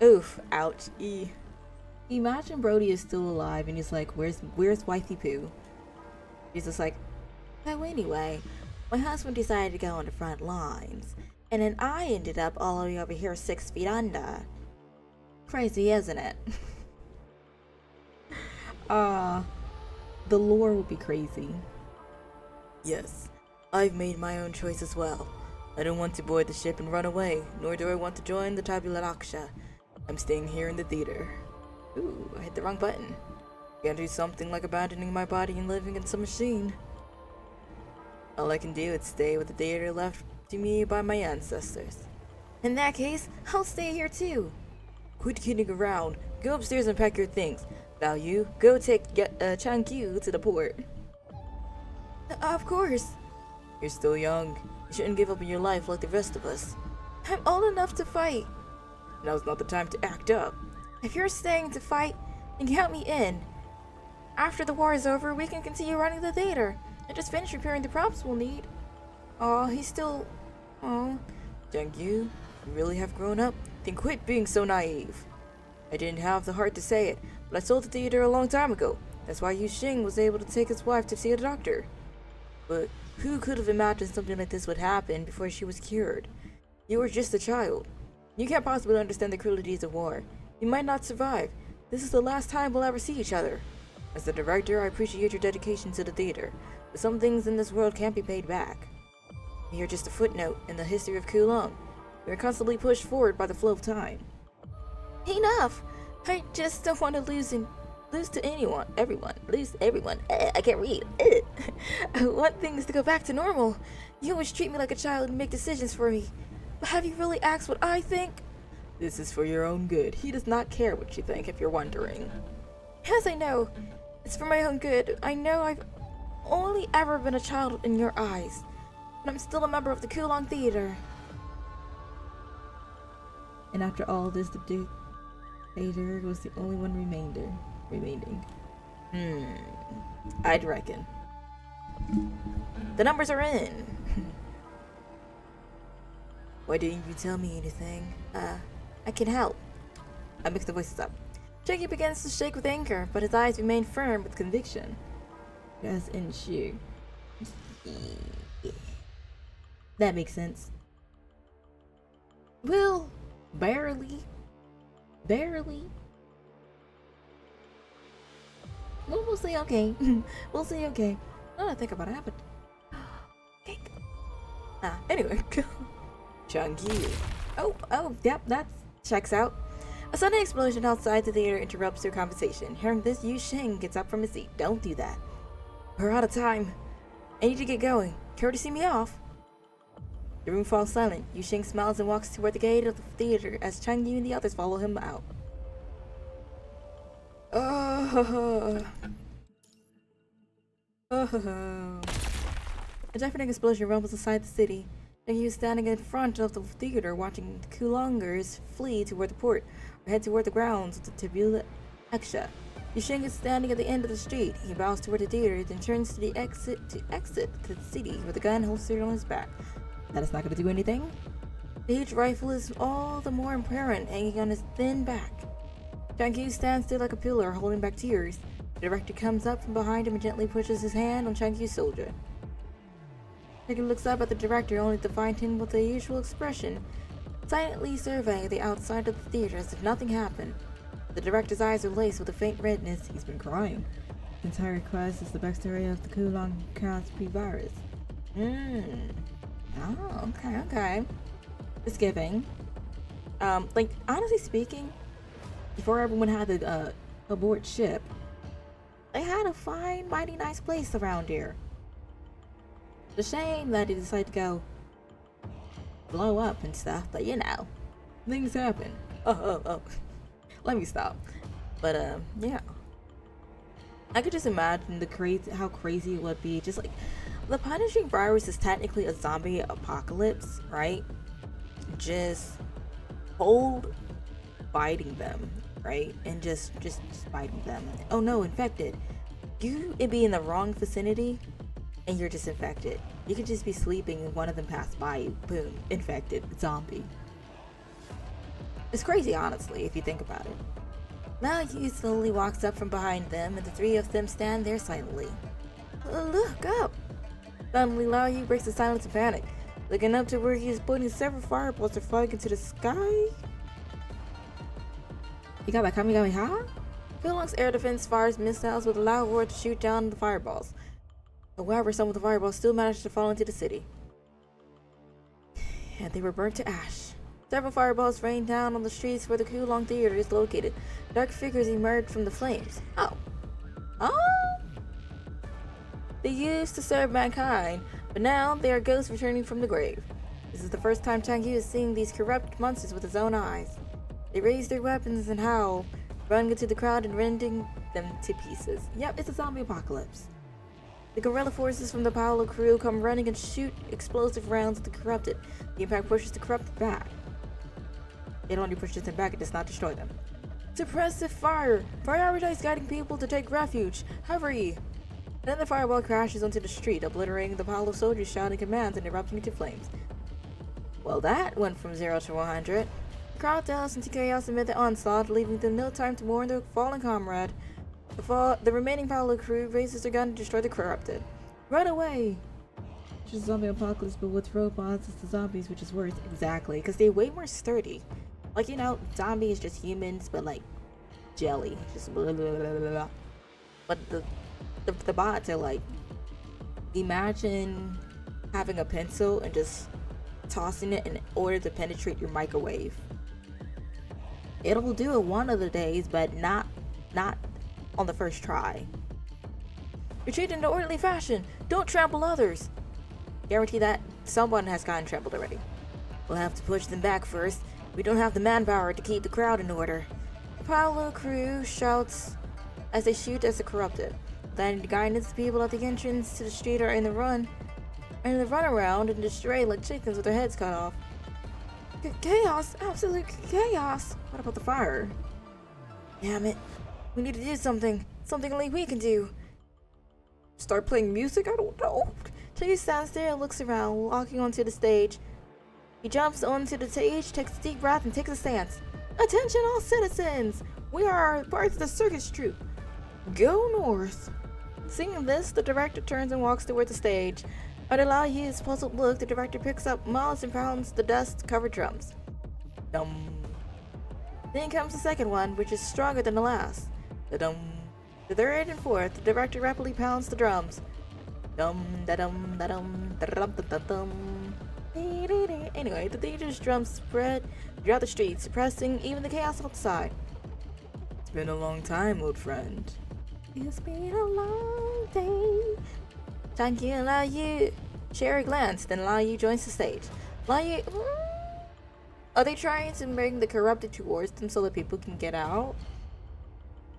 Oof. Ouch. E. Imagine Brody is still alive and he's like, where's Wifey Poo? He's just like, oh, anyway, my husband decided to go on the front lines, and then I ended up all the way over here 6 feet under. Crazy, isn't it? The lore would be crazy. Yes, I've made my own choice as well. I don't want to board the ship and run away, nor do I want to join the Tabula Raksha. I'm staying here in the theater. Ooh, I hit the wrong button. Can't do something like abandoning my body and living in some machine. All I can do is stay with the theater left to me by my ancestors. In that case, I'll stay here too. Quit kidding around. Go upstairs and pack your things. Now you, go take Changyu to the port. Of course. You're still young. You shouldn't give up on your life like the rest of us. I'm old enough to fight. Now's not the time to act up. If you're staying to fight, then count me in. After the war is over, we can continue running the theater and just finish repairing the props we'll need. Oh, he's still... Oh, Jung-yu, you really have grown up? Then quit being so naive. I didn't have the heart to say it, but I sold the theater a long time ago. That's why Yu Xing was able to take his wife to see a doctor. But who could have imagined something like this would happen before she was cured? You were just a child. You can't possibly understand the cruelties of war. You might not survive. This is the last time we'll ever see each other. As the director, I appreciate your dedication to the theater, but some things in this world can't be paid back. You're just a footnote in the history of Kulong. We're constantly pushed forward by the flow of time. Enough! I just don't want to lose to everyone. I can't read. I want things to go back to normal. You always treat me like a child and make decisions for me. But have you really asked what I think? This is for your own good. He does not care what you think, if you're wondering. Yes, I know. It's for my own good. I know I've only ever been a child in your eyes. But I'm still a member of the Kulong Theater. And after all this, the dictator was the only one remaining. I'd reckon. The numbers are in. Why didn't you tell me anything? I can help. I mix the voices up. Jackie begins to shake with anger, but his eyes remain firm with conviction. As in sheer. That makes sense. Well, barely. Well, we'll see, okay. We'll see, okay. Now that I think about it, happened. Cake. Anyway. Chunky. Oh, yep, that checks out. A sudden explosion outside the theater interrupts their conversation. Hearing this, Yu Xing gets up from his seat. Don't do that. We're out of time. I need to get going. Care to see me off? The room falls silent. Yu Xing smiles and walks toward the gate of the theater as Chang Yu and the others follow him out. A deafening explosion rumbles inside the city. Chang Yu is standing in front of the theater watching the Kulongers flee toward the port or head toward the grounds of the Tabula Exia. Yu Xing is standing at the end of the street. He bows toward the theater, then turns to the exit to the city with a gun holstered on his back. That is not going to do anything. The huge rifle is all the more apparent, hanging on his thin back. Chang Yu stands still like a pillar, holding back tears. The director comes up from behind him and gently pushes his hand on Chang Yu's shoulder. Chang Yu looks up at the director, only to find him with the usual expression, silently surveying the outside of the theater as if nothing happened. The director's eyes are laced with a faint redness. He's been crying. The entire quest is the backstory of the Kulong Chaos pre-virus. Oh, okay. It's giving. Like, honestly speaking, before everyone had to abort ship, they had a fine, mighty nice place around here. it's a shame that they decided to go blow up and stuff, but you know, things happen. Oh. Let me stop. But, yeah. I could just imagine how crazy it would be. Just like, the punishing virus is technically a zombie apocalypse, right? Just biting them, right? And just biting them. Oh no, infected. You would be in the wrong vicinity and you're just infected. You could just be sleeping and one of them passed by you. Boom, infected, zombie. It's crazy, honestly, if you think about it. Now Yu slowly walks up from behind them and the three of them stand there silently. Look up! Suddenly, Lao Yu breaks the silence in panic. Looking up to where he is pointing, several fireballs are flying into the sky. You got that Kamui, huh? Kulong's air defense fires missiles with a loud roar to shoot down the fireballs. However, some of the fireballs still managed to fall into the city. And they were burnt to ash. Several fireballs rained down on the streets where the Kulong Theater is located. Dark figures emerged from the flames. Oh! They used to serve mankind, but now they are ghosts returning from the grave. This is the first time Chang Yu is seeing these corrupt monsters with his own eyes. They raise their weapons and howl, running into the crowd and rending them to pieces. Yep, it's a zombie apocalypse. The guerrilla forces from the Paolo crew come running and shoot explosive rounds at the corrupted. The impact pushes the corrupted back. It only pushes them back, it does not destroy them. Suppressive fire! Prioritize guiding people to take refuge! Hurry! Then the fireball crashes onto the street, obliterating the pile of soldiers shouting commands and erupting into flames. Well, that went from 0 to 100. The crowd delves into chaos amid the onslaught, leaving them no time to mourn their fallen comrade. The remaining Paolo crew raises their gun to destroy the corrupted. Run away! It's just a zombie apocalypse, but with robots, it's the zombies, which is worse. Exactly, because they're way more sturdy. Like, you know, zombies just humans, but like jelly. Just blah, blah, blah, blah, blah. But the bots are like, imagine having a pencil and just tossing it in order to penetrate your microwave. It'll do it one of the days, but not on the first try. Retreat in an orderly fashion. Don't trample others. Guarantee that someone has gotten trampled already. We'll have to push them back first. We don't have the manpower to keep the crowd in order. The Paolo crew shouts as they shoot at the corrupted. Then the guidance people at the entrance to the street are in the run around and destroy like chickens with their heads cut off. Chaos! Absolute chaos! What about the fire? Damn it. We need to do something. Something only we can do. Start playing music? I don't know. Chase stands there and looks around, walking onto the stage. He jumps onto the stage, takes a deep breath, and takes a stance. Attention all citizens! We are part of the circus troupe. Go north! Seeing this, the director turns and walks toward the stage. Under Laoyu's puzzled look, the director picks up mounds and pounds the dust-covered drums. Dum. Then comes the second one, which is stronger than the last. Da-dum. The third and fourth, the director rapidly pounds the drums. Dum da dum da dum da dum da dum. Anyway, the dangerous drums spread throughout the streets, suppressing even the chaos outside. It's been a long time, old friend. It's been a long day. Thank you, Laoyu. Share a glance, then Laoyu joins the stage. Laoyu, are they trying to bring the corrupted towards them so that people can get out?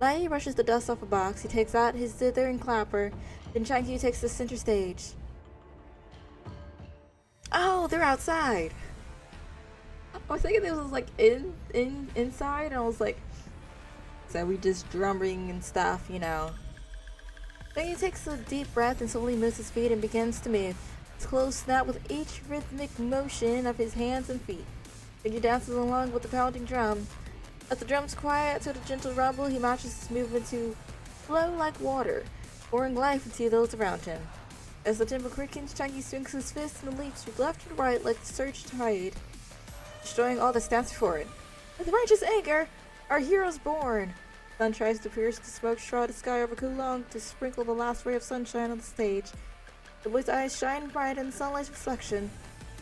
Laoyu brushes the dust off a box. He takes out his zither and clapper. Then Changyu takes the center stage. Oh, they're outside. I was thinking this was like inside, and I was like, so we just drumming and stuff, you know. Then he takes a deep breath and slowly moves his feet and begins to move. His clothes snap with each rhythmic motion of his hands and feet. Then he dances along with the pounding drum. As the drums quiet to the gentle rumble, he matches his movement to flow like water, pouring life into those around him. As the tempo quickens, Changyu swings his fists and leaps from left and right like the surged tide, destroying all that stands before it. With righteous anger, our hero's born. Sun tries to pierce the smoke-shrouded sky over Kulong to sprinkle the last ray of sunshine on the stage. The boy's eyes shine bright in the sunlight's reflection.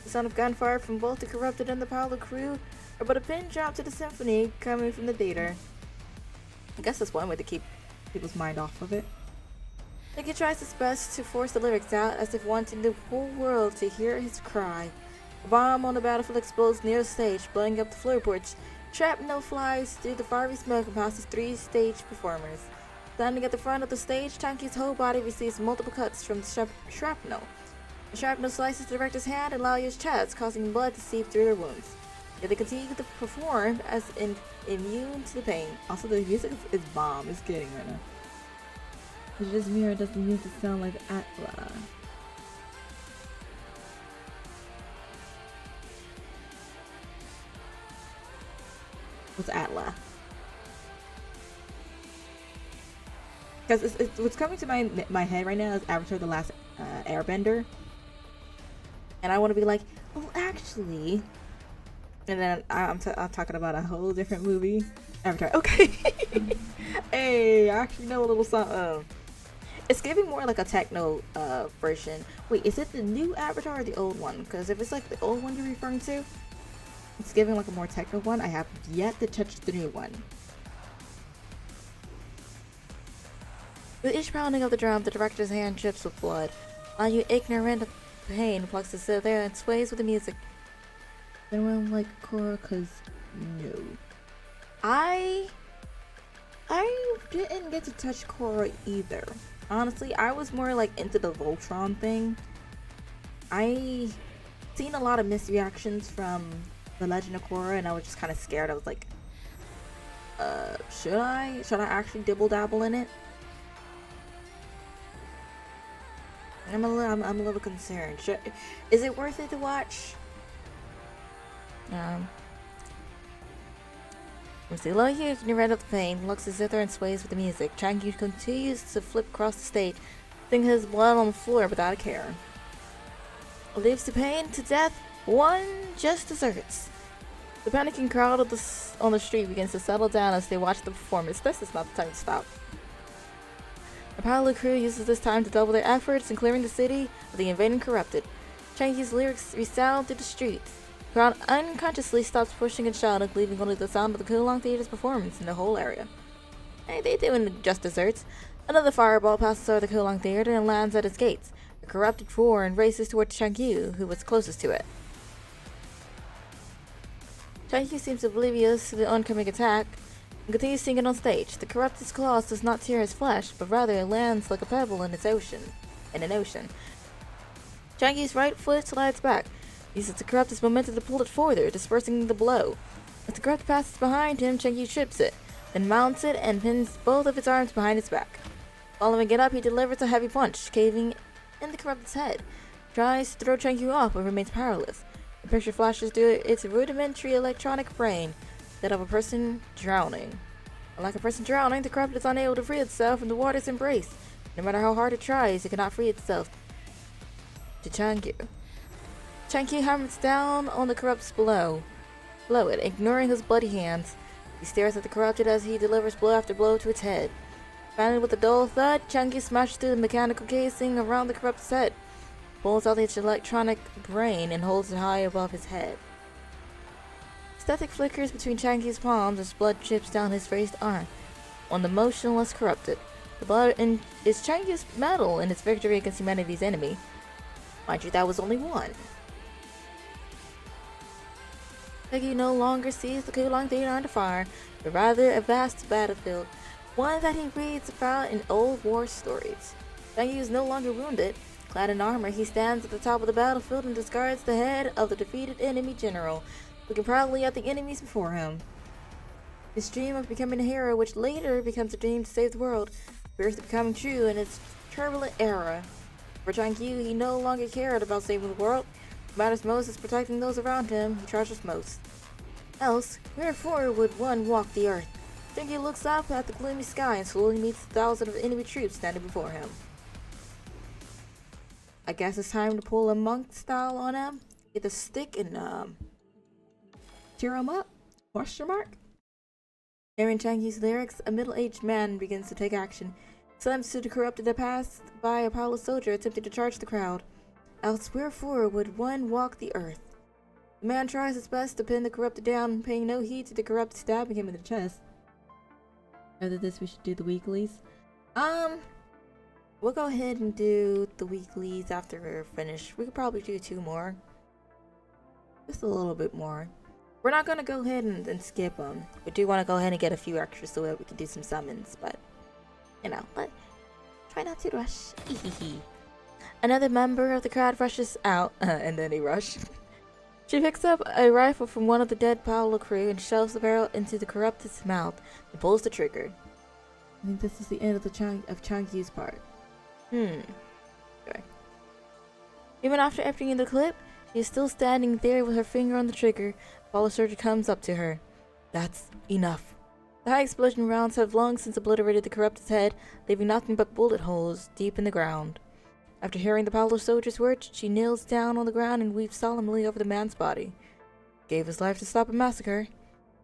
The sound of gunfire from both the corrupted and the Paolo crew are but a pin drop to the symphony coming from the theater. I guess that's one way to keep people's mind off of it. Nicky tries his best to force the lyrics out as if wanting the whole world to hear his cry. A bomb on the battlefield explodes near the stage, blowing up the floorboards. Shrapnel flies through the fiery smoke and passes 3 stage performers. Standing at the front of the stage, Tanky's whole body receives multiple cuts from the shrapnel. The shrapnel slices the director's hand and Laoyu's chest, causing blood to seep through their wounds. Yet they continue to perform as immune to the pain. Also, the music is bomb. It's getting right now. It's just Mira doesn't need to sound like Atla. What's Atla? Because what's coming to my head right now is Avatar: The Last Airbender, and I want to be like, well, actually, and then I'm talking about a whole different movie. Avatar. Okay. Hey, I actually know a little something. It's giving more like a techno version. Wait, is it the new Avatar or the old one? Because if it's like the old one you're referring to, it's giving like a more techno one. I have yet to touch the new one. With each pounding of the drum, the director's hand drips with blood. Laoyu, ignorant of pain, plucks to sit there and sways with the music. Anyone like Korra? Cause no. I didn't get to touch Korra either. Honestly, I was more like into the Voltron thing. I seen a lot of misreactions from The Legend of Korra, and I was just kind of scared. I was like, Should I? Should I actually dibble dabble in it? I'm a little concerned. Is it worth it to watch? With the low you can read up the pain, looks his zither and sways with the music. Changyu continues to flip across the stage, thinking his blood on the floor without a care. Leaves the pain to death, one just deserts. The panicking crowd on the street begins to settle down as they watch the performance. This is not the time to stop. The Apollo crew uses this time to double their efforts in clearing the city of the invading corrupted. Changyu's lyrics resound through the streets. The crowd unconsciously stops pushing and shouting, leaving only the sound of the Kulong Theater's performance in the whole area. Hey, they doing just desserts. Another fireball passes over the Kulong Theater and lands at its gates. A corrupted roar and races towards Changyu, who was closest to it. Changyu seems oblivious to the oncoming attack and continues singing on stage. The corrupted's claws does not tear his flesh, but rather it lands like a pebble in an ocean. Changyu's right foot slides back, uses the corrupted's momentum to pull it further, dispersing the blow. As the corrupt passes behind him, Changyu trips it, then mounts it and pins both of its arms behind its back. Following it up, he delivers a heavy punch, caving in the corrupted's head. Tries to throw Changyu off, but remains powerless. The picture flashes through its rudimentary electronic brain, that of a person drowning. Like a person drowning, the corrupted is unable to free itself from the water's embrace. No matter how hard it tries, it cannot free itself. To Changyu. Changyu hammers down on the corrupt's below it, ignoring his bloody hands. He stares at the corrupted as he delivers blow after blow to its head. Finally, with a dull thud, Changyu smashes through the mechanical casing around the corrupt's head, pulls out its electronic brain, and holds it high above his head. Static flickers between Changyu's palms as blood drips down his raised arm on the motionless corrupted. The blood is Changyu's medal in its victory against humanity's enemy. Mind you, that was only one. Changyu no longer sees the Kulong Theater under fire, but rather a vast battlefield, one that he reads about in old war stories. Changyu is no longer wounded. Clad in armor, he stands at the top of the battlefield and discards the head of the defeated enemy general, looking proudly at the enemies before him. His dream of becoming a hero, which later becomes a dream to save the world, appears to become true in its turbulent era. For Changyu, he no longer cared about saving the world. What matters most is protecting those around him he treasures most. Else, wherefore would one walk the earth? Changyu looks up at the gloomy sky and slowly meets the thousands of enemy troops standing before him. I guess it's time to pull a monk style on him. Get a stick and tear him up? Question mark? Hearing Changyu's lyrics, a middle-aged man begins to take action. Slams to the corrupted that passed by a Apollo soldier attempting to charge the crowd. Else wherefore would one walk the earth? The man tries his best to pin the corrupted down, paying no heed to the corrupted stabbing him in the chest. After this, we should do the weeklies. We'll go ahead and do the weeklies after we're finished. We could probably do 2 more. Just a little bit more. We're not going to go ahead and skip them. We do want to go ahead and get a few extras so that we can do some summons, but, you know, but try not to rush. Another member of the crowd rushes out, and then they rush. She picks up a rifle from one of the dead Paolo crew and shoves the barrel into the corrupted's mouth and pulls the trigger. I think this is the end of Changyu's part. Okay. Even after emptying the clip, she is still standing there with her finger on the trigger. Apollo soldier comes up to her. That's enough. The high explosion rounds have long since obliterated the corrupted's head, leaving nothing but bullet holes deep in the ground. After hearing the Apollo soldier's words, she kneels down on the ground and weeps solemnly over the man's body. Gave his life to stop a massacre.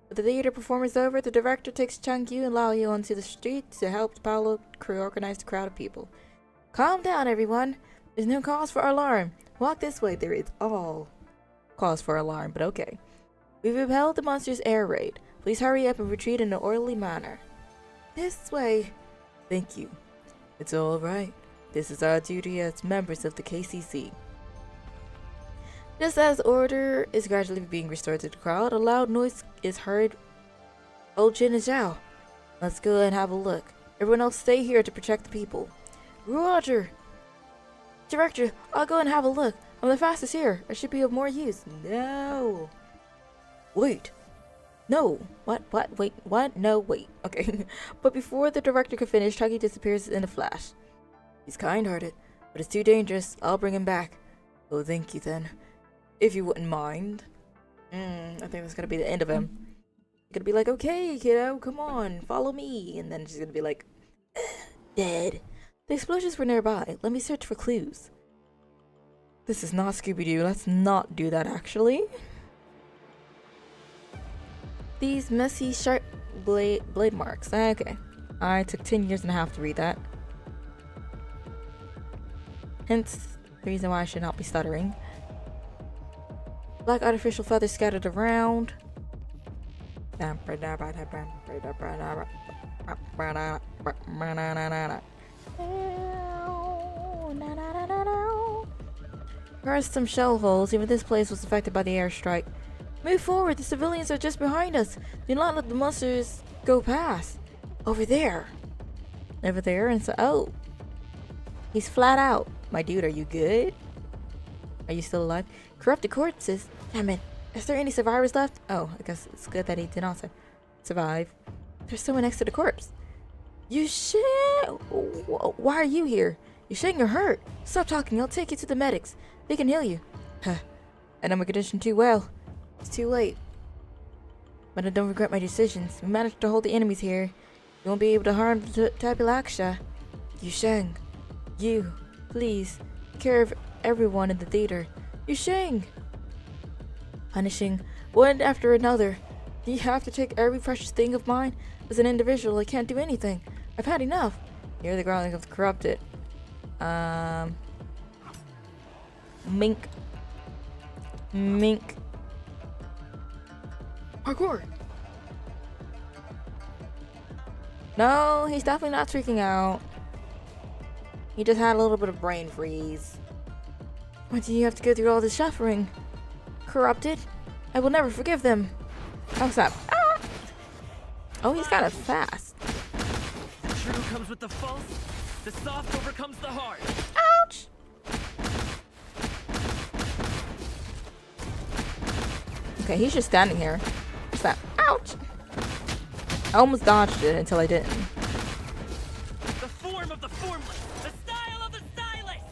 With the theater performance over, the director takes Changyu and Laoyu onto the street to help the Apollo crew organize the crowd of people. Calm down, everyone. There's no cause for alarm. Walk this way. There is all cause for alarm, but okay. We've repelled the monster's air raid. Please hurry up and retreat in an orderly manner. This way. Thank you. It's all right. This is our duty as members of the KCC. Just as order is gradually being restored to the crowd, a loud noise is heard. Oh, Jin and Zhao. Let's go and have a look. Everyone else stay here to protect the people. Roger! Director, I'll go and have a look. I'm the fastest here. I should be of more use. No! Wait! No. What? Wait, what? No, wait. Okay. But before the director could finish, Chucky disappears in a flash. He's kind-hearted, but it's too dangerous. I'll bring him back. Oh, thank you then. If you wouldn't mind. I think that's gonna be the end of him. He's gonna be like, okay, kiddo, come on, follow me. And then she's gonna be like, dead. The explosions were nearby. Let me search for clues. This is not Scooby-Doo. Let's not do that, actually. These messy, sharp blade marks. Okay. I took 10 years and a half to read that. Hence, the reason why I should not be stuttering. Black artificial feathers scattered around. There are some shell holes. Even this place was affected by the airstrike. Move forward. The civilians are just behind us. Do not let the monsters go past. Over there. Over there. And so, oh. He's flat out. My dude, are you good? Are you still alive? Corrupted corpses. Damn it. Is there any survivors left? Oh, I guess it's good that he did not survive. There's someone next to the corpse. You shit. Why are you here? You're saying you're hurt. Stop talking. I'll take you to the medics. They can heal you. Huh. I know my condition too well. It's too late. But I don't regret my decisions. We managed to hold the enemies here. You won't be able to harm Tabulaksha. Yu Sheng. You, please, take care of everyone in the theater. Yu Sheng. Punishing one after another. Do you have to take every precious thing of mine? As an individual, I can't do anything. I've had enough. Hear the growling of the corrupted. Mink. Parkour. No, he's definitely not freaking out. He just had a little bit of brain freeze. Why do you have to go through all this suffering? Corrupted? I will never forgive them. Oh, stop. Ah! Oh, he's kind of fast. The true comes with the false. The soft overcomes the hard. Ouch! Okay, he's just standing here. What's that? Ouch! I almost dodged it until I didn't. The form of the formless. The style of the stylist.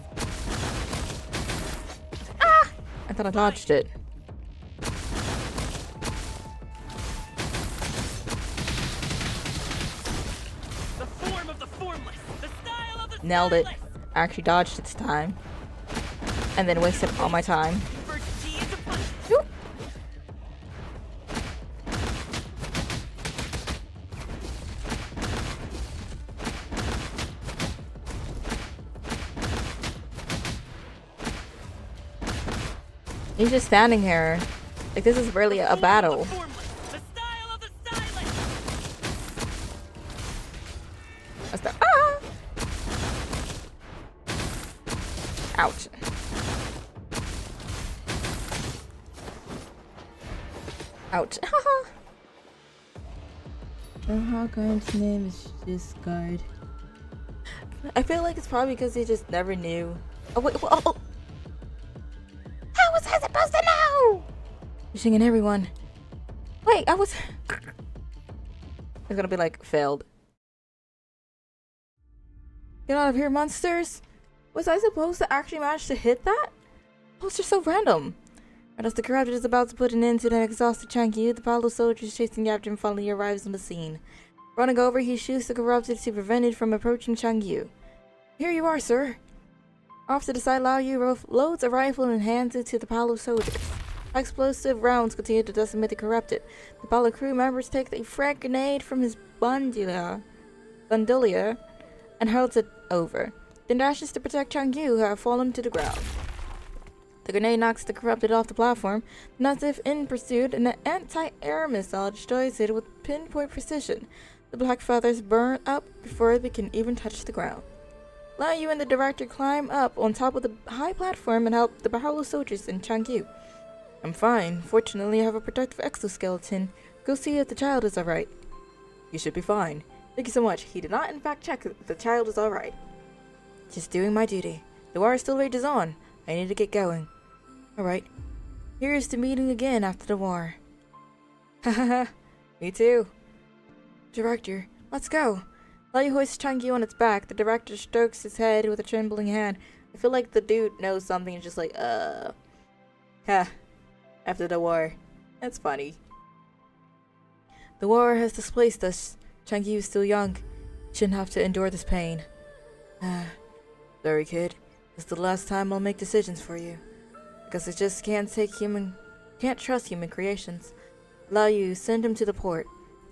Ah! I thought I dodged it. The form of the formless. The style of the Nailed it. stylist. I actually dodged it this time. And then wasted all my time. Convert G into punch. Whoop. He's just standing here. Like, this is really a battle. The style of the stylist. What's that? Ah! Ouch. Ouch. The Hawkeye's name is just Guard. I feel like it's probably because he just never knew. Oh, wait. Oh. How was I supposed to know? You're singing everyone. Wait, I was. It's gonna be like, failed. Get out of here, monsters! Was I supposed to actually manage to hit that? Those are so random. Right as the corrupted is about to put an end to an exhausted Changyu, the pile of soldiers chasing after him finally arrives on the scene. Running over, he shoots the corrupted to prevent it from approaching Changyu. Here you are, sir. Off to the side, Lao Yu loads a rifle and hands it to the pile of soldiers. Explosive rounds continue to decimate the corrupted. The pile of crew members take a frag grenade from his bandolier and hurls it over. Then dashes to protect Changyu, who have fallen to the ground. The grenade knocks the corrupted off the platform, and as if in pursuit, an anti-air missile destroys it with pinpoint precision. The black feathers burn up before they can even touch the ground. Lao Yu and the director climb up on top of the high platform and help the Bahalo soldiers and Changyu. I'm fine. Fortunately, I have a protective exoskeleton. Go see if the child is alright. You should be fine. Thank you so much. He did not in fact check that the child is alright. Just doing my duty. The war still rages on. I need to get going. Alright. Here's to meeting again after the war. Hahaha. Me too. Director, let's go. While you hoist Chunky on its back, the director strokes his head with a trembling hand. I feel like the dude knows something and just like, after the war. That's funny. The war has displaced us. Chunky is still young. Shouldn't have to endure this pain. Sorry, kid. This is the last time I'll make decisions for you. Because I just can't trust human creations. Send him to the port.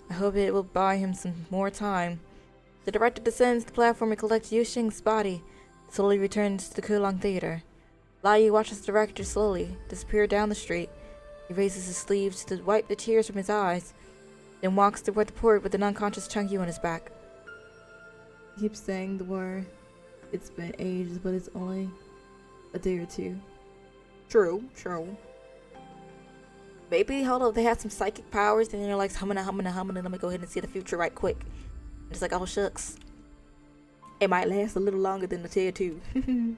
I hope it will buy him some more time. The director descends the platform and collects Yu Xing's body. Slowly returns to the Kulong Theater. Yu watches the director slowly disappear down the street. He raises his sleeves to wipe the tears from his eyes, then walks toward the port with an unconscious Chunky on his back. He keeps saying the war. It's been ages, but it's only a day or two. True. Maybe, hold up, they had some psychic powers and they're like humming, let me go ahead and see the future right quick. And it's like, oh shucks. It might last a little longer than the tier 2.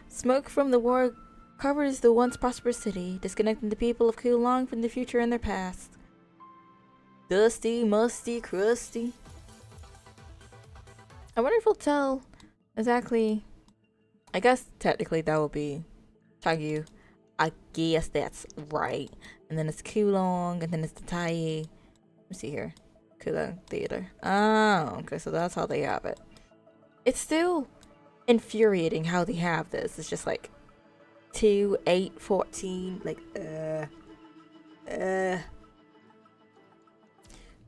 Smoke from the war covers the once prosperous city, disconnecting the people of Kulong from the future and their past. Dusty, musty, crusty. I wonder if we'll tell exactly. I guess technically that will be Tagyu. I guess that's right. And then it's Kulong, and then it's the Tai. Let me see here. Kulong Theater. Oh, okay, so that's how they have it. It's still infuriating how they have this. It's just like 2, 8, 14. Like,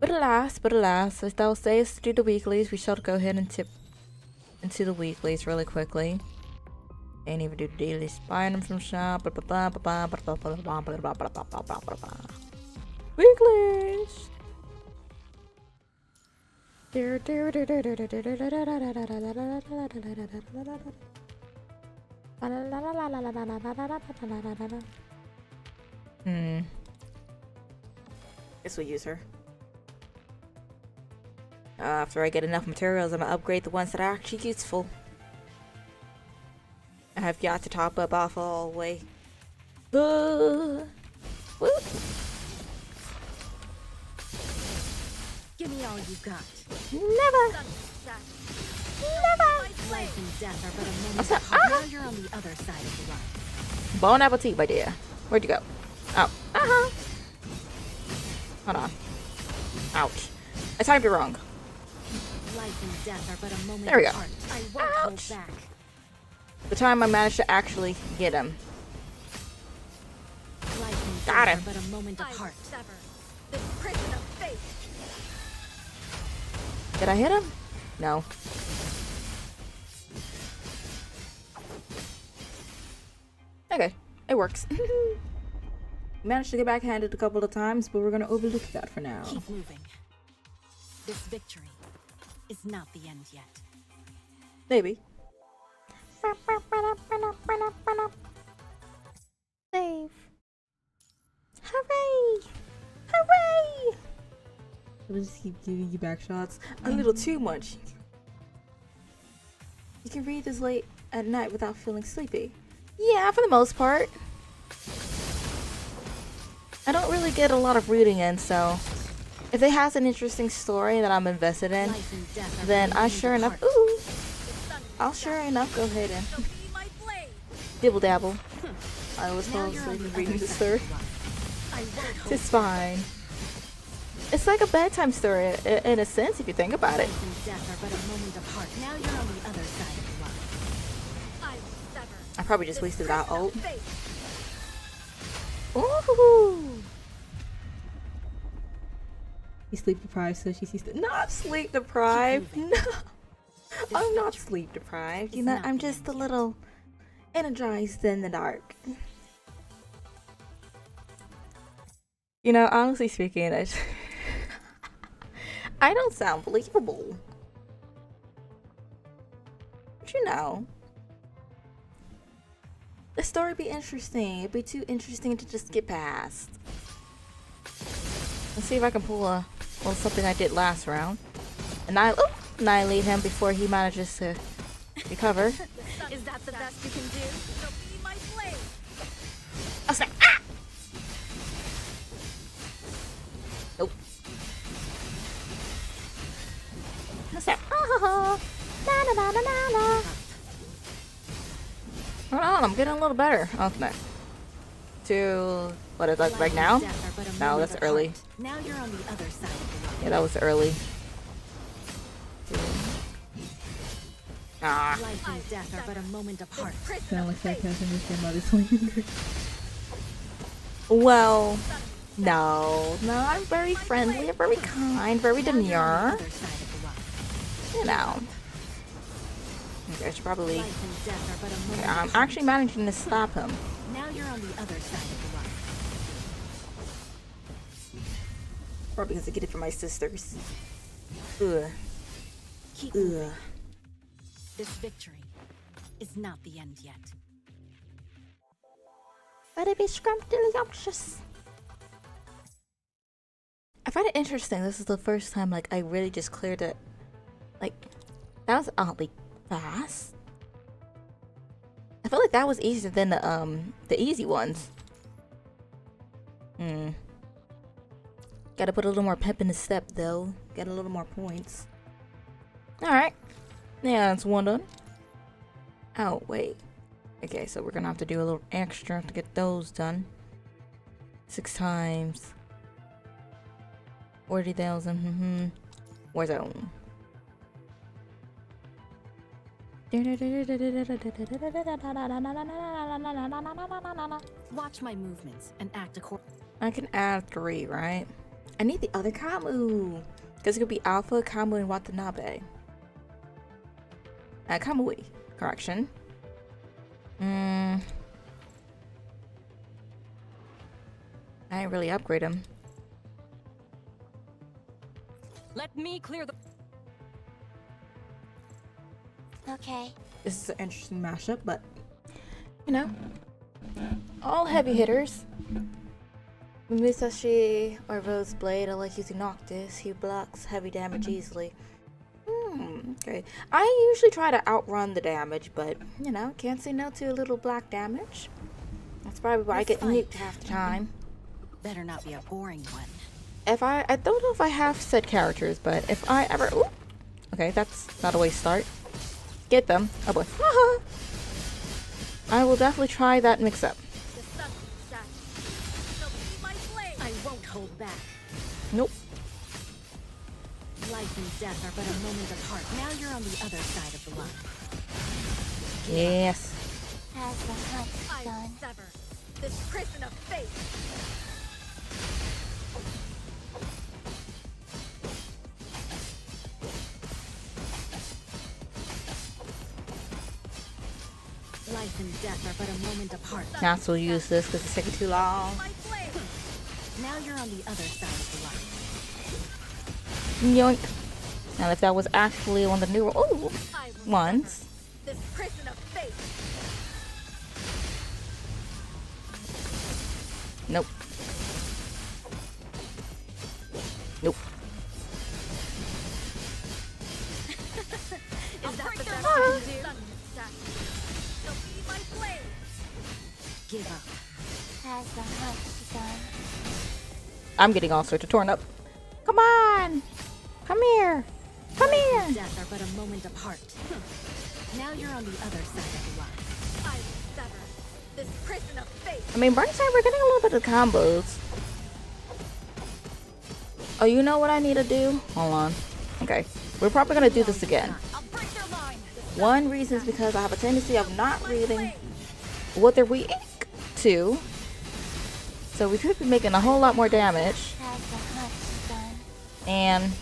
But alas, as thou sayest to do the weeklies, we shall go ahead and tip into the weeklies really quickly. Ain't even do the daily buying them from shop. Weeklies. Guess we'll use her. After I get enough materials, I'm gonna upgrade the ones that are actually useful. I have got to top up off all the way. Whoop. Give me all you got. Never. Life and death are but a moment apart. Now you're on the other side of the line. Bon appetit, my dear. Where'd you go? Oh. Hold on. Ouch. I timed it wrong. Life and death are but a moment There we go. apart. I won't hold back. The time I managed to actually get him. Life and Got death him. are but a moment apart. This prison of fate. Did I hit him? No. Okay, it works. Managed to get backhanded a couple of times, but we're gonna overlook that for now. Keep moving. This victory is not the end yet. Maybe. Save. Hooray! Hooray! I'll just keep giving you back shots. A little too much. You can read this late at night without feeling sleepy. Yeah, for the most part. I don't really get a lot of reading in, so if it has an interesting story that I'm invested in, then I'll sure enough go ahead and dibble dabble. I always fall asleep reading the story. It's fine. It's like a bedtime story in a sense if you think about it. Life and death are but a moment apart. Now you're on the other side of the line. I probably just wasted that ult. Ooh. He's sleep deprived, so she's not sleep deprived. No, I'm not sleep deprived. You know, I'm just a little energized in the dark. You know, honestly speaking, I don't sound believable. But you know, the story be interesting. It'd be too interesting to just skip past. Let's see if I can pull something I did last round. Annihilate him before he manages to recover. Is that the best you can do? You'll be my blade. Oh snap! Ah! Nope. Hold on, I'm getting a little better. Oh, no. To what is that right now? No, that's early. Now you're on the other side of the line. Yeah, that was early. Ah. Life and death are but a moment apart. Sound like sarcasm is your mother's swinging. Well, no, I'm very friendly, very kind, very demure. Other side of the line. You know. Okay, I should probably. Life and death are but a moment I'm apart. actually managing to stop him. Now you're on the other side of the line. Probably because I get it from my sisters. Ugh. Keep Ugh. moving. This victory is not the end yet. But it be scrumptious. I find it interesting. This is the first time like I really just cleared it. Like that was oddly fast. I feel like that was easier than the easy ones. Gotta put a little more pep in the step though. Get a little more points. Alright. Yeah, that's one done. Oh, wait. Okay, so we're gonna have to do a little extra to get those done. 6 times. 40,000. Warzone. Watch my movements and act accordingly. I can add 3, right? I need the other Kamui. Because it could be Alpha, Kamui, and Watanabe. Kamui. Correction. I didn't really upgrade him. Let me clear the. Okay. This is an interesting mashup, but You know, all heavy hitters. Musashi or Rose Blade, I like using Noctis. He blocks heavy damage easily. Okay. I usually try to outrun the damage, but, you know, can't say no to a little black damage. That's probably why I get nuked half the time. Better not be a boring one. If I don't know if I have said characters, but if I ever... Ooh, okay, that's not a way to start. Get them. Oh boy. I will definitely try that mix-up. I won't hold back. Nope. Life and death are but a moment apart. Now you're on the other side of the line. Yes. Has the hunt begun? Sever this prison of fate. Life and death are but a moment apart. Nats will use this because it's taking too long. Now you're on the other side of the Yoink. line. Now if that was actually one of the newer ones. This prison of fate. Nope. Nope. Is that the best you can do? Give up. Has the hunt begun? I'm getting all sorts of torn up. Come on! Come here! Come here! Death are but a moment apart. Now you're on the other side of the line. I will sever this prison of fate. I mean, Brightside, we're getting a little bit of combos. Oh, you know what I need to do? Hold on. Okay. We're probably going to do this again. I'll break their line. One reason is because I have a tendency of not reading what they're weak to. So we could be making a whole lot more damage. Has the hunt begun? And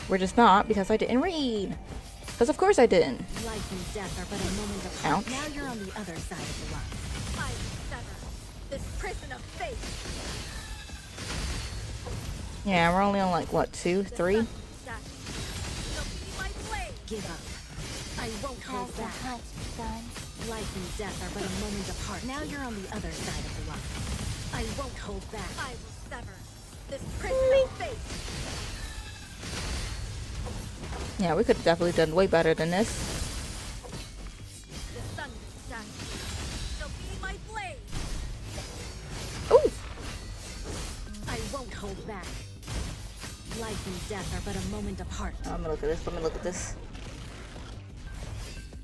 we're just not because I didn't read. Because of course I didn't. Life and death are but a moment apart. Ouch. Now you're on the other side of the line. I will sever this prison of fate. Yeah, we're only on like, what, 2, 3? Give up. I won't Has hold the back. hunt begun? Life and death are but a moment apart. Now you're on the other side of the line. I won't hold back. I will sever this prison of fate. Yeah, we could have definitely done way better than this. The sun shine. Shall be my blade. Ooh! I won't hold back. Life and death are but a moment apart. I'm gonna look at this. Let me look at this.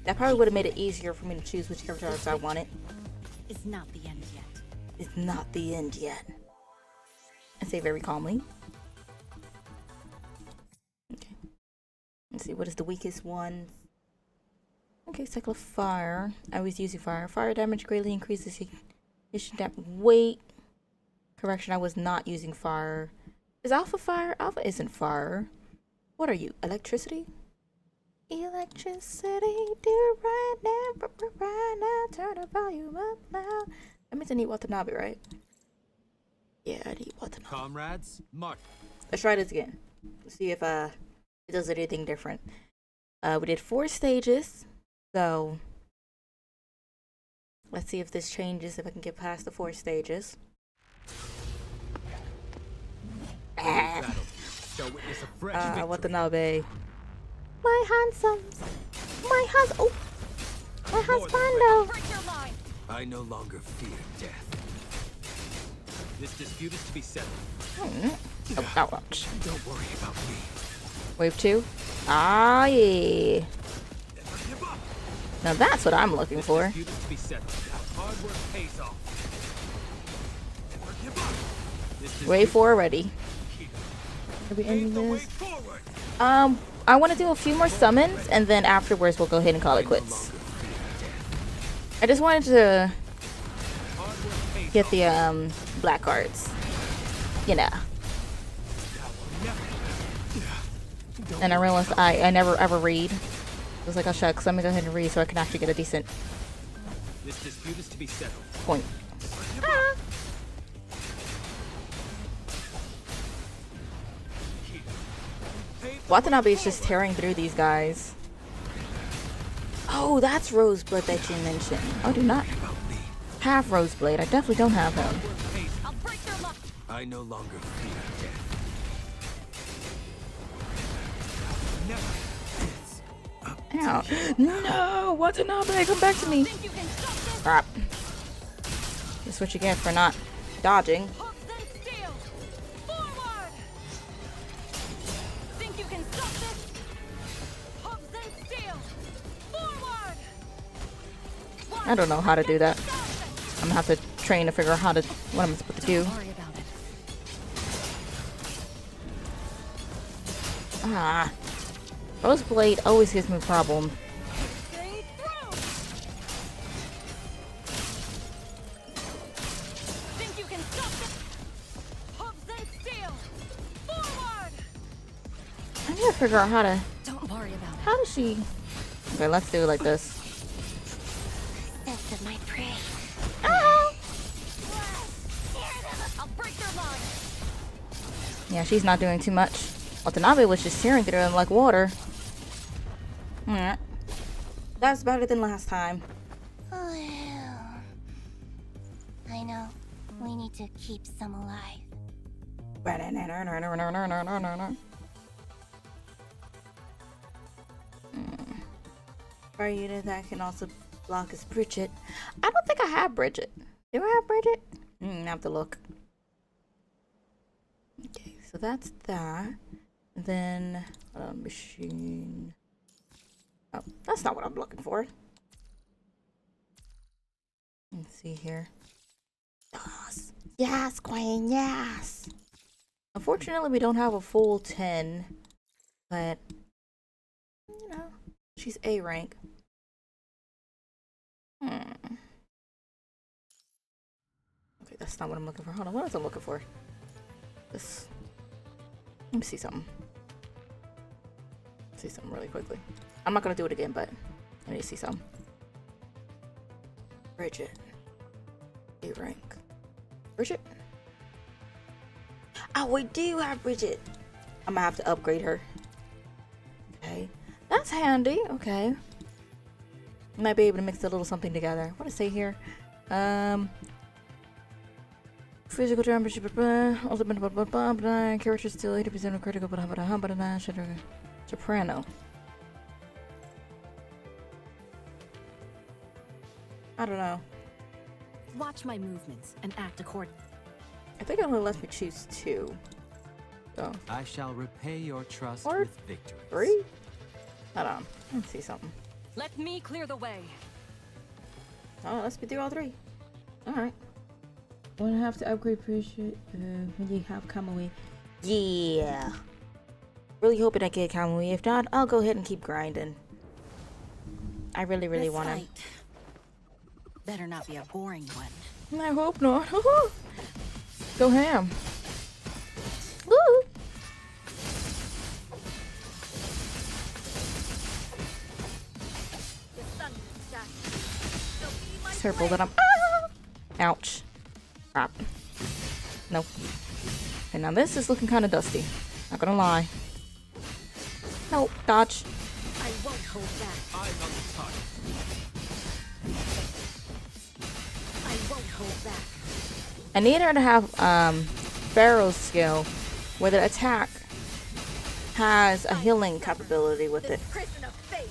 That probably would have made it easier for me to choose which character I wanted. Is not the end yet. It's not the end yet. I say very calmly. Okay. Let's see, what is the weakest one? Okay, cycle of fire. I was using fire. Fire damage greatly increases weight. Correction, I was not using fire. Is Alpha fire? Alpha isn't fire. What are you? Electricity? Electricity, do it right now, right now. Turn the volume up loud. That means I need Watanabe, right? Yeah, I need Watanabe. Comrades, march. Let's try this again. Let's see if it does anything different. We did 4 stages, so let's see if this changes. If I can get past the 4 stages. Shall witness a fresh victory. Watanabe. My handsomes. My husband. Oh, my husbando. Break your line. I no longer fear death. This dispute is to be settled. Oh, ouch. Don't worry about me. Wave 2. Ah, yeah. Never give up. Now that's what I'm looking for. Dispute is to be settled. Hard work pays off. Never give up. This dispute Wave 4 already. Are we pave ending the way this? forward. I want to do a few more summons, and then afterwards we'll go ahead and call it quits. I just wanted to get the black cards, you know. And I realized I never ever read. I was like, oh shucks, let me go ahead and read so I can actually get a decent This dispute is to be settled. point. Watanabe is just tearing through these guys. Oh, that's Roseblood that you mentioned. I do not have Roseblade. I definitely don't have him. I'll break your line. I no longer fear death. Ow. No, Watanabe, come back to me. Think you can stop this? Crap. That's what you get for not dodging. Hooks and steel. Forward. Think you can stop this? Hooks and steel. Forward. I don't know how to do that. I'm gonna have to train to figure out what I'm supposed to do. Don't worry about it. Ah. Roseblade always gives me a problem. Stay through. Think you can stop this? Hooks and steel. Forward. I need to figure out how to. Don't worry about it. How does she? Okay, let's do it like this. Sense of my prey. Ah! I'll break their line. Yeah, she's not doing too much. Watanabe was just tearing through him like water. Alright. That's better than last time. Well, I know. We need to keep some alive. Fire unit that can also block is Bridget. I don't think I have Bridget. Do I have Bridget? I have to look. Okay, so that's that. And then machine. Oh, that's not what I'm looking for. Let's see here. Yes, yes, Queen, yes. Unfortunately, we don't have a full 10, but you know, she's A rank. Okay, that's not what I'm looking for. Hold on, what else I'm looking for? This. Let me see something. See something really quickly. I'm not gonna do it again, but I need to see some. Bridget. A rank. Bridget? Oh, we do have Bridget. I'm gonna have to upgrade her. Okay. That's handy. Okay. Might be able to mix a little something together. What does it say here? Physical damage, ultimate, character still 80% of critical, soprano. I don't know. Watch my movements and act accordingly. I think it only lets me choose 2. So, I shall repay your trust Or with victory. 3? Hold on. Let's see something. Let me clear the way. Oh, let's get through all three. Alright. When I have to upgrade appreciate when you have Kamui. Yeah. Really hoping I get Kamui. If not, I'll go ahead and keep grinding. I really This want him. fight better not be a boring one. I hope not. Go ham. Woo! Circle that I'm. Ah! Ouch. Crap. Nope. And now this is looking kind of dusty. Not gonna lie. Nope. Dodge. I won't hold back. Eyes on the target. I won't hold back. I need her to have Pharaoh's skill, where the attack has a healing capability with it. This prison of fate.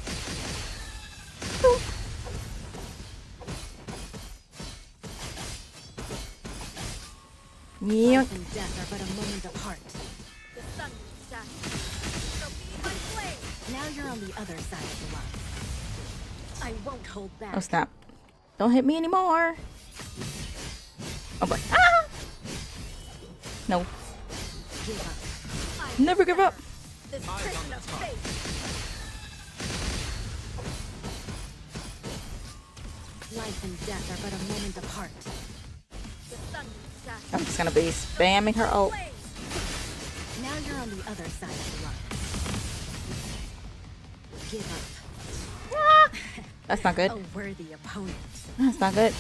Yep. Life and death are but a moment apart. The sun will shine. So be my flame. Now you're on the other side of the line. I won't hold back. Oh snap. Don't hit me anymore. Oh boy. Ah! No. Give up. I Never give up. This prison of fate. Life and death are but a moment apart. The sun will shine. I'm just gonna be spamming her ult. Now you're on the other side of the line. Give up. Ah! That's not good. A worthy opponent. That's not good.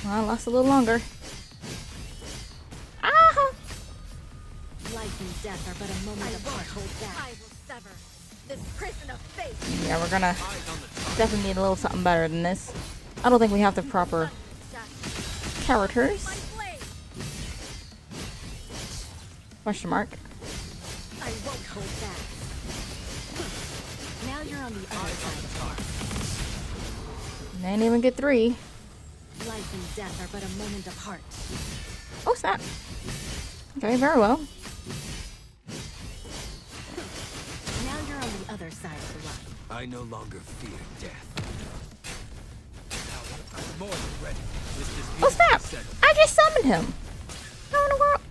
Well, I lost a little longer. Ah! Life and death are but a moment apart. Hold back. I will sever this prison of fate. Yeah, we're gonna definitely need a little something better than this. I don't think we have the proper characters. My blade. Question mark. I won't hold back. Now you're on the other side of the line. Didn't even get 3. Life and death are but a moment apart. Oh snap. Okay, very well. Now you're on the other side of the line. I no longer fear death. Now I'm more than ready. This is Oh snap! settled. I just summoned him. How in the world?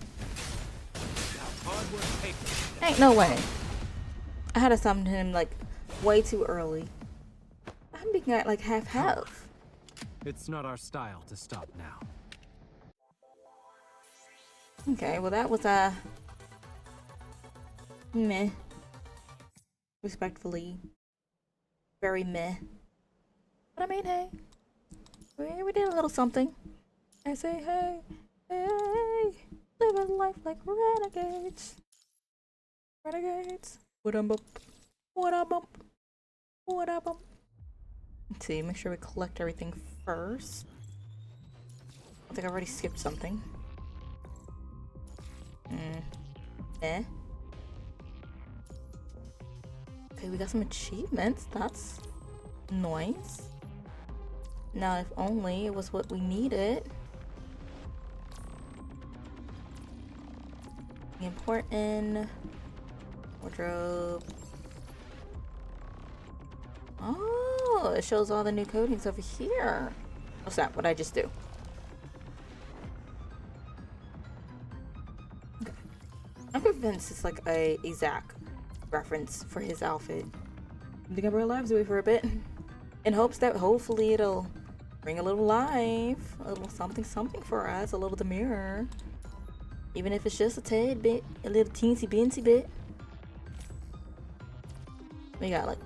Now hard work pays. Ain't no way. I had to summon him like way too early. I'm being at like half health. It's not our style to stop now. Okay, well that was meh. Respectfully, very meh. But I mean, hey, we did a little something. I say, hey, hey, live a life like renegades. Renegades. What up, bump? What up, bump? What up, bump? Let's see, make sure we collect everything first. I think I already skipped something. Eh. Okay, we got some achievements. That's nice. Now, if only it was what we needed. Important. Wardrobe. Oh, it shows all the new coatings over here. What's that? What'd I just do? Okay. I'm convinced it's like a Zach reference for his outfit. I think I brought lives away for a bit. In hopes that hopefully it'll bring a little life. A little something for us. A little demure. Even if it's just a tad bit. A little teensy beensy bit. We got like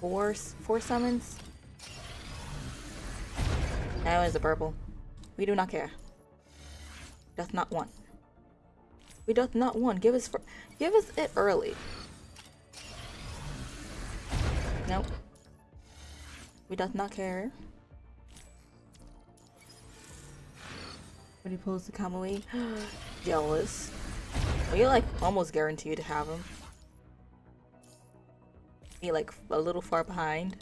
four summons. That was a purple. We do not care. Doth not want. We doth not want. Give us it early. Nope. We doth not care. When he pulls the Kamui. Jealous. Well, you're like almost guaranteed to have him. Be like a little far behind.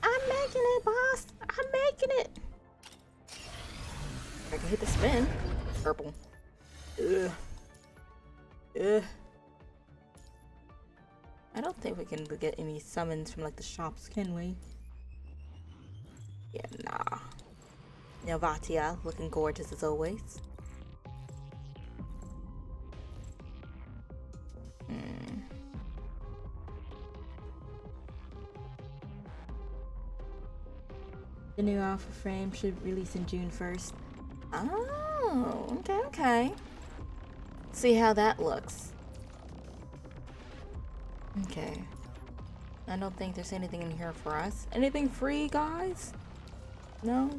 I'm making it, boss. I'm making it. I can hit the spin. Purple. Ugh. Ugh. I don't think we can get any summons from like the shops, can we? Yeah, nah. Vatia looking gorgeous as always. The new alpha frame should release in June 1st. Oh, okay. See how that looks. Okay. I don't think there's anything in here for us. Anything free, guys? No?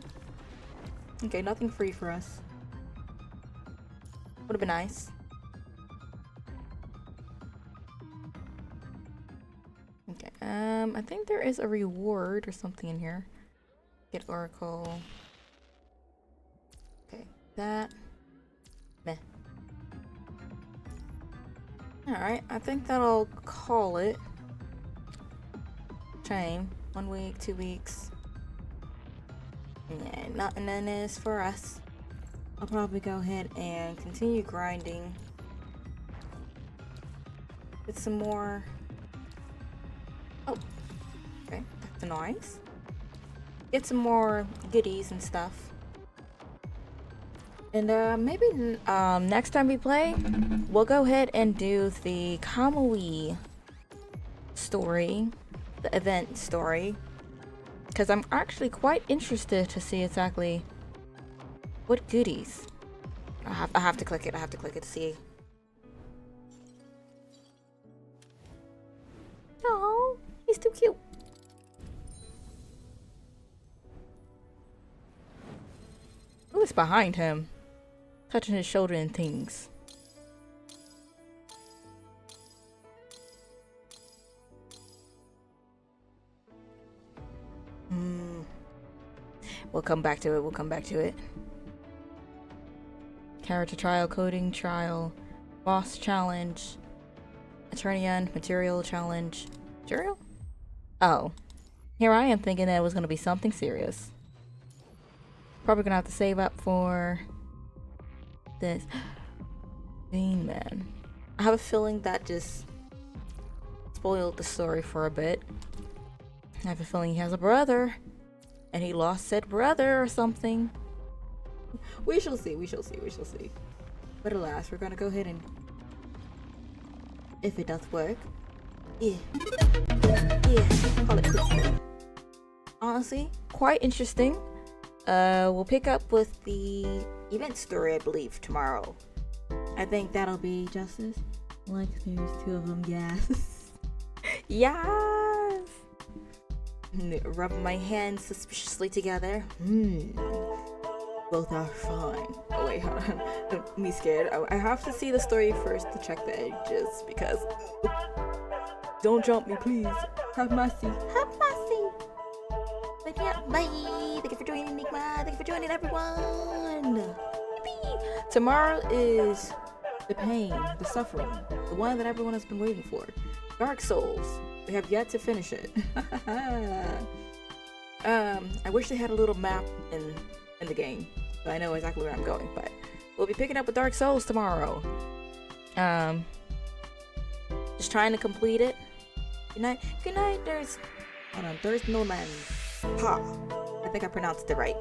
Okay, nothing free for us. Would have been nice. Okay, I think there is a reward or something in here. Get Oracle. Okay, that. Meh. Alright, I think that'll call it. Shame. 1 week, 2 weeks. Yeah, nothing in this for us. I'll probably go ahead and Continue grinding. Get some more. Oh, okay, that's nice. Get some more goodies and stuff. And maybe next time we play, we'll go ahead and do the Kamui story, the event story, because I'm actually quite interested to see exactly what goodies. I have to click it. I have to click it to see. Oh, he's too cute. Who is behind him? Touching his shoulder and things. We'll come back to it. We'll come back to it. Character trial, coding trial, boss challenge, Eternian material challenge. Material? Oh. Here I am thinking that it was going to be something serious. Probably going to have to save up for this. Bean Man. I have a feeling that just spoiled the story for a bit. I have a feeling he has a brother. And he lost said brother or something. We shall see, we shall see, we shall see. But alas, we're gonna go ahead and, if it does work, call it quits there. Honestly, quite interesting. We'll pick up with the event story, I believe, tomorrow. I think that'll be justice. Like there's 2 of them, yes. Yes! Rub my hands suspiciously together. Both are fine. Oh wait, hold on. Me scared. I have to see the story first to check the edges because... Don't jump me, please. Have mercy. Have mercy. But yeah, bye. Thank you for joining, Enigma. Thank you for joining, everyone. Yippee. Tomorrow is The pain, the suffering, the one that everyone has been waiting for. Dark Souls. We have yet to finish it. I wish they had a little map in the game, so I know exactly where I'm going. But we'll be picking up with Dark Souls tomorrow. Just trying to complete it. Good night. Good night. There's no man. Ha. I think I pronounced it right.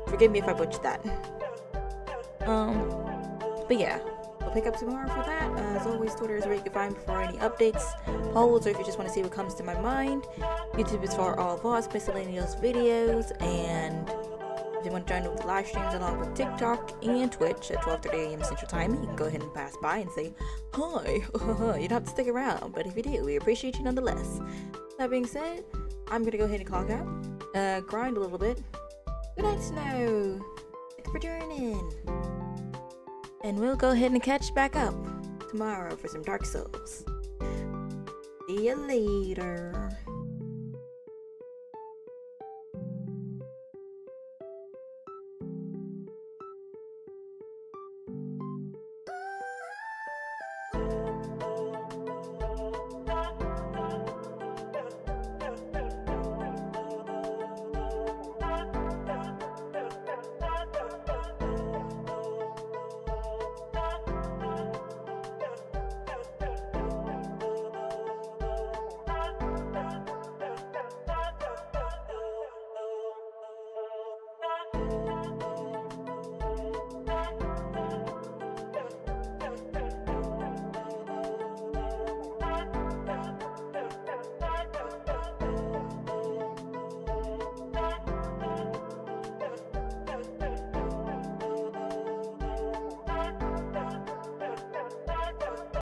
Forgive me if I butchered that. But yeah. We'll pick up tomorrow for that. As always, Twitter is where you can find me for any updates, polls, or if you just want to see what comes to my mind. YouTube is for all of us, miscellaneous videos, and if you want to join with the live streams along with TikTok and Twitch at 12:30 a.m. Central Time, you can go ahead and pass by and say hi. You don't have to stick around, but if you do, we appreciate you nonetheless. That being said, I'm gonna go ahead and clock out, grind a little bit. Good night, Snow. Thank you for joining. And we'll go ahead and catch back up tomorrow for some Dark Souls. See you later.